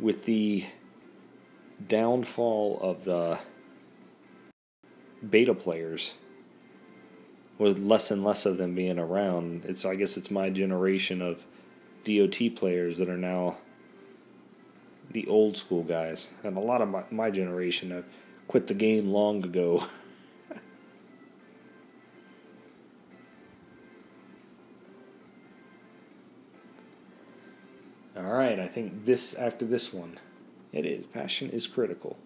with the downfall of the beta players, with less and less of them being around, I guess it's my generation of DOT players that are now the old school guys. And a lot of my generation have quit the game long ago. Alright, I think after this one, it is. Passion is critical.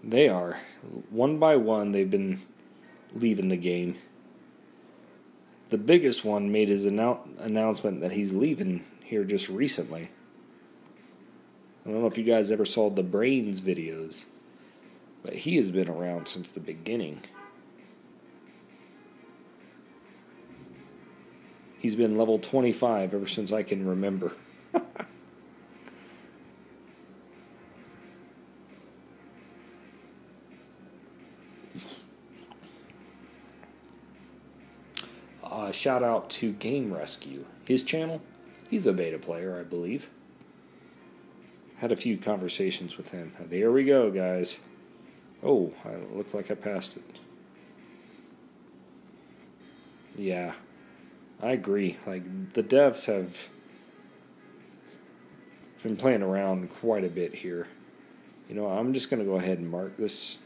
They are. One by one, they've been leaving the game. The biggest one made his announcement that he's leaving here just recently. I don't know if you guys ever saw the Brains videos, but he has been around since the beginning. He's been level 25 ever since I can remember. Shout out to Game Rescue. His channel, he's a beta player, I believe. Had a few conversations with him. There we go, guys. Oh, it looked like I passed it. Yeah, I agree. Like, the devs have been playing around quite a bit here. You know, I'm just going to go ahead and mark this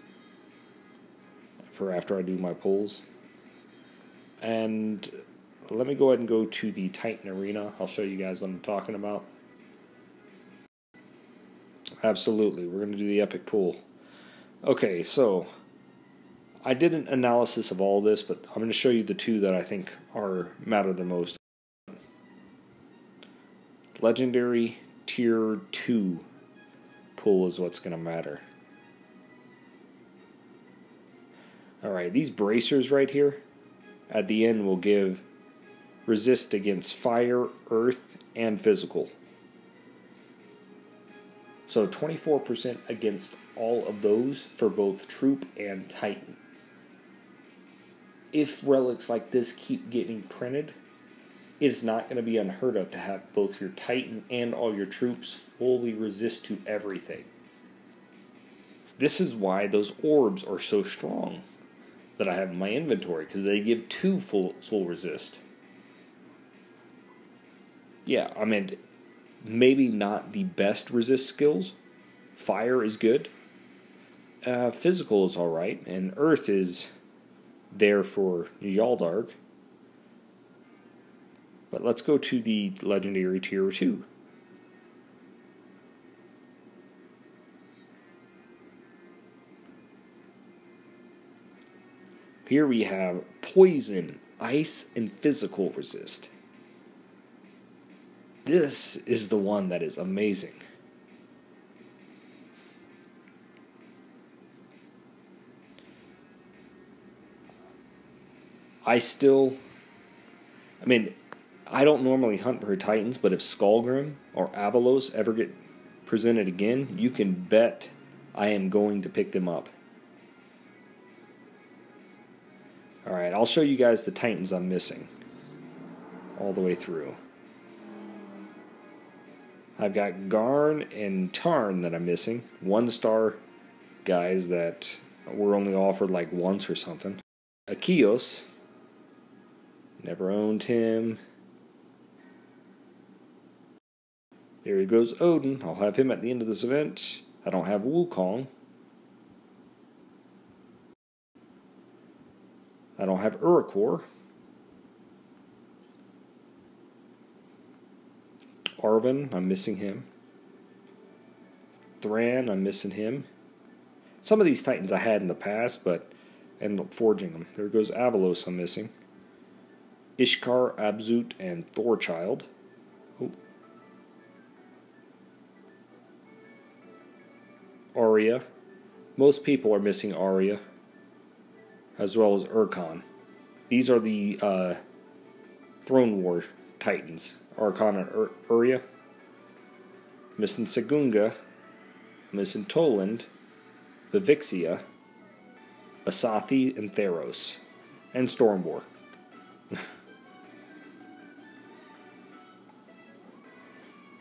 for after I do my pulls. And let me go ahead and go to the Titan Arena. I'll show you guys what I'm talking about. Absolutely, we're going to do the epic pull. Okay, so I did an analysis of all this, but I'm going to show you the two that I think matter the most. Legendary Tier 2 pull is what's going to matter. Alright, these bracers right here at the end will give resist against fire, earth, and physical. So 24% against all of those for both Troop and Titan. If relics like this keep getting printed, it's not going to be unheard of to have both your Titan and all your troops fully resist to everything. This is why those orbs are so strong that I have in my inventory, because they give 2 full resist. Yeah, I mean, maybe not the best resist skills. Fire is good. Physical is alright. And Earth is there for Yaldarg. But let's go to the Legendary Tier 2. Here we have Poison, Ice, and Physical Resist. This is the one that is amazing. I don't normally hunt for Titans, but if Skullgrim or Avalos ever get presented again, you can bet I am going to pick them up. Alright, I'll show you guys the Titans I'm missing all the way through. I've got Garn and Tarn that I'm missing. 1-star guys that were only offered like once or something. Akios. Never owned him. There goes Odin. I'll have him at the end of this event. I don't have Wukong. I don't have Urukor. Arvin, I'm missing him. Thran, I'm missing him. Some of these Titans I had in the past, but ended up forging them. There goes Avalos, I'm missing. Ishkar, Abzut, and Thorchild. Oh. Arya. Most people are missing Arya, as well as Urkon. These are the Throne War Titans. Archon and Arya. Missing Sagunga. Missing Toland. Vivixia. Asathi and Theros. And Stormwar.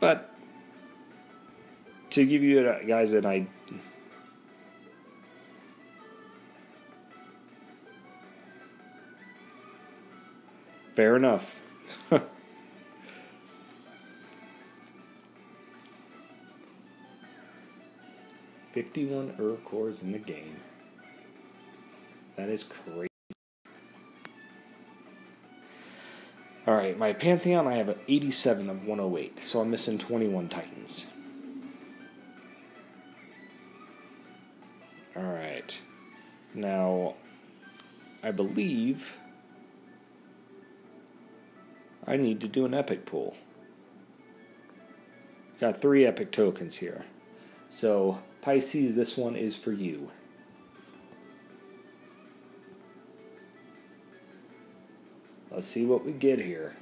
But to give you guys an idea, fair enough. 51 Urukors in the game. That is crazy. Alright, my Pantheon, I have an 87 of 108, so I'm missing 21 Titans. Alright. Now, I believe I need to do an epic pull. Got 3 epic tokens here. So, Pisces, this one is for you. Let's see what we get here.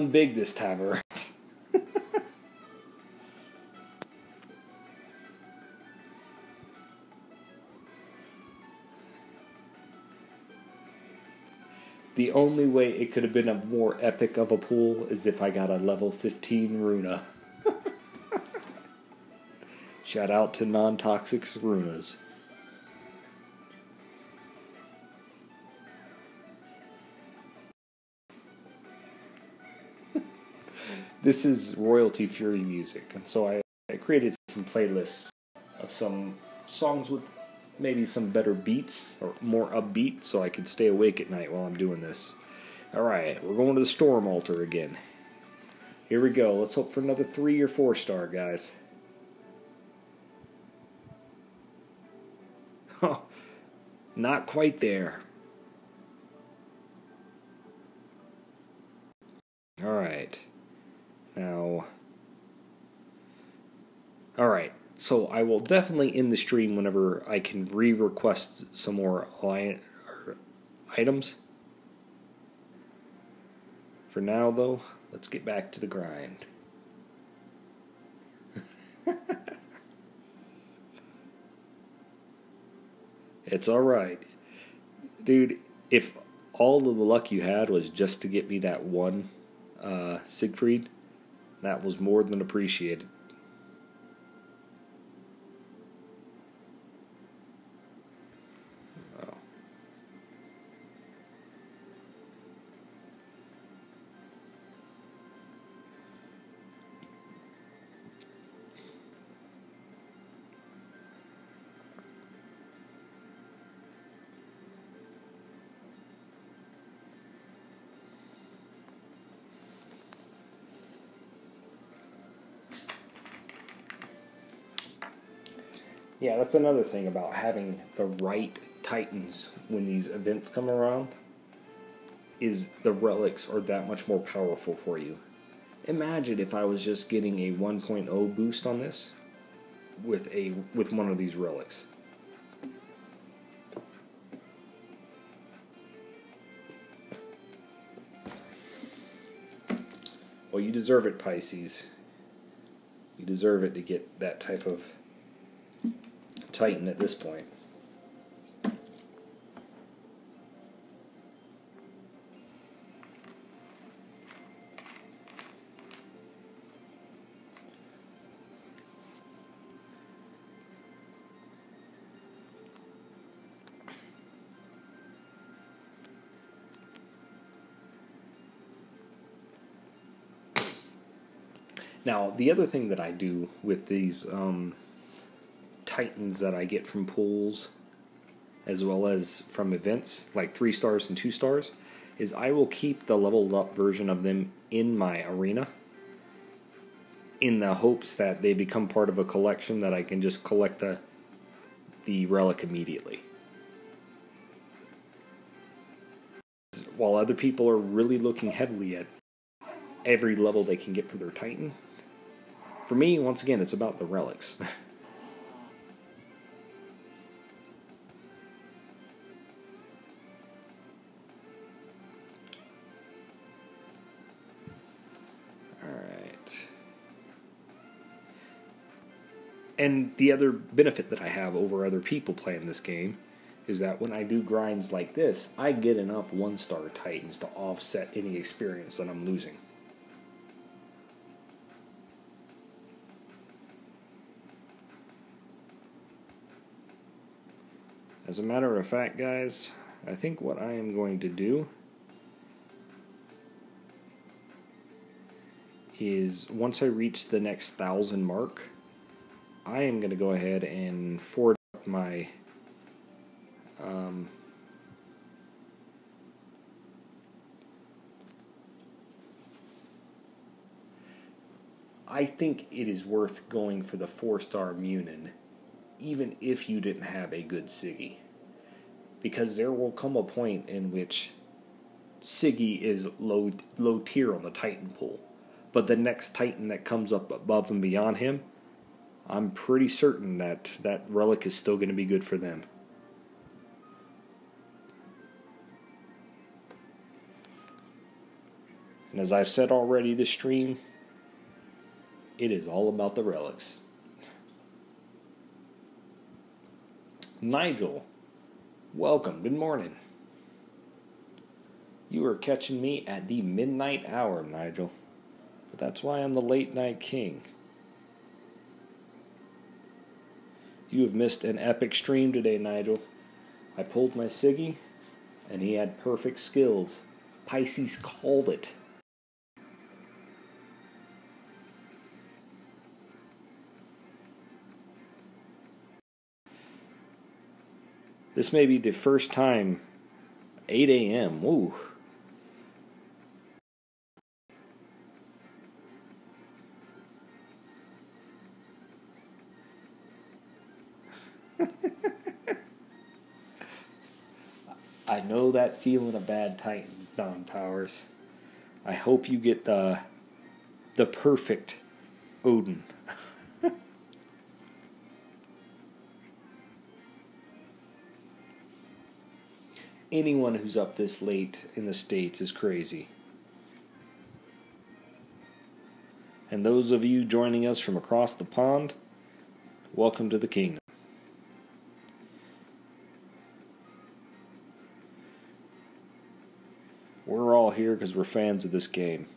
going big this time around. The only way it could have been a more epic of a pull is if I got a level 15 Runa. Shout out to non-toxic Runas. This is royalty fury music, and so I created some playlists of some songs with maybe some better beats, or more upbeat, so I could stay awake at night while I'm doing this. Alright, we're going to the Storm Altar again. Here we go, let's hope for another 3 or 4 star, guys. Oh, not quite there. Alright. Now... Alright. So I will definitely end the stream whenever I can re-request some more items. For now, though, let's get back to the grind. It's alright. Dude, if all of the luck you had was just to get me that one Siegfried, that was more than appreciated. Yeah, that's another thing about having the right Titans when these events come around, is the relics are that much more powerful for you. Imagine if I was just getting a 1.0 boost on this with one of these relics. Well, you deserve it, Pisces. You deserve it to get that type of Titan at this point. Now, the other thing that I do with these Titans that I get from pools, as well as from events, like 3 stars and 2 stars, is I will keep the leveled up version of them in my arena, in the hopes that they become part of a collection that I can just collect the relic immediately. While other people are really looking heavily at every level they can get for their Titan, for me, once again, it's about the relics. And the other benefit that I have over other people playing this game is that when I do grinds like this, I get enough 1-star Titans to offset any experience that I'm losing. As a matter of fact, guys, I think what I am going to do is, once I reach the next 1,000 mark, I am going to go ahead and forward up my I think it is worth going for the 4-star Munin, even if you didn't have a good Siggy. Because there will come a point in which Siggy is low tier on the Titan pool. But the next Titan that comes up above and beyond him, I'm pretty certain that that relic is still going to be good for them. And as I've said already this stream, it is all about the relics. Nigel, welcome. Good morning. You are catching me at the midnight hour, Nigel. But that's why I'm the late night king. You have missed an epic stream today, Nigel. I pulled my Siggy, and he had perfect skills. Pisces called it. This may be the first time, 8 a.m., woo. I know that feeling of bad Titans, Don Powers. I hope you get the perfect Odin. Anyone who's up this late in the States is crazy. And those of you joining us from across the pond, welcome to the kingdom. We're all here because we're fans of this game.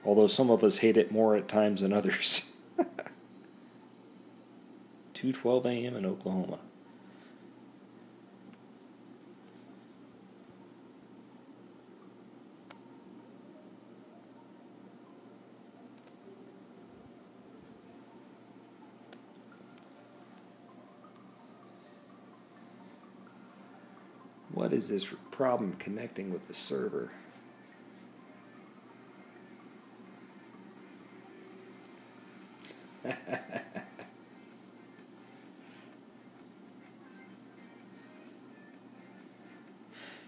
Although some of us hate it more at times than others. 2:12 a.m. in Oklahoma. What is this problem connecting with the server?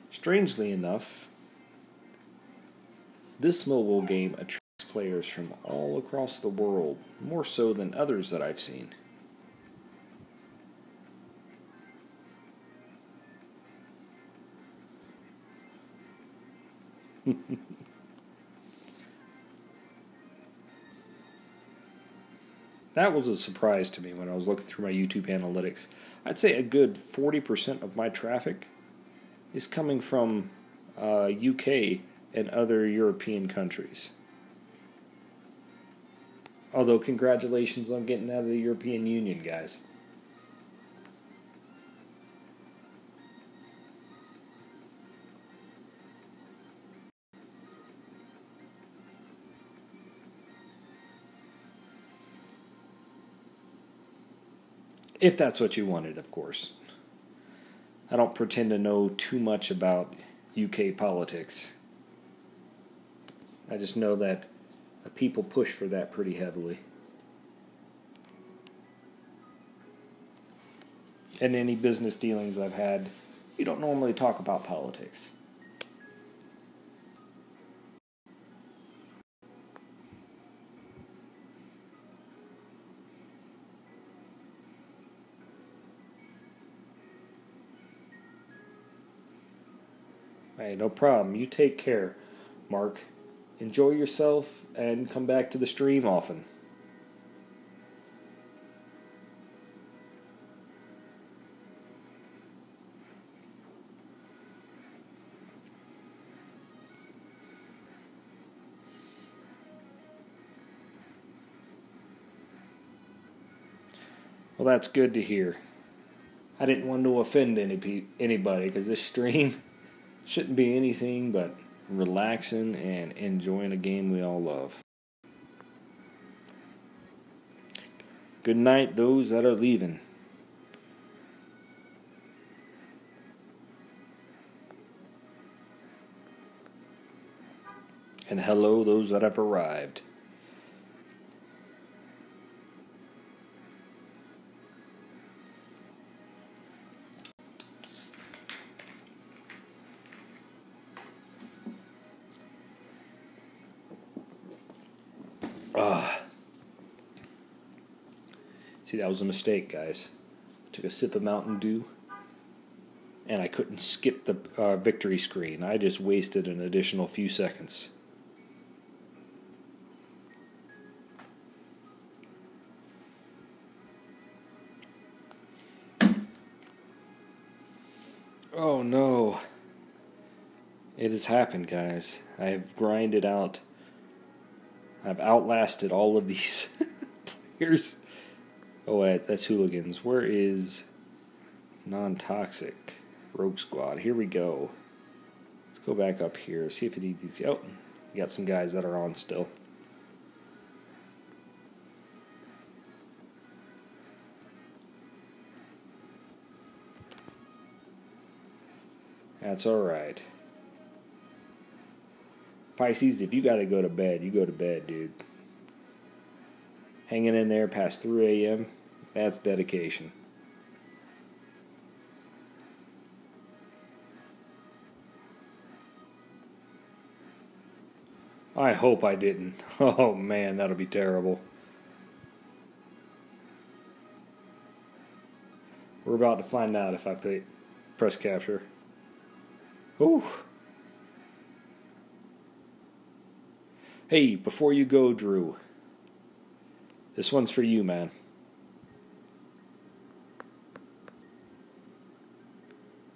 Strangely enough, this mobile game attracts players from all across the world, more so than others that I've seen. That was a surprise to me when I was looking through my YouTube analytics. I'd say a good 40% of my traffic is coming from UK and other European countries. Although, congratulations on getting out of the European Union, guys. If that's what you wanted, of course. I don't pretend to know too much about UK politics. I just know that people push for that pretty heavily. In any business dealings I've had, you don't normally talk about politics. Hey, no problem. You take care, Mark. Enjoy yourself and come back to the stream often. Well, that's good to hear. I didn't want to offend anybody because this stream shouldn't be anything but relaxing and enjoying a game we all love. Good night, those that are leaving. And hello, those that have arrived. See, that was a mistake, guys. Took a sip of Mountain Dew and I couldn't skip the victory screen. I just wasted an additional few seconds. Oh no. It has happened, guys. I have grinded out. I've outlasted all of these players. Oh wait, that's Hooligans. Where is Non-Toxic? Rogue Squad. Here we go. Let's go back up here. See if it needs these. Oh, we got some guys that are on still. That's alright. Pisces, if you gotta go to bed, you go to bed, dude. Hanging in there past 3 a.m., that's dedication. I hope I didn't. Oh man, that'll be terrible. We're about to find out if I press capture. Ooh. Hey, before you go, Drew, this one's for you, man.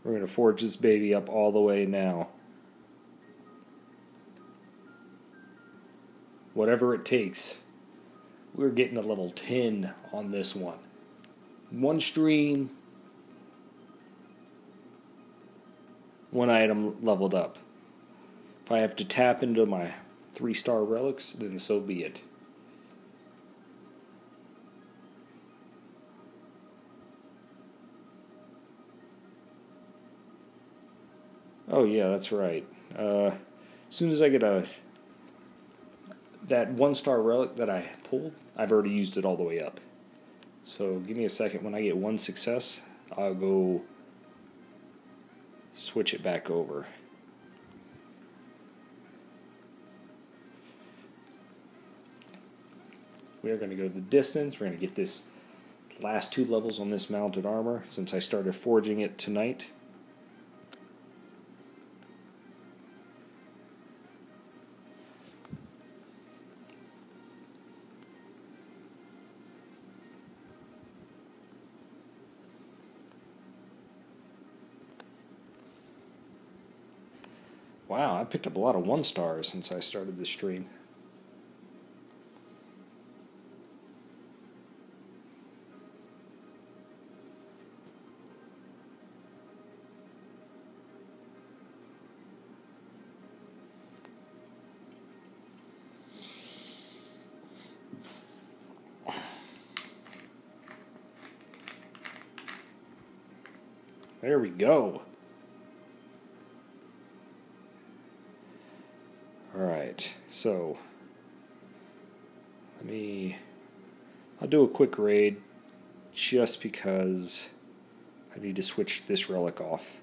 We're going to forge this baby up all the way now. Whatever it takes. We're getting a level 10 on this one. One stream, one item leveled up. If I have to tap into my 3-star relics, then so be it. Oh yeah, that's right. As soon as I get that 1-star relic that I pulled, I've already used it all the way up. So give me a second. When I get 1 success, I'll go switch it back over. We are going to go the distance. We're going to get this last 2 levels on this mounted armor since I started forging it tonight. Wow, I picked up a lot of 1-stars since I started this stream. There we go. Alright, so I'll do a quick raid just because I need to switch this relic off.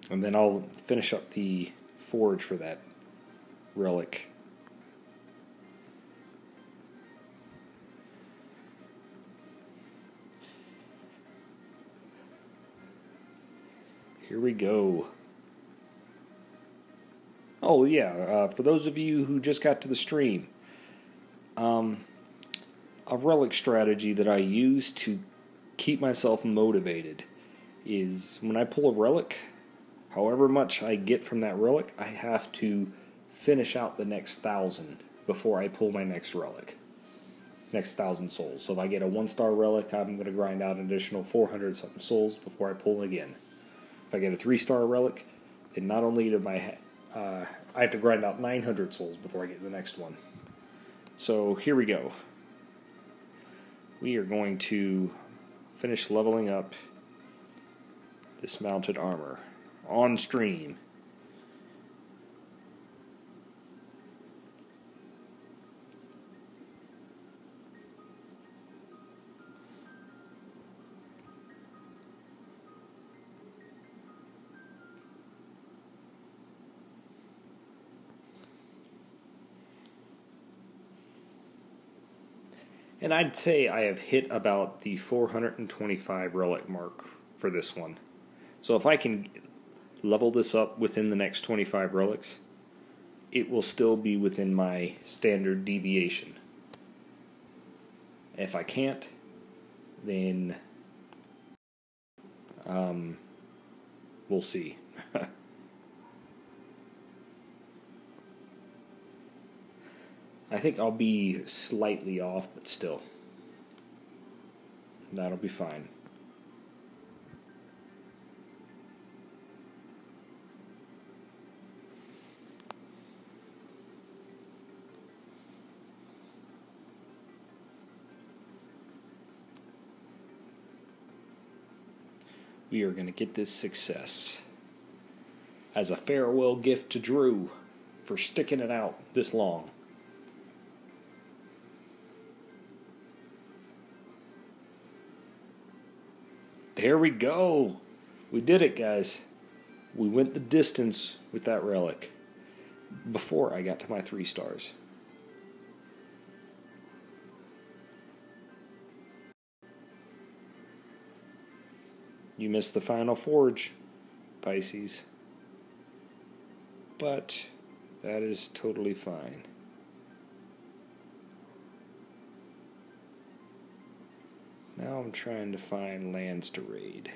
And then I'll finish up the forge for that relic. Here we go. Oh yeah, for those of you who just got to the stream, a relic strategy that I use to keep myself motivated is when I pull a relic, however much I get from that relic, I have to finish out the next 1,000 before I pull my next relic. Next 1,000 souls. So if I get a 1-star relic, I'm going to grind out an additional 400 something souls before I pull again. If I get a 3-star relic, then not only do I have to grind out 900 souls before I get the next one. So here we go. We are going to finish leveling up this mounted armor on stream. And I'd say I have hit about the 425 relic mark for this one. So if I can level this up within the next 25 relics, it will still be within my standard deviation. If I can't, then we'll see. I think I'll be slightly off, but still. That'll be fine. We are going to get this success as a farewell gift to Drew for sticking it out this long. There we go. We did it, guys. We went the distance with that relic before I got to my 3 stars. You missed the final forge, Pisces. But that is totally fine. Now I'm trying to find lands to raid.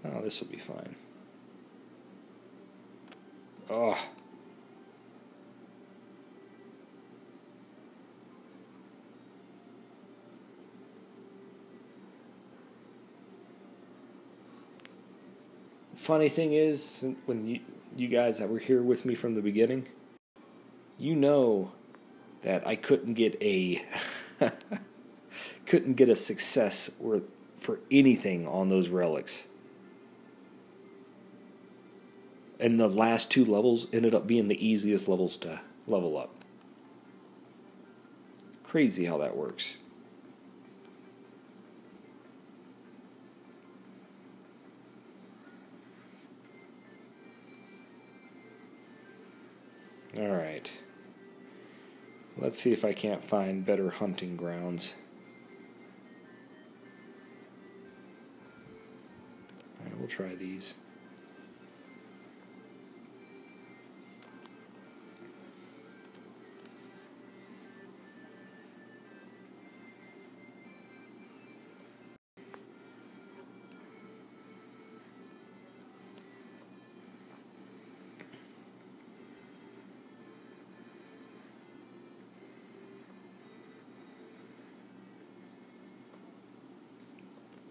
Oh, this will be fine. Oh. Funny thing is, when you guys that were here with me from the beginning, you know that I couldn't get a success for anything on those relics. And the last 2 levels ended up being the easiest levels to level up. Crazy how that works. Alright. Let's see if I can't find better hunting grounds. Alright, we'll try these.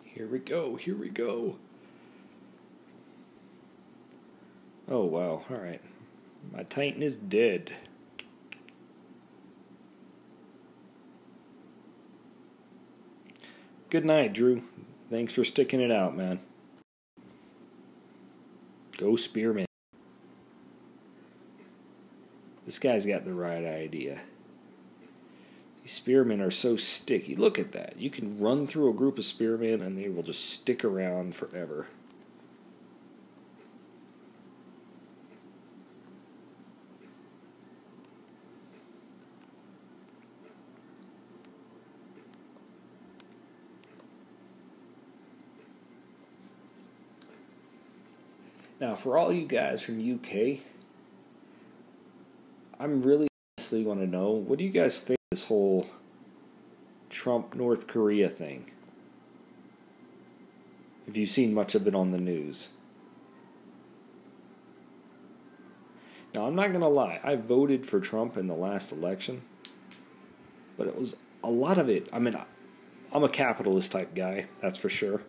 Here we go, here we go. Oh, wow, alright. My Titan is dead. Good night, Drew. Thanks for sticking it out, man. Go Spearman. This guy's got the right idea. These spearmen are so sticky. Look at that. You can run through a group of spearmen and they will just stick around forever. Now, for all you guys from UK, I'm really honestly want to know, what do you guys think of this whole Trump North Korea thing? Have you seen much of it on the news? Now, I'm not going to lie. I voted for Trump in the last election, but it was a lot of it. I mean, I'm a capitalist type guy, that's for sure.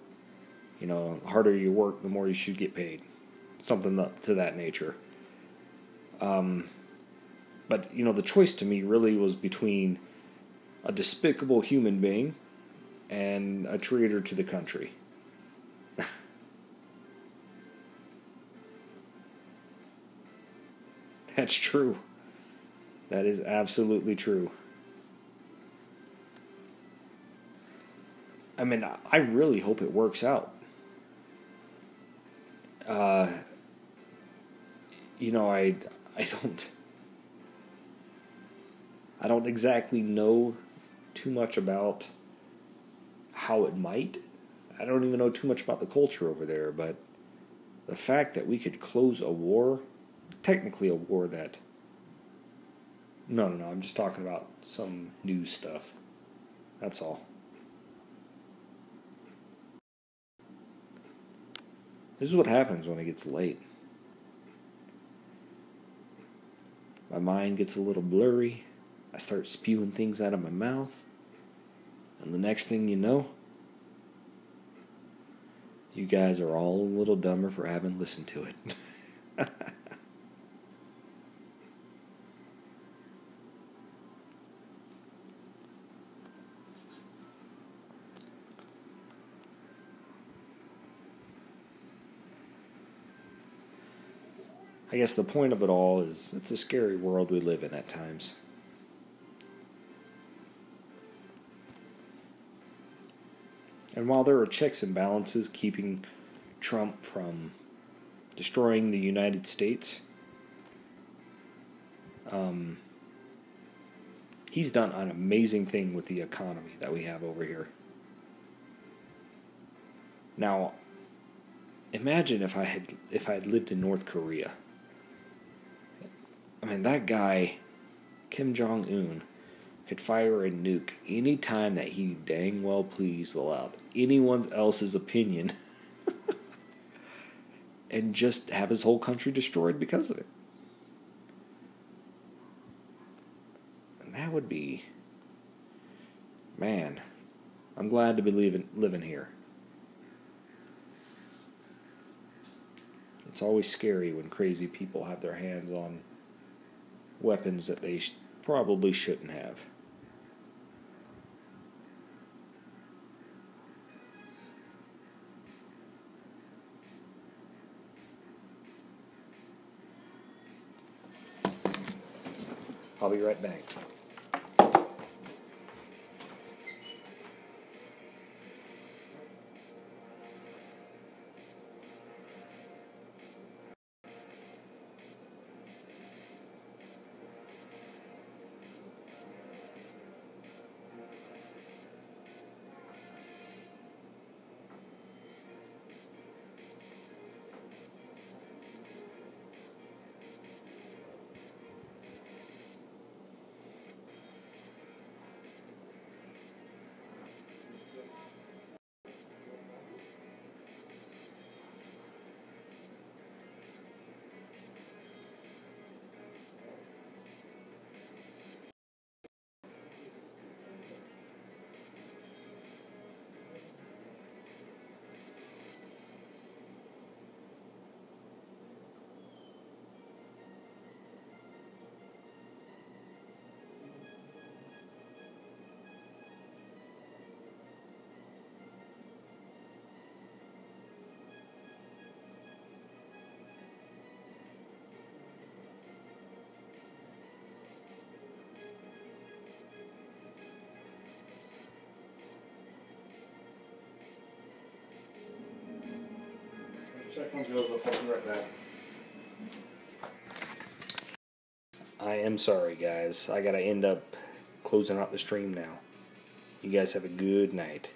You know, the harder you work, the more you should get paid. Something to that nature. But, you know, the choice to me really was between a despicable human being and a traitor to the country. That's true. That is absolutely true. I mean, I really hope it works out. You know, I don't exactly know too much about how it might. I don't even know too much about the culture over there, but the fact that we could close a war, technically a war that... No, I'm just talking about some news stuff. That's all. This is what happens when it gets late. My mind gets a little blurry. I start spewing things out of my mouth. And the next thing you know, you guys are all a little dumber for having listened to it. I guess the point of it all is it's a scary world we live in at times. And while there are checks and balances keeping Trump from destroying the United States, he's done an amazing thing with the economy that we have over here. Now, imagine if I had lived in North Korea. I mean, that guy, Kim Jong-un, could fire a nuke any time that he dang well pleased without anyone else's opinion and just have his whole country destroyed because of it. And that would be... Man, I'm glad to be living here. It's always scary when crazy people have their hands on weapons that they probably shouldn't have. I'll be right back. Check on Joseph. I'll be right back. I am sorry, guys. I gotta end up closing out the stream now. You guys have a good night.